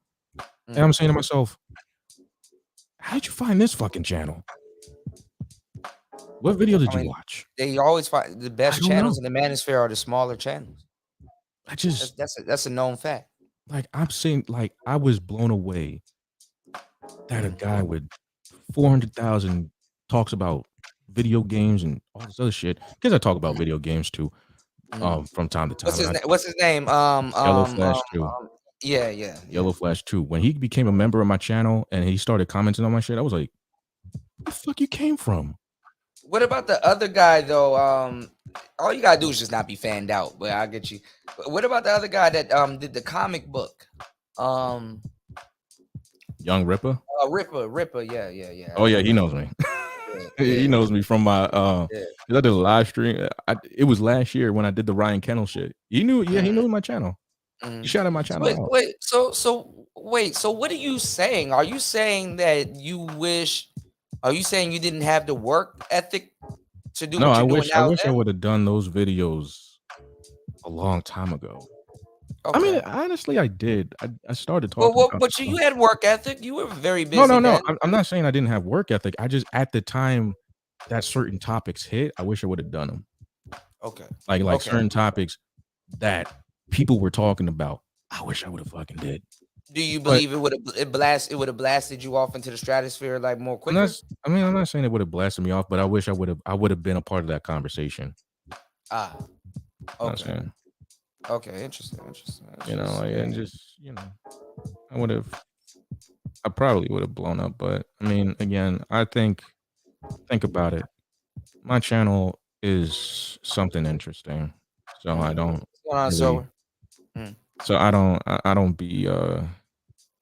and I'm saying to myself, "How did you find this fucking channel? What video did you watch?" They always find the best channels in the manosphere are the smaller channels. That's a known fact. Like I'm saying, like I was blown away that a guy with 400,000 talks about video games and all this other shit. Because I talk about video games too, from time to time. What's his name? Yellow Flash 2. Yeah. Yellow Flash 2. When he became a member of my channel and he started commenting on my shit, I was like, "Where the fuck you came from?" What about the other guy though? All you gotta do is just not be fanned out, but I'll get you. What about the other guy that did the comic book? Young Ripper? Ripper, yeah. Oh yeah, he knows me. He knows me from my I did a live stream. It was last year when I did the Ryan Kennel shit. He knew my channel. He shouted my channel out. So what are you saying? Are you saying that you wish Are you saying you didn't have the work ethic to do No, what I you're doing wish I now wish I then? would have done those videos a long time ago. I mean, Okay. honestly, I did. I started Well, talking well, about but this you stuff. had work ethic. You were very No, busy no, no. then. I'm not saying I didn't have work ethic. I just at the time that certain topics hit, I wish I would have done them. Okay. Like Okay. certain topics that people were talking about. I wish I would have fucking did. Do you But believe it would have blasted you off into the stratosphere like more I'm not. quicker? I'm not saying it would have blasted me off, but I wish I would have. I would have been a part of that conversation. Ah. You know what I'm Okay. saying? Okay. Interesting. Interesting. You know, like, and Interesting. just I would have. I probably would have blown up, but I mean, again, I think about it. My channel is something interesting, so I don't What's going on, really. Sower? Mm. So I don't be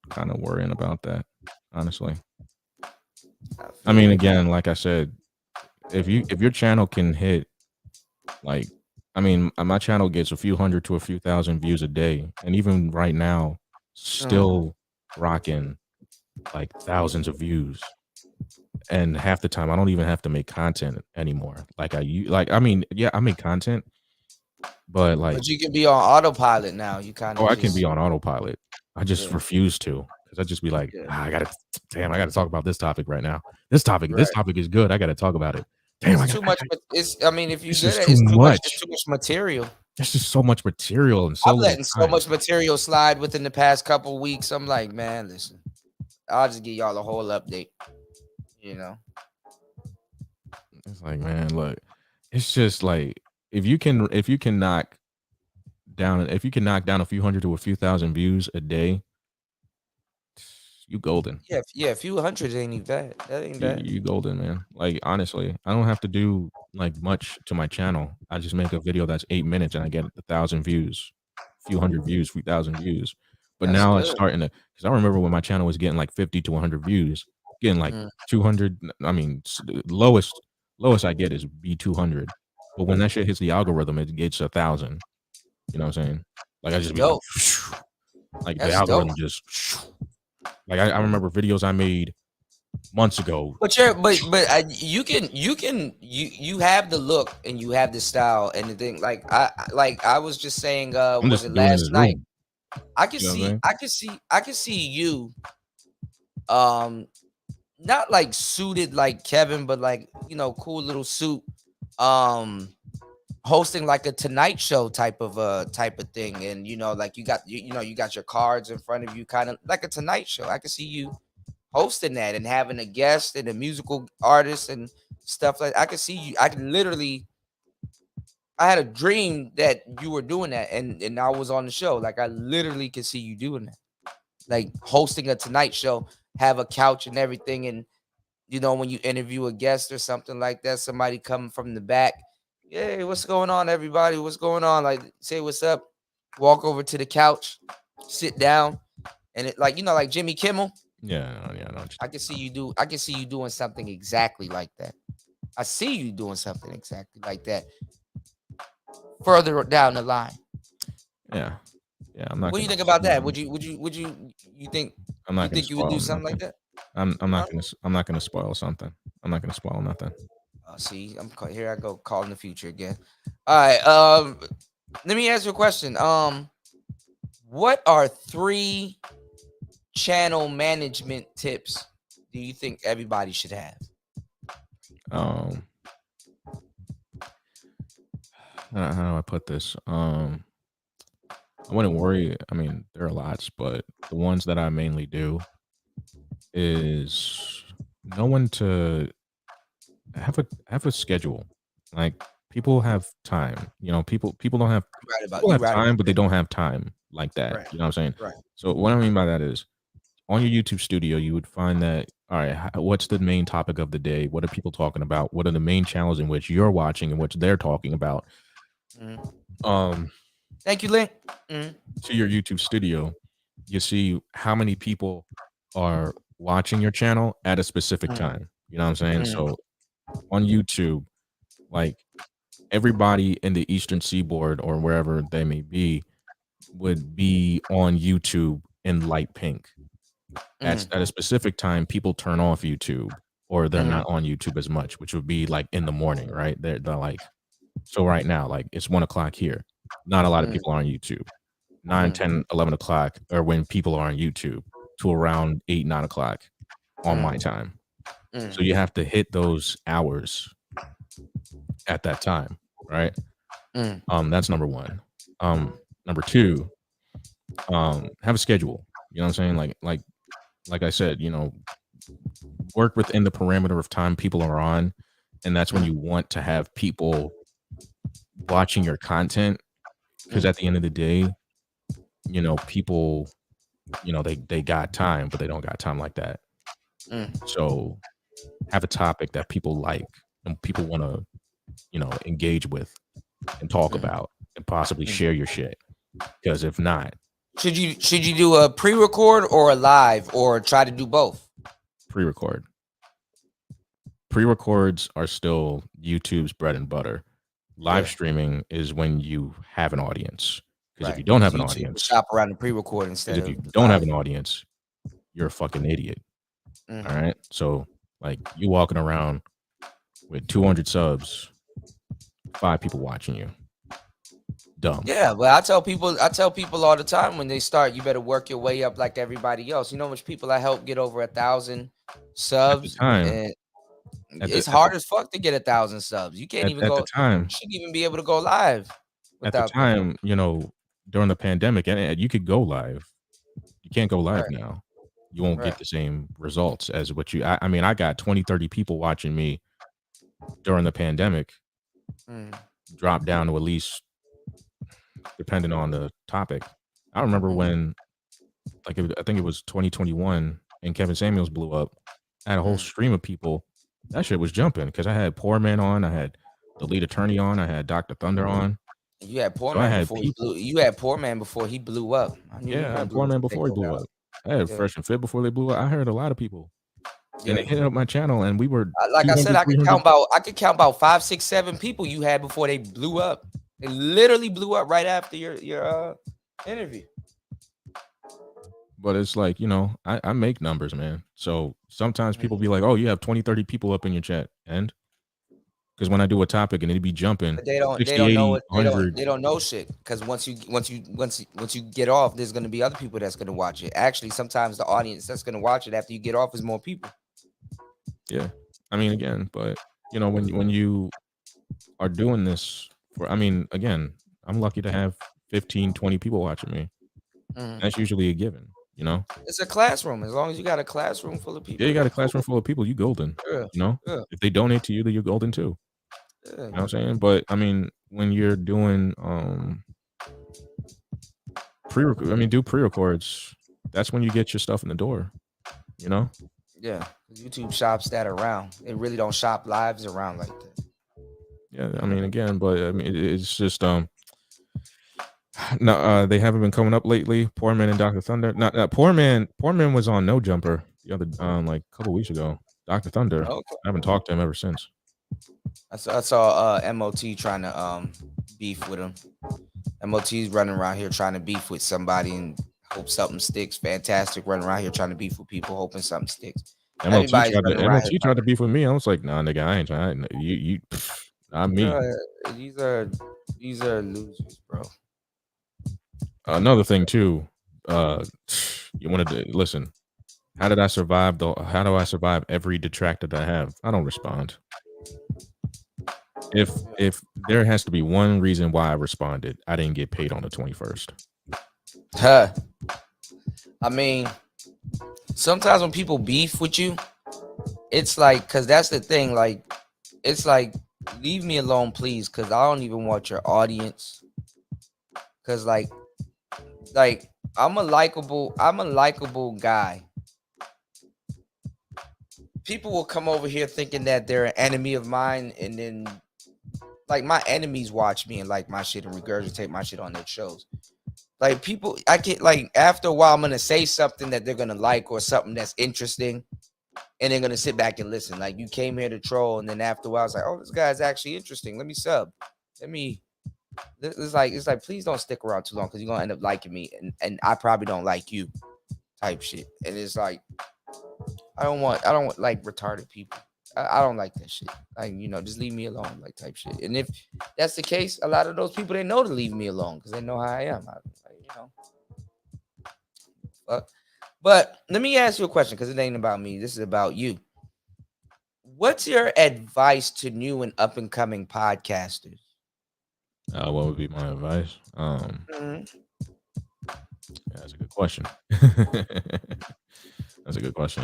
kind of worrying about that, honestly. I mean, again, like I said, if your channel can hit, like, I mean, my channel gets a few hundred to a few thousand views a day, and even right now, still rocking like thousands of views. And half the time, I don't even have to make content anymore. I mean, yeah, I make content, but like, But you can be on autopilot now. You kind oh, of I can be just on autopilot. I just yeah. refuse to, because I just be like, Yeah. I gotta talk about this topic right now. This Right. topic is good. I gotta talk about it. Damn, It's too much. It's. I mean, if you it's good just at, too it's too much. It's much. too much material. There's just so much material and so I'm little letting so time. much material slide within the past couple weeks. I'm like, man, listen, I'll just give y'all a whole update. You know. It's like, man, look, it's just like if you can knock down a few hundred to a few thousand views a day, you golden. Yeah. Yeah. A few hundred ain't even bad. That ain't bad. You golden, man. Like, honestly, I don't have to do like much to my channel. I just make a video that's 8 minutes and I get 1,000 views, few hundred views, few thousand views. But That's now it's good. starting to, because I remember when my channel was getting like 50 to 100 views, getting like 200. I mean, lowest I get is be 200. But when that shit hits the algorithm, it gets 1,000. You know what I'm saying? Like, I That's just be like, dope. like the That's dope. algorithm just like I remember videos I made months ago. But you have the look and you have the style and the thing. Like I was just saying. I'm Was just it doing it last as night? room. I can You know what I'm see. saying? I can see you. Not like suited like Kevin, but like cool little suit. Hosting like a Tonight Show type of thing, and like you got your cards in front of you, kind of like a Tonight Show. I can see you hosting that and having a guest and a musical artist and stuff like. I can see you. I can literally. I had a dream that you were doing that, and I was on the show. Like I literally could see you doing that, like hosting a Tonight Show, have a couch and everything, and when you interview a guest or something like that, somebody coming from the back, hey, what's going on, everybody? What's going on? Like, say what's up, walk over to the couch, sit down, and it like Jimmy Kimmel. Yeah, no. I can see you doing something exactly like that. I see you doing something exactly like that further down the line. Yeah. I'm not. What do you gonna think about that? spoil- Would you think I'm not gonna you would do spoil something like nothing. that? I'm Huh? not gonna spoil something. I'm not gonna spoil nothing. See, here I go calling the future again. All right. Let me ask you a question. What are 3 channel management tips do you think everybody should have? How do I put this? I wouldn't worry. I mean, there are lots, but the ones that I mainly do is no one to have a schedule. Like, people have time. People don't have people have time, but they don't have time like that. Right. You know what I'm saying? Right. So what I mean by that is, on your YouTube studio, you would find that, all right, what's the main topic of the day? What are people talking about? What are the main channels in which you're watching and which they're talking about? Thank you, Link. To your YouTube studio, you see how many people are watching your channel at a specific time. You know what I'm saying? So on YouTube, like, everybody in the Eastern Seaboard or wherever they may be would be on YouTube in light pink. At a specific time, people turn off YouTube or they're not on YouTube as much, which would be like in the morning, right? They're like, so right now, like it's 1 o'clock here. Not a lot of people are on YouTube. 9, 10, 11 o'clock are when people are on YouTube to around 8, 9 o'clock on my time. So you have to hit those hours at that time, right? That's number one. Number two, have a schedule. You know what I'm saying? Like I said, you know, work within the parameter of time people are on, and that's when you want to have people watching your content, because at the end of the day, you know, people, you know, they got time, but they don't got time like that. So have a topic that people like and people want to, you know, engage with and talk about and possibly share your shit. Because if not, should you do a pre-record or a live, or try to do both? Pre-record. Pre-records are still YouTube's bread and butter. Live streaming is when you have an audience. Because if you don't have an audience, shop around the pre-record instead if you don't have an audience, you're a fucking idiot. All right. So like you walking around with 200 subs, 5 people watching you. Dumb. Yeah, but I tell people all the time, when they start, you better work your way up like everybody else. You know how much people I help get over 1,000 subs? And it's hard as fuck to get 1,000 subs. You can't even go. At the time, you shouldn't even be able to go live. At the time, you know, during the pandemic, and you could go live. You can't go live now. You won't get the same results as what you. I mean, I got 20, 30 people watching me during the pandemic. Drop down to at least, depending on the topic. I remember when, like, I think it was 2021, and Kevin Samuels blew up. I had a whole stream of people. That shit was jumping because I had Poor Man on, I had the lead attorney on, I had Dr. Thunder on. You had Poor Man before he blew. You had Poor Man before he blew up. I had Poor Man before he blew up. I had Fresh and Fit before they blew up. I heard a lot of people. And they hit up my channel, and we were like I said, I could count about 5, 6, 7 people you had before they blew up. They literally blew up right after your interview. But it's like, you know, I make numbers, man. So sometimes people be like, oh, you have 20, 30 people up in your chat. And because when I do a topic and it'd be jumping, but they don't 60, know 80, they don't know shit. Because once you get off, there's gonna be other people that's gonna watch it. Actually, sometimes the audience that's gonna watch it after you get off is more people. Yeah. I mean, again, but you know, when you are doing this for, I mean, again, I'm lucky to have 15, 20 people watching me. That's usually a given, you know? It's a classroom. As long as you got a classroom full of people. Yeah, you got a classroom full of people, you golden. Yeah. You know? Yeah. If they donate to you, then you're golden too. Yeah. You know what I'm saying? But I mean, when you're doing do pre-records, that's when you get your stuff in the door, you know? Yeah. YouTube shops that around. They really don't shop lives around like that. Yeah, I mean, again, but I mean, it's just no, they haven't been coming up lately. Poor Man and Dr. Thunder. Poor Man was on No Jumper the other like a couple weeks ago. Dr. Thunder. I haven't talked to him ever since. I saw MOT trying to beef with him. MOT's running around here trying to beef with somebody and hope something sticks. Fantastic, running around here trying to beef with people, hoping something sticks. MOT tried to beef with me. I was like, nah, nigga, I ain't trying. You not me. These are losers, bro. Another thing too, you wanted to listen. How do I survive every detractor that I have? I don't respond. If there has to be one reason why I responded, I didn't get paid on the 21st. I mean, sometimes when people beef with you, it's like, because that's the thing, like, it's like, leave me alone, please, because I don't even want your audience. Because like I'm a likable guy. People will come over here thinking that they're an enemy of mine, and then like my enemies watch me and like my shit and regurgitate my shit on their shows. Like people, I get like after a while, I'm gonna say something that they're gonna like or something that's interesting, and they're gonna sit back and listen. Like you came here to troll, and then after a while, it's like, oh, this guy's actually interesting. Let me sub. It's like please don't stick around too long because you're gonna end up liking me, and I probably don't like you, type shit. And it's like I don't want like retarded people. I don't like that shit. Like, just leave me alone, like type shit. And if that's the case, a lot of those people, they know to leave me alone because they know how I am. Fuck. But let me ask you a question because it ain't about me. This is about you. What's your advice to new and up and coming podcasters? What would be my advice? Mhm. Yeah, that's a good question. That's a good question.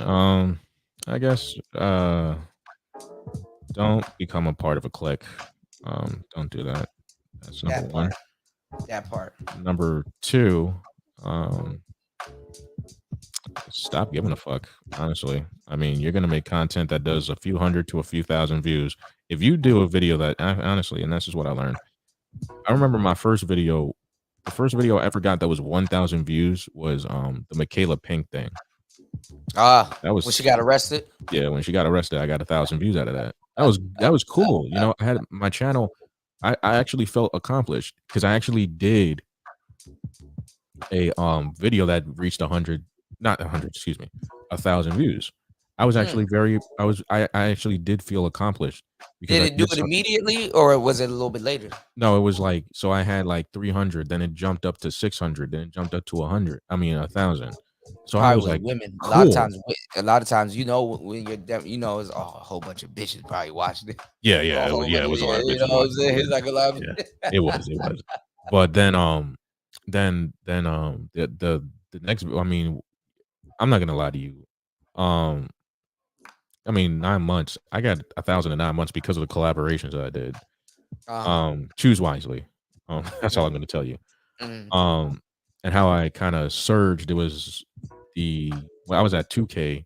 I guess don't become a part of a clique. Don't do that. That's number That one. part. That part. Number two, stop giving a fuck. Honestly, I mean, you're gonna make content that does a few hundred to a few thousand views. If you do a video that honestly, and this is what I learned. I remember my first video. The first video I ever got that was 1,000 views was the Michaela Pink thing. That was when she got arrested. Yeah, when she got arrested, I got 1,000 views out of that. That was cool. I had my channel. I actually felt accomplished because I actually did a video that reached 100, not 100, excuse me, 1,000 views. I was actually I actually did feel accomplished because Did I it do did it some- immediately or was it a little bit later? No, it was like, so I had like 300, then it jumped up to 600, then it jumped up to 100. I mean 1,000. So I Probably was with like, women. cool. A lot of times, when you're it's a whole bunch of bitches probably watching it. Yeah, A whole it was a lot of bunch bitches what I'm watching. saying? It's like a lot of Yeah, it was. But then the next, I mean, I'm not gonna lie to you. I mean, 9 months. I got 1,000 in 9 months because of the collaborations that I did. Choose wisely. That's all I'm gonna tell you. And how I kind of surged. It was I was at 2K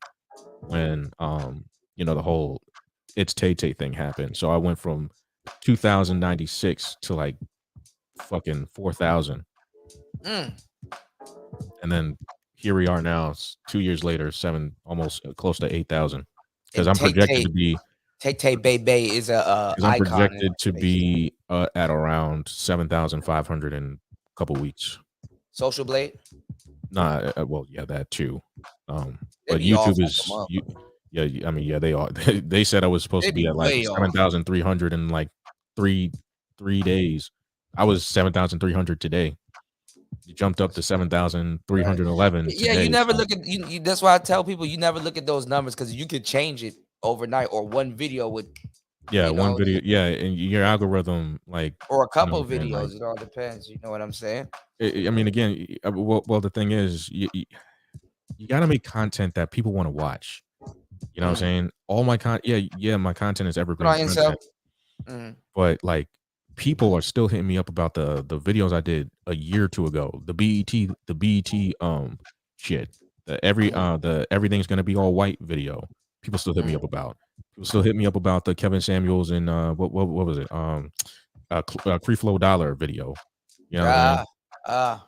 when the whole It's Tay Tay thing happened. So I went from 2,096 to like fucking 4,000. And then here we are now, 2 years later, almost close to 8,000. Because I'm projected to be Tay Tay Baby is a I'm icon. projected to be at around 7,500 in a couple weeks. Social Blade? Nah, well, yeah, that too. They But be off YouTube like is a motherfucker. yeah, I mean, yeah, they are. They said I was supposed They to be be at like way off. 7,300 in like three days. I was 7,300 today. You jumped up to 7,311 Yeah, today. you never look at you. That's why I tell people you never look at those numbers because you could change it overnight or one video would. Yeah, one video. Yeah, and your algorithm, like, or a couple man, videos. like, It all depends. You know what I'm saying? I mean, again, well, the thing is, you got to make content that people want to watch. You know what I'm saying? All my my content is evergreen content. But like, people are still hitting me up about the videos I did a year or two ago. The BET shit. The everything's gonna be all white video. People still hit me up about. People still hit me up about the Kevin Samuels and what was it? Free Flow Dollar video. You know what I mean?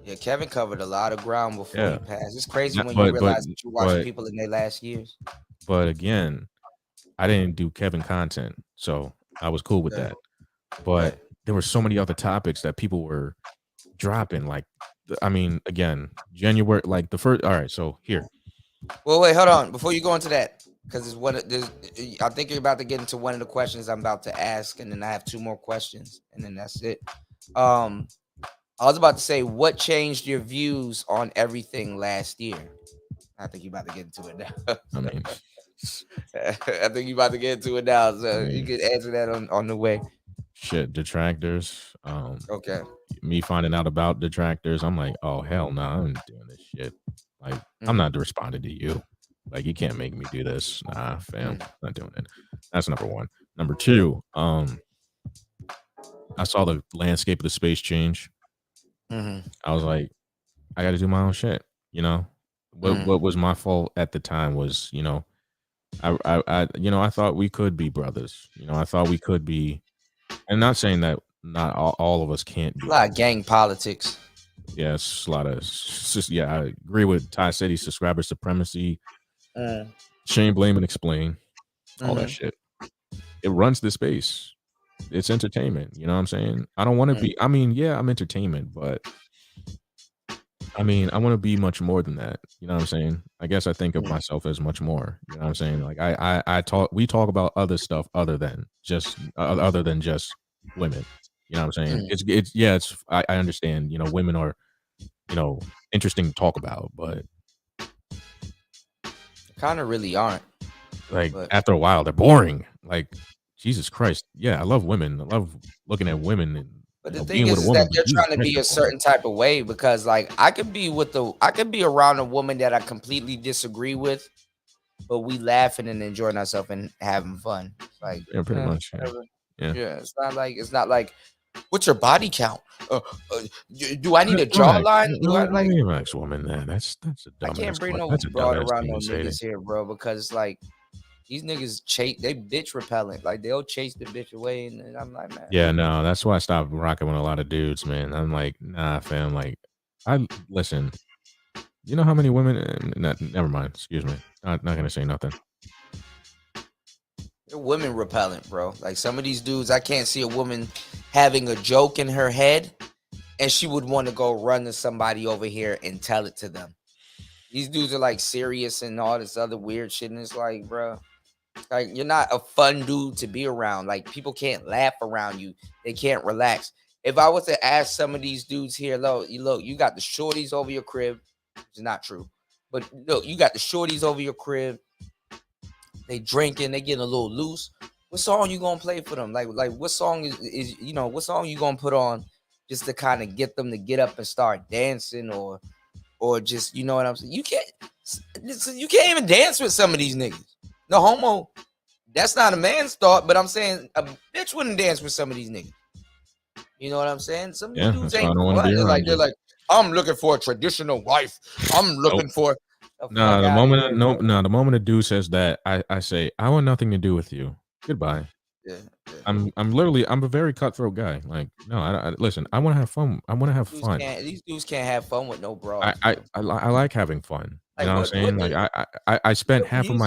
Yeah, Kevin covered a lot of ground before he passed. It's crazy when But- you realize but- that you're watching but- people in their last years. But again, I didn't do Kevin content, so I was cool with that. But there were so many other topics that people were dropping. Like, I mean, again, January, like the first. All right, so here. Well, wait, hold on. Before you go into that, because I think you're about to get into one of the questions I'm about to ask, and then I have two more questions, and then that's it. I was about to say, what changed your views on everything last year? I think you're about to get into it now. I mean, I think you're about to get into it now, so you can answer that on the way. Shit, detractors. Okay. Me finding out about detractors, I'm like, oh hell no, I'm doing this shit. Like, I'm not responding to you. Like, you can't make me do this. Nah, fam, not doing it. That's number one. Number two, I saw the landscape of the space change. I was like, I got to do my own shit. You know, what was my fault at the time was, I thought we could be brothers. I thought we could be. I'm not saying that not all of us can't be. A lot of gang politics. Yes, a lot of. Yeah, I agree with Ty City, subscriber supremacy, shame, blame, and explain. All that shit. It runs the space. It's entertainment. You know what I'm saying? I don't want to be. I mean, yeah, I'm entertainment, but I mean, I want to be much more than that. You know what I'm saying? I guess I think of Mm. myself as much more. You know what I'm saying? Like we talk about other stuff other than just women. You know what I'm saying? Mm. I understand. You know, women are, interesting to talk about, but Kind of really aren't. like But after a while, they're boring. Like Jesus Christ, yeah, I love women. I love looking at women and But the thing being with a is that woman. But they're Jesus trying to Christ, be they're a boring. certain type of way because, like, I could be around a woman that I completely disagree with, but we laughing and enjoying ourselves and having fun. It's like, Yeah, pretty much. Yeah. whatever. Yeah. Yeah, it's not like, what's your body count? Do I need a Relax. jawline? Do I like? Relax, woman. That's the I dumbest. can't bring no That's a broad dumbass around thing no to say. niggas here, bro, because like these niggas they bitch repellent. Like they'll chase the bitch away, and I'm like, man. Yeah, no, that's why I stopped rocking with a lot of dudes, man. I'm like, nah, fam. Like, I listen. You know how many women? Never mind. Excuse me. Not gonna say nothing. They're women repellent, bro. Like some of these dudes, I can't see a woman having a joke in her head and she would want to go run to somebody over here and tell it to them. These dudes are like serious and all this other weird shit. And it's like, bro, like you're not a fun dude to be around. Like people can't laugh around you. They can't relax. If I was to ask some of these dudes here, look, you got the shorties over your crib. It's not true. But look, you got the shorties over your crib. They drinking, they getting a little loose. What song you gonna play for them? Like what song is what song you gonna put on just to kind of get them to get up and start dancing or just, you know what I'm saying? You can't even dance with some of these niggas. No homo. That's not a man's thought, but I'm saying a bitch wouldn't dance with some of these niggas. You know what I'm saying? Some of these dudes that's why I ain't don't want to be around they're like, I'm looking for a traditional wife. I'm looking for No, the moment a dude says that, I say, I want nothing to do with you. Goodbye. Yeah. I'm a very cutthroat guy. Like, no, I listen. I want to have fun. I want to have fun. These dudes can't have fun with no broads. I like having fun. You know what I'm saying? Like, I spent half of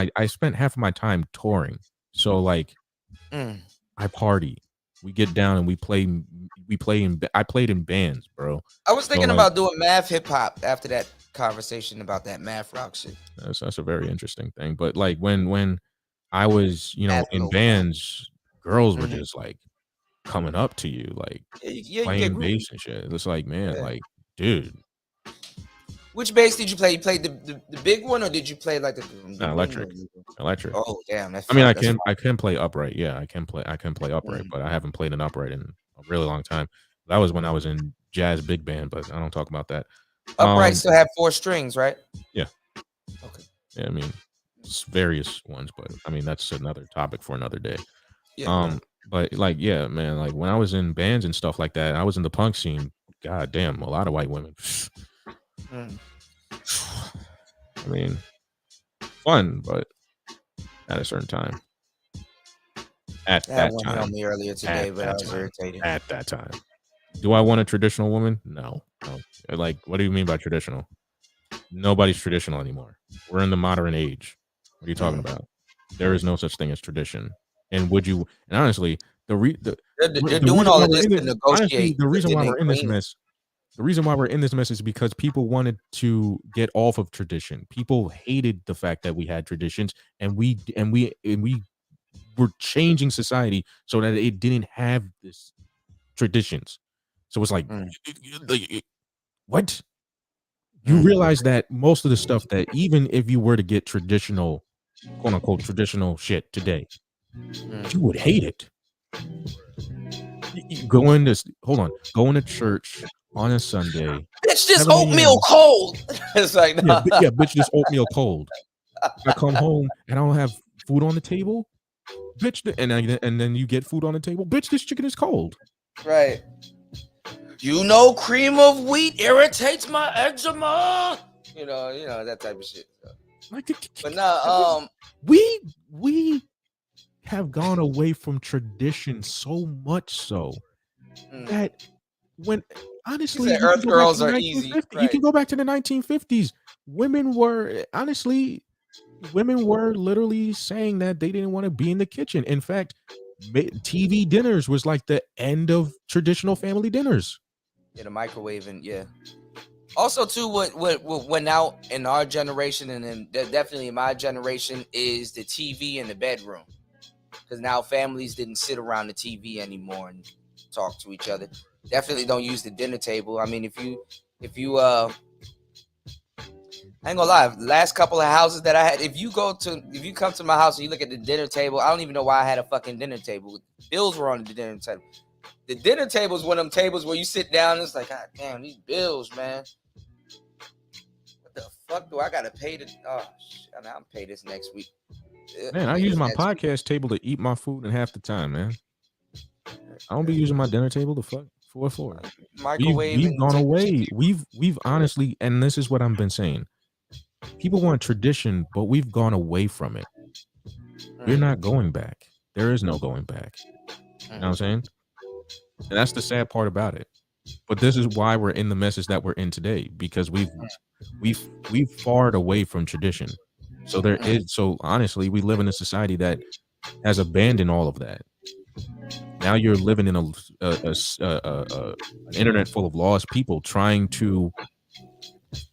my time touring. So like, I party. We get down and we play. I played in bands, bro. I was thinking about doing math hip hop after that conversation about that math rock shit. That's a very interesting thing. But like when I was, in bands, girls were just like coming up to you, like playing bass and shit. It's like, man, like, dude. Which bass did you play? You played the big one, or did you play like the electric? Oh damn! I can play upright. Yeah, I can play upright, but I haven't played an upright in a really long time. That was when I was in jazz big band, but I don't talk about that. Upright still have 4 strings, right? Yeah. Okay. Yeah, I mean, various ones, but I mean that's another topic for another day. Yeah. But like, yeah, man, like when I was in bands and stuff like that, I was in the punk scene. God damn, a lot of white women. I mean, fun, but at a certain time. At that one time. helped me earlier today, but I was irritated. At that time. Do I want a traditional woman? No. Like, what do you mean by traditional? Nobody's traditional anymore. We're in the modern age. What are you talking about? There is no such thing as tradition. And honestly, the reason why we're in this mess is because people wanted to get off of tradition. People hated the fact that we had traditions, and we were changing society so that it didn't have this traditions. So it's like, what? You realize that most of the stuff that even if you were to get traditional, quote unquote, traditional shit today, you would hate it. Going to church on a Sunday. Bitch, this oatmeal cold. It's like, nah. yeah, bitch, this oatmeal cold. I come home and I don't have food on the table, bitch, and then you get food on the table, bitch, this chicken is cold. Right. Cream of wheat irritates my eczema. You know that type of shit. But now, we have gone away from tradition so much so that when honestly, Earth girls are easy. Right. You can go back to the 1950s. Women were literally saying that they didn't want to be in the kitchen. In fact, TV dinners was like the end of traditional family dinners. Yeah, the microwave and yeah. Also, too, what went out in our generation and then definitely in my generation is the TV in the bedroom. Because now families didn't sit around the TV anymore and talk to each other. Definitely don't use the dinner table. I mean, if you I ain't gonna lie, the last couple of houses that I had, if you come to my house and you look at the dinner table, I don't even know why I had a fucking dinner table. Bills were on the dinner table. The dinner table is one of them tables where you sit down and it's like, God damn, these bills, man. What the fuck do I gotta pay to? Oh, shit, I mean, I'll pay this next week. Man, I use my podcast table to eat my food in half the time, man. I don't be using my dinner table to fuck for. We've gone away. We've honestly, and this is what I've been saying. People want tradition, but we've gone away from it. We're not going back. There is no going back. You know what I'm saying? And that's the sad part about it. But this is why we're in the message that we're in today, because we've fared away from tradition. So honestly, we live in a society that has abandoned all of that. Now you're living in an internet full of lost people trying to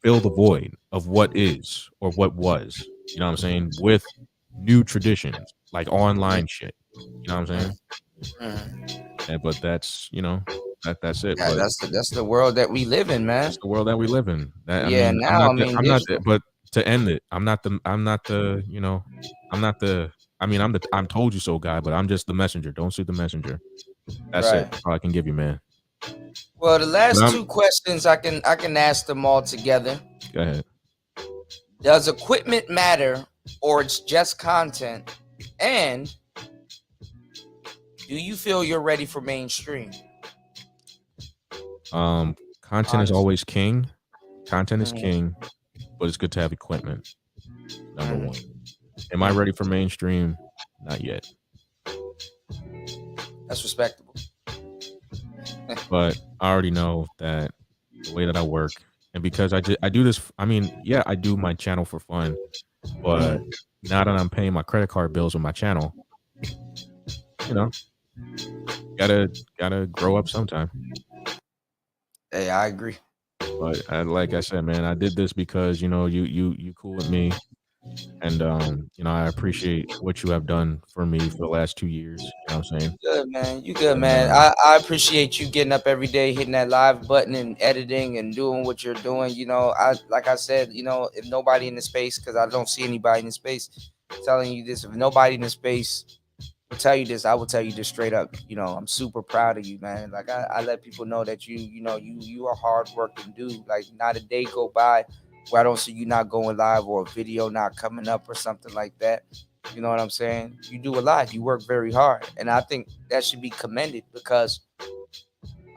fill the void of what is or what was. You know what I'm saying? With new traditions like online shit. You know what I'm saying? Yeah, but that's that's it. Yeah, but that's the world that we live in, man. That's the world that we live in. I'm I'm told you so guy, but I'm just the messenger. Don't shoot the messenger. That's Right. it. That's all I can give you, man. Well, the last two questions I can ask them all together. Go ahead. Does equipment matter, or it's just content? And do you feel you're ready for mainstream? Content is always king. Content is king, but it's good to have equipment. Number one. Am I ready for mainstream? Not yet. That's respectable. But I already know that the way that I work, and because I do this, I mean, yeah, I do my channel for fun, but now that I'm paying my credit card bills with my channel, gotta grow up sometime. Hey, I agree. But like I said, man, I did this because you cool with me, and I appreciate what you have done for me for the last 2 years. You know what I'm saying? Good, man. You good, man. I appreciate you getting up every day, hitting that live button and editing and doing what you're doing. Like I said, if nobody in the space, because I don't see anybody in the space telling you this, if nobody in the space will tell you this, I will tell you this straight up. I'm super proud of you, man. Like I let people know that you are hard working dude. Like not a day go by where I don't see you not going live or a video not coming up or something like that. You know what I'm saying? You do a lot. You work very hard. And I think that should be commended, because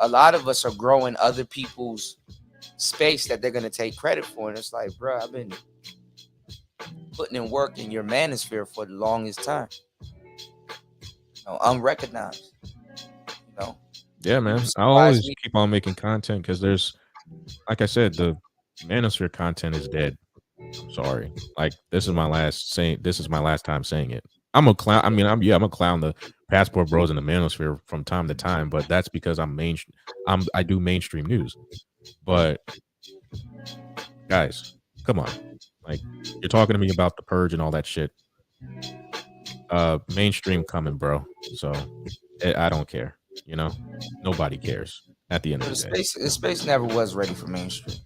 a lot of us are growing other people's space that they're going to take credit for. And it's like, bro, I've been putting in work in your manosphere for the longest time. Unrecognized. Yeah, man. I'll always keep on making content because there's, like I said, the manosphere content is dead. I'm sorry. Like this is my last time saying it. I'm a clown. I mean, I'm a clown the Passport Bros in the manosphere from time to time, but that's because I do mainstream news. But guys, come on. Like you're talking to me about the purge and all that shit. Mainstream coming, bro. So I don't care. Nobody cares at the end of the day. Space never was ready for mainstream.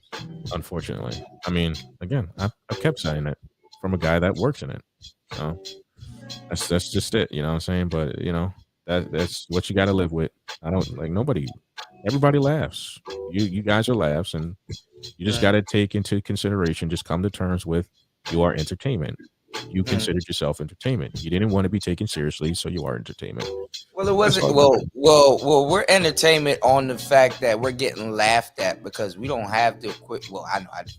Unfortunately. I mean, again, I've kept saying it from a guy that works in it. That's just it. You know what I'm saying? But that's what you got to live with. I don't like nobody. Everybody laughs. You guys are laughs, and you just got to take into consideration. Just come to terms with you are entertainment. You considered yourself entertainment. You didn't want to be taken seriously, so you are entertainment. Well, it wasn't. Well, we're entertainment on the fact that we're getting laughed at because we don't have the equipment. Well, I know I do,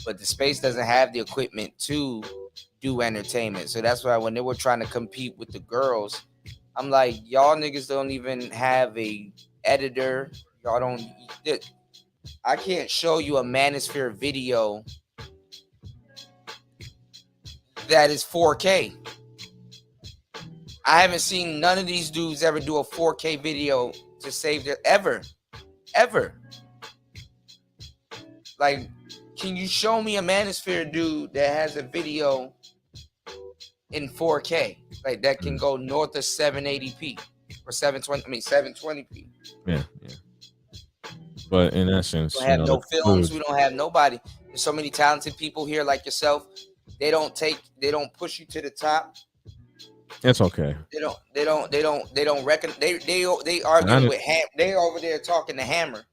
but the space doesn't have the equipment to do entertainment. So that's why when they were trying to compete with the girls, I'm like, y'all niggas don't even have a editor. Y'all don't. I can't show you a Manosphere video that is 4K. I haven't seen none of these dudes ever do a 4K video to save their ever. Like, can you show me a Manosphere dude that has a video in 4K, like that can go north of 780p or 720? I mean 720p. Yeah, yeah. But in essence, We don't have to no films. We don't have nobody. There's so many talented people here like yourself. They don't push you to the top. it's okay. They don't reckon. They arguing with They over there talking to Hammer.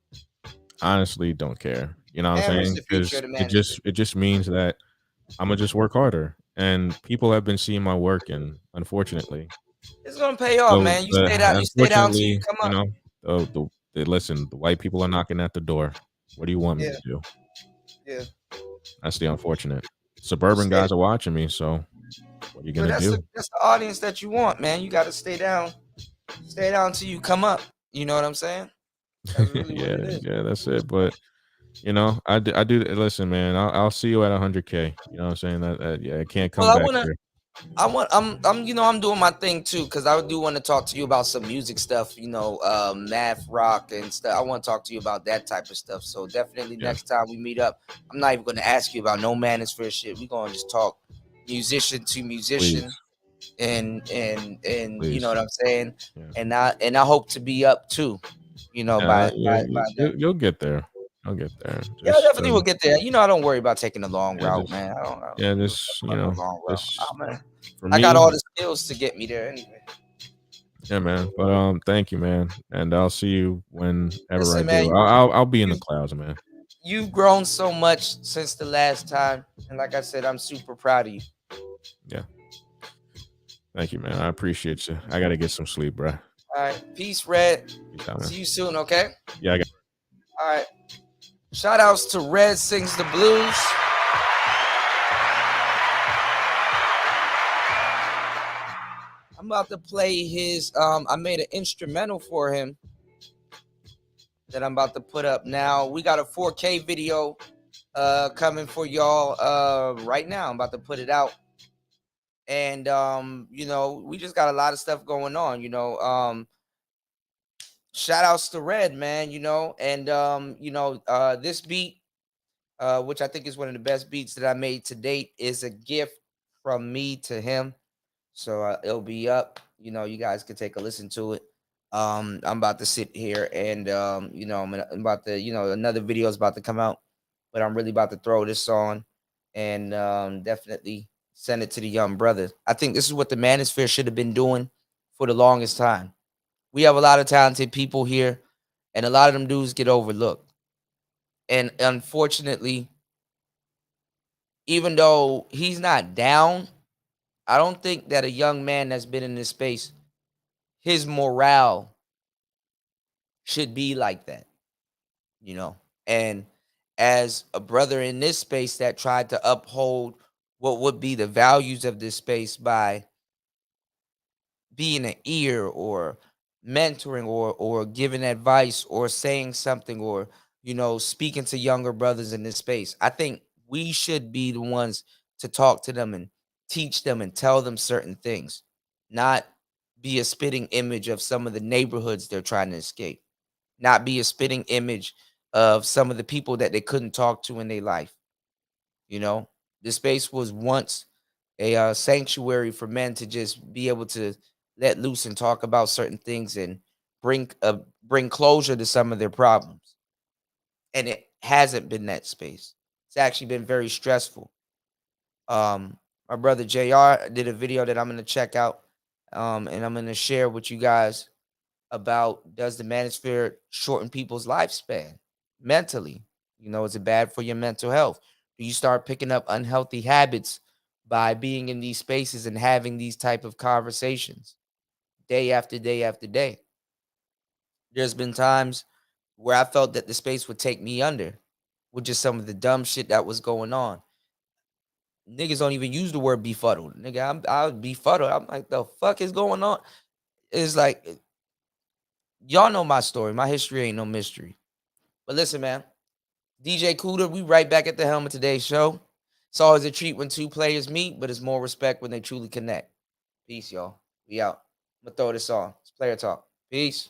Honestly, don't care. You know what I'm Hammer's saying? the future Because of the it just means that I'm gonna just work harder, and people have been seeing my work, and unfortunately, It's gonna pay off, so man. You stay down. You stay down till you unfortunately, come up. listen, the white people are knocking at the door. What do you want me Yeah, to do? yeah. That's the unfortunate. Suburban guys are watching me, so what are you But gonna do? that's the audience that you want, man. You got to stay down till you come up. You know what I'm saying? That's really what it is. Yeah, that's it. But I do. Listen, man, I'll see you at 100K. You know what I'm saying? Yeah, I can't come Well, back here. I'm doing my thing too, because I do want to talk to you about some music stuff, math rock and stuff. I want to talk to you about that type of stuff. So definitely next time we meet up, I'm not even going to ask you about no Manosphere shit. We're going to just talk musician to musician. Please. and Please. you know what I'm saying? Yeah. And I hope to be up too, by then. You'll get there. I'll get there. Yeah, I definitely will get there. I don't worry about taking the long route, man. I don't This, about no long route. for I me, got all the skills to get me there anyway. Yeah, man. But thank you, man, and I'll see you whenever Listen, I man, do. I'll be in the clouds, man. You've grown so much since the last time, and like I said, I'm super proud of you. Yeah. Thank you, man. I appreciate you. I gotta get some sleep, bro. All right, peace, Red. Peace out, man. See you soon, okay? Yeah, I got. All right. Shout outs to Red Sings the Blues. I'm about to play his I made an instrumental for him that I'm about to put up now. We got a 4K video coming for y'all right now. I'm about to put it out. And we just got a lot of stuff going on, shout outs to Red, man, and this beat, which I think is one of the best beats that I made to date, is a gift from me to him. So it'll be up. You guys can take a listen to it. I'm about to sit here and I'm about to, another video is about to come out, but I'm really about to throw this on and definitely send it to the young brother. I think this is what the Manosphere should have been doing for the longest time. We have a lot of talented people here, and a lot of them dudes get overlooked. And unfortunately, even though he's not down, I don't think that a young man that's been in this space, his morale should be like that. And as a brother in this space that tried to uphold what would be the values of this space by being an ear or mentoring or giving advice or saying something or speaking to younger brothers in this space, I think we should be the ones to talk to them and teach them and tell them certain things, not be a spitting image of some of the neighborhoods they're trying to escape, not be a spitting image of some of the people that they couldn't talk to in their life. This space was once a sanctuary for men to just be able to let loose and talk about certain things and bring closure to some of their problems. And it hasn't been that space. It's actually been very stressful. My brother JR did a video that I'm going to check out, and I'm going to share with you guys about, does the Manosphere shorten people's lifespan mentally? Is it bad for your mental health? Do you start picking up unhealthy habits by being in these spaces and having these type of conversations day after day after day? There's been times where I felt that the space would take me under with just some of the dumb shit that was going on. Niggas don't even use the word befuddled. Nigga, I was befuddled. I'm like, the fuck is going on? It's like, y'all know my story. My history ain't no mystery. But listen, man, DJ Kuda, we right back at the helm of today's show. It's always a treat when two players meet, but it's more respect when they truly connect. Peace, y'all. We out. I'm going to throw this on. It's Player Talk. Peace.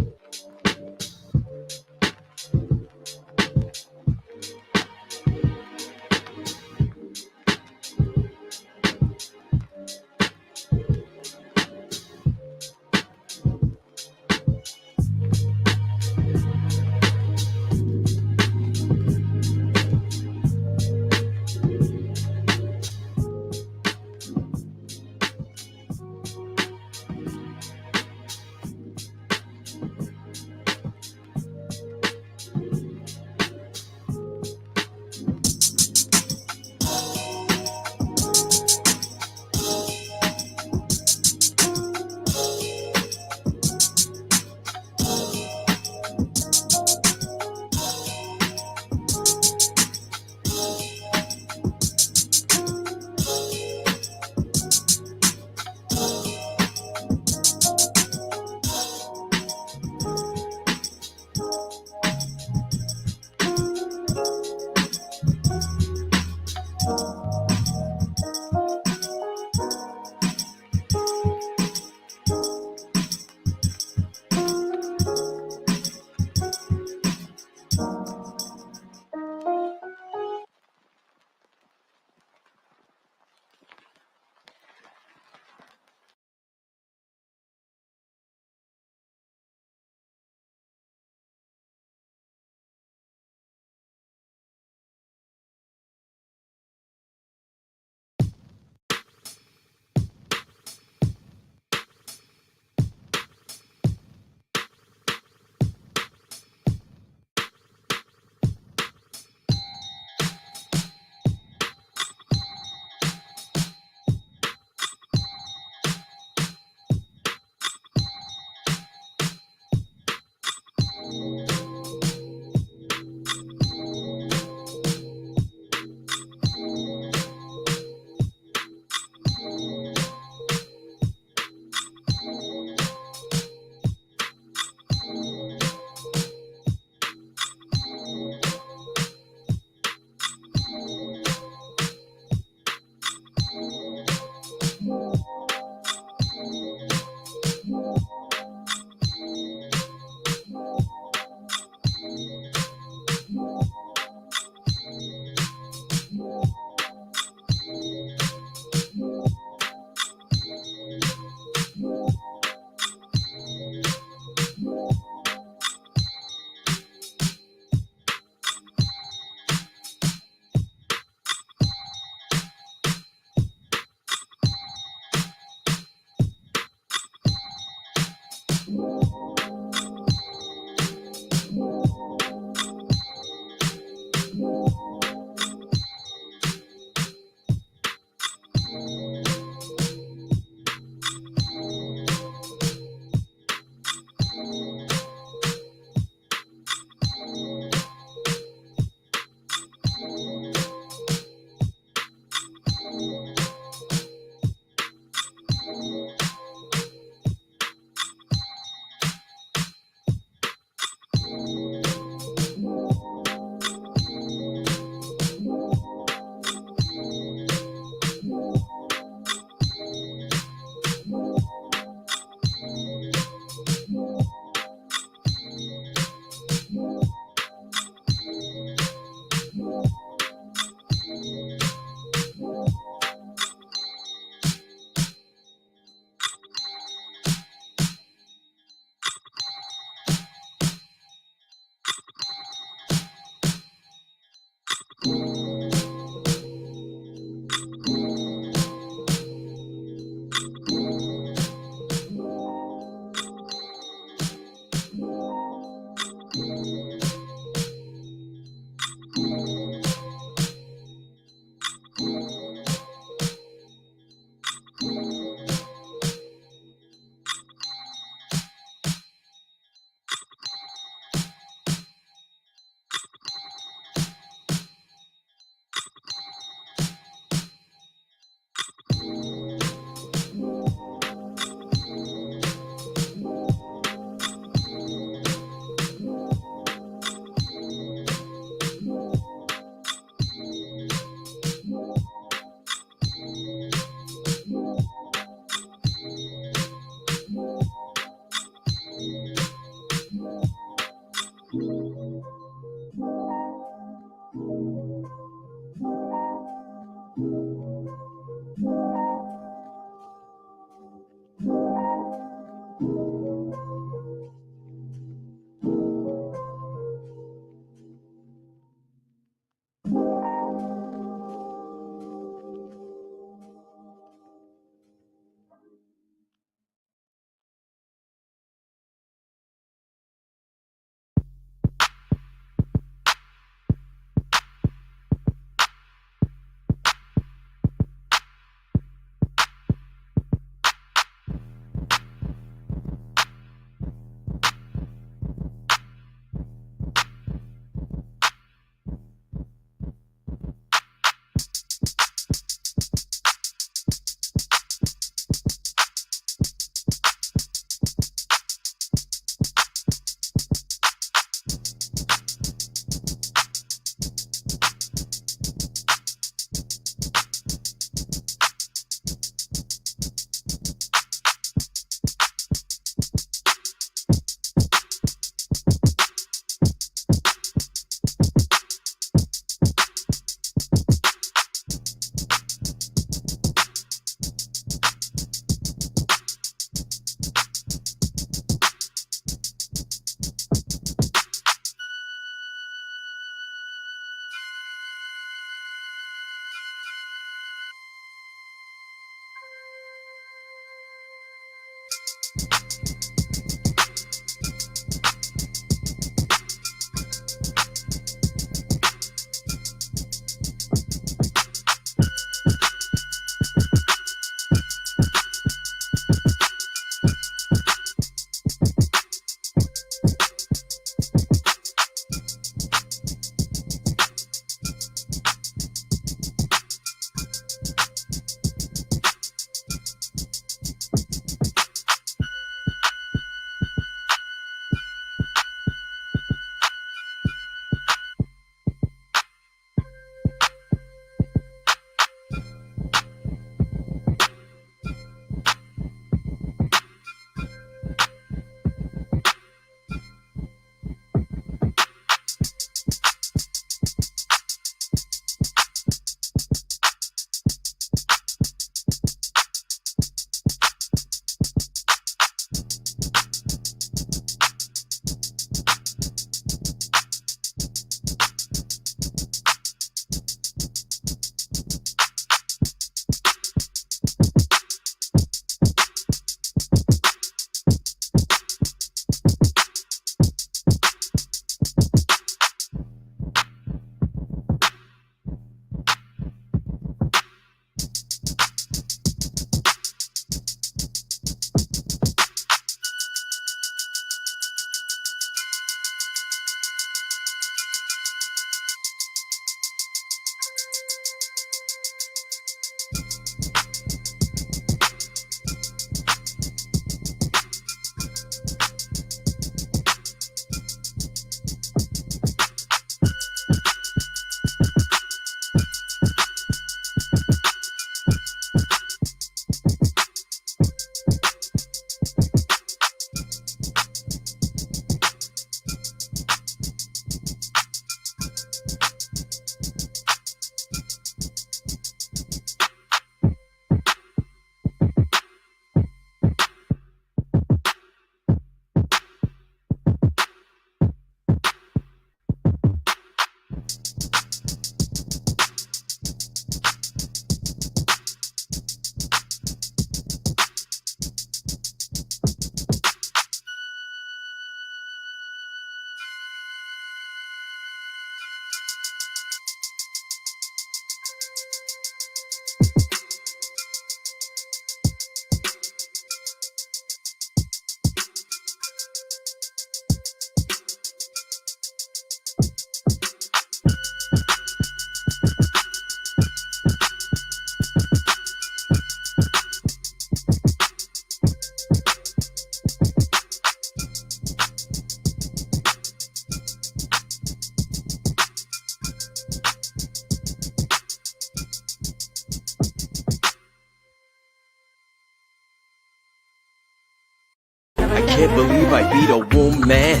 can't believe I beat a woman.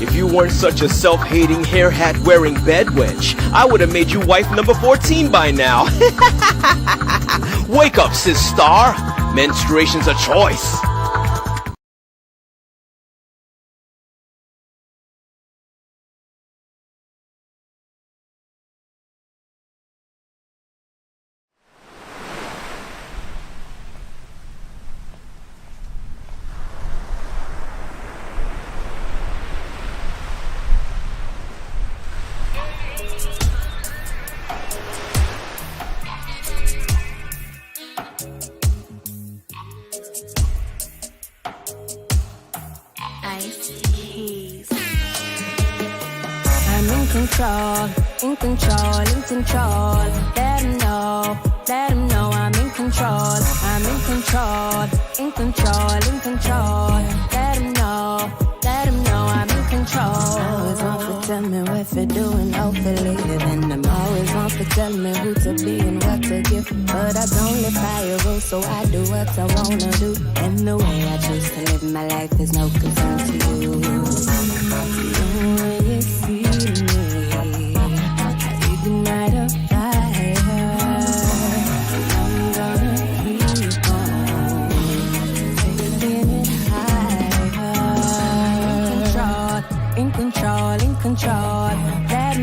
If you weren't such a self-hating, hair hat wearing bedwench, I would have made you wife number 14 by now. Wake up, sis star. Menstruation's a choice. I'm in control, in control, in control. Let him know I'm in control. I'm in control, in control, in control. Let him know I'm in control. Always want to tell me what to do and how to live. And I'm always want to tell me who to be and what to give. But I don't live by a rule, so I do what I wanna do. And the way I choose to live my life is no concern to you. When you see me, I ignite a fire. I'm gonna keep on taking it higher. In control, in control. Let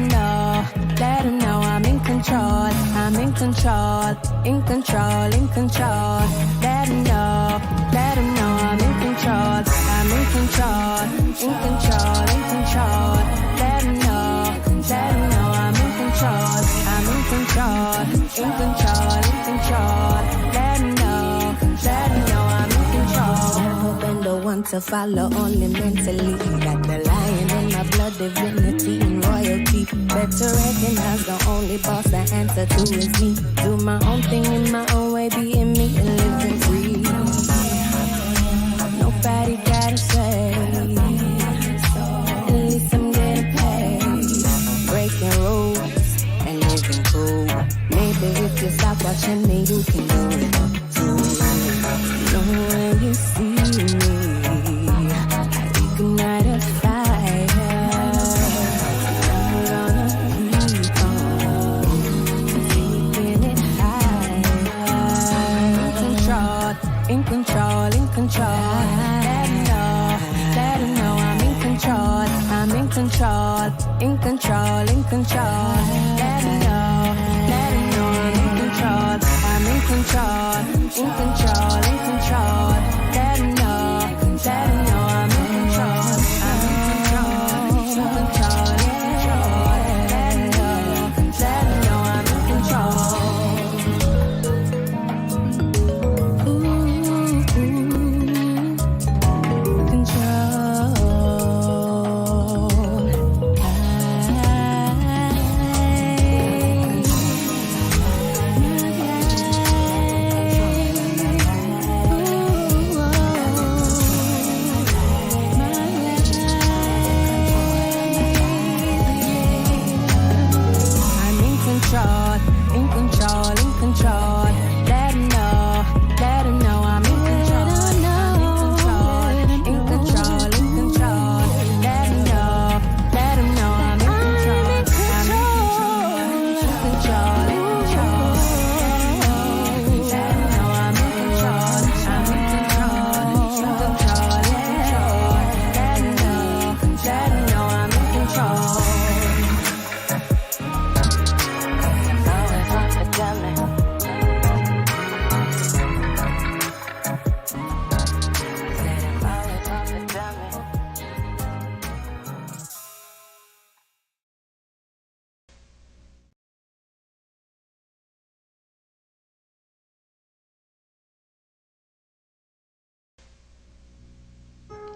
him know I'm in control. I'm in control, in control, in control. Let him know I'm in control. I'm in control, in control, in control. Let him know I'm in control. I'm in control, in control, in control. Let him know I'm in control. Never been the one to follow, only mentally. Got the lion in my blood, divinity and royalty. Better recognize the only boss I answer to is me. Do my own thing in my own way, being me and living free. Nobody gotta say, at least I'm getting paid. Breaking rules and living cool. Maybe if you stop watching me, you can do it too. When you see me, I ignite a fire. I'm gonna keep on taking it higher. In control, in control. Let him know I'm in control. I'm in control, in control, in control. Let him know I'm in control. I'm in control, in control, in control. Let him know I'm in control. I'm in control, in control, in control. Let him know I'm in control. In control, in control. Let him know I'm in control. I'm in control, in control, in control. Let him know I'm in control. I'm in control, in control. Let him know I'm in control. I'm in control, in control, in control. Let him know I'm in control.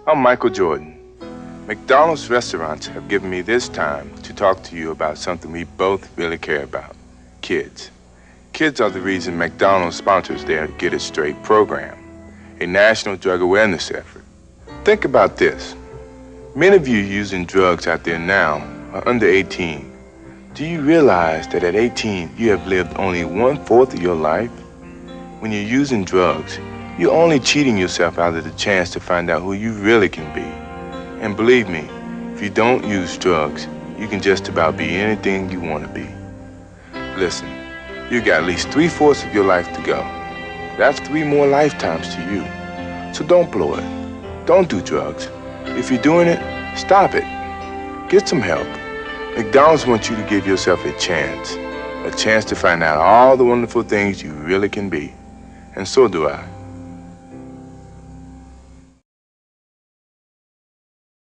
I'm Michael Jordan. McDonald's restaurants have given me this time to talk to you about something we both really care about, kids. Kids are the reason McDonald's sponsors their Get It Straight program, a national drug awareness effort. Think about this. Many of you using drugs out there now are under 18. Do you realize that at 18, you have lived only 1/4 of your life? When you're using drugs, you're only cheating yourself out of the chance to find out who you really can be. And believe me, if you don't use drugs, you can just about be anything you want to be. Listen, you got at least 3/4 of your life to go. That's 3 more lifetimes to you. So don't blow it. Don't do drugs. If you're doing it, stop it. Get some help. McDonald's wants you to give yourself a chance to find out all the wonderful things you really can be. And so do I.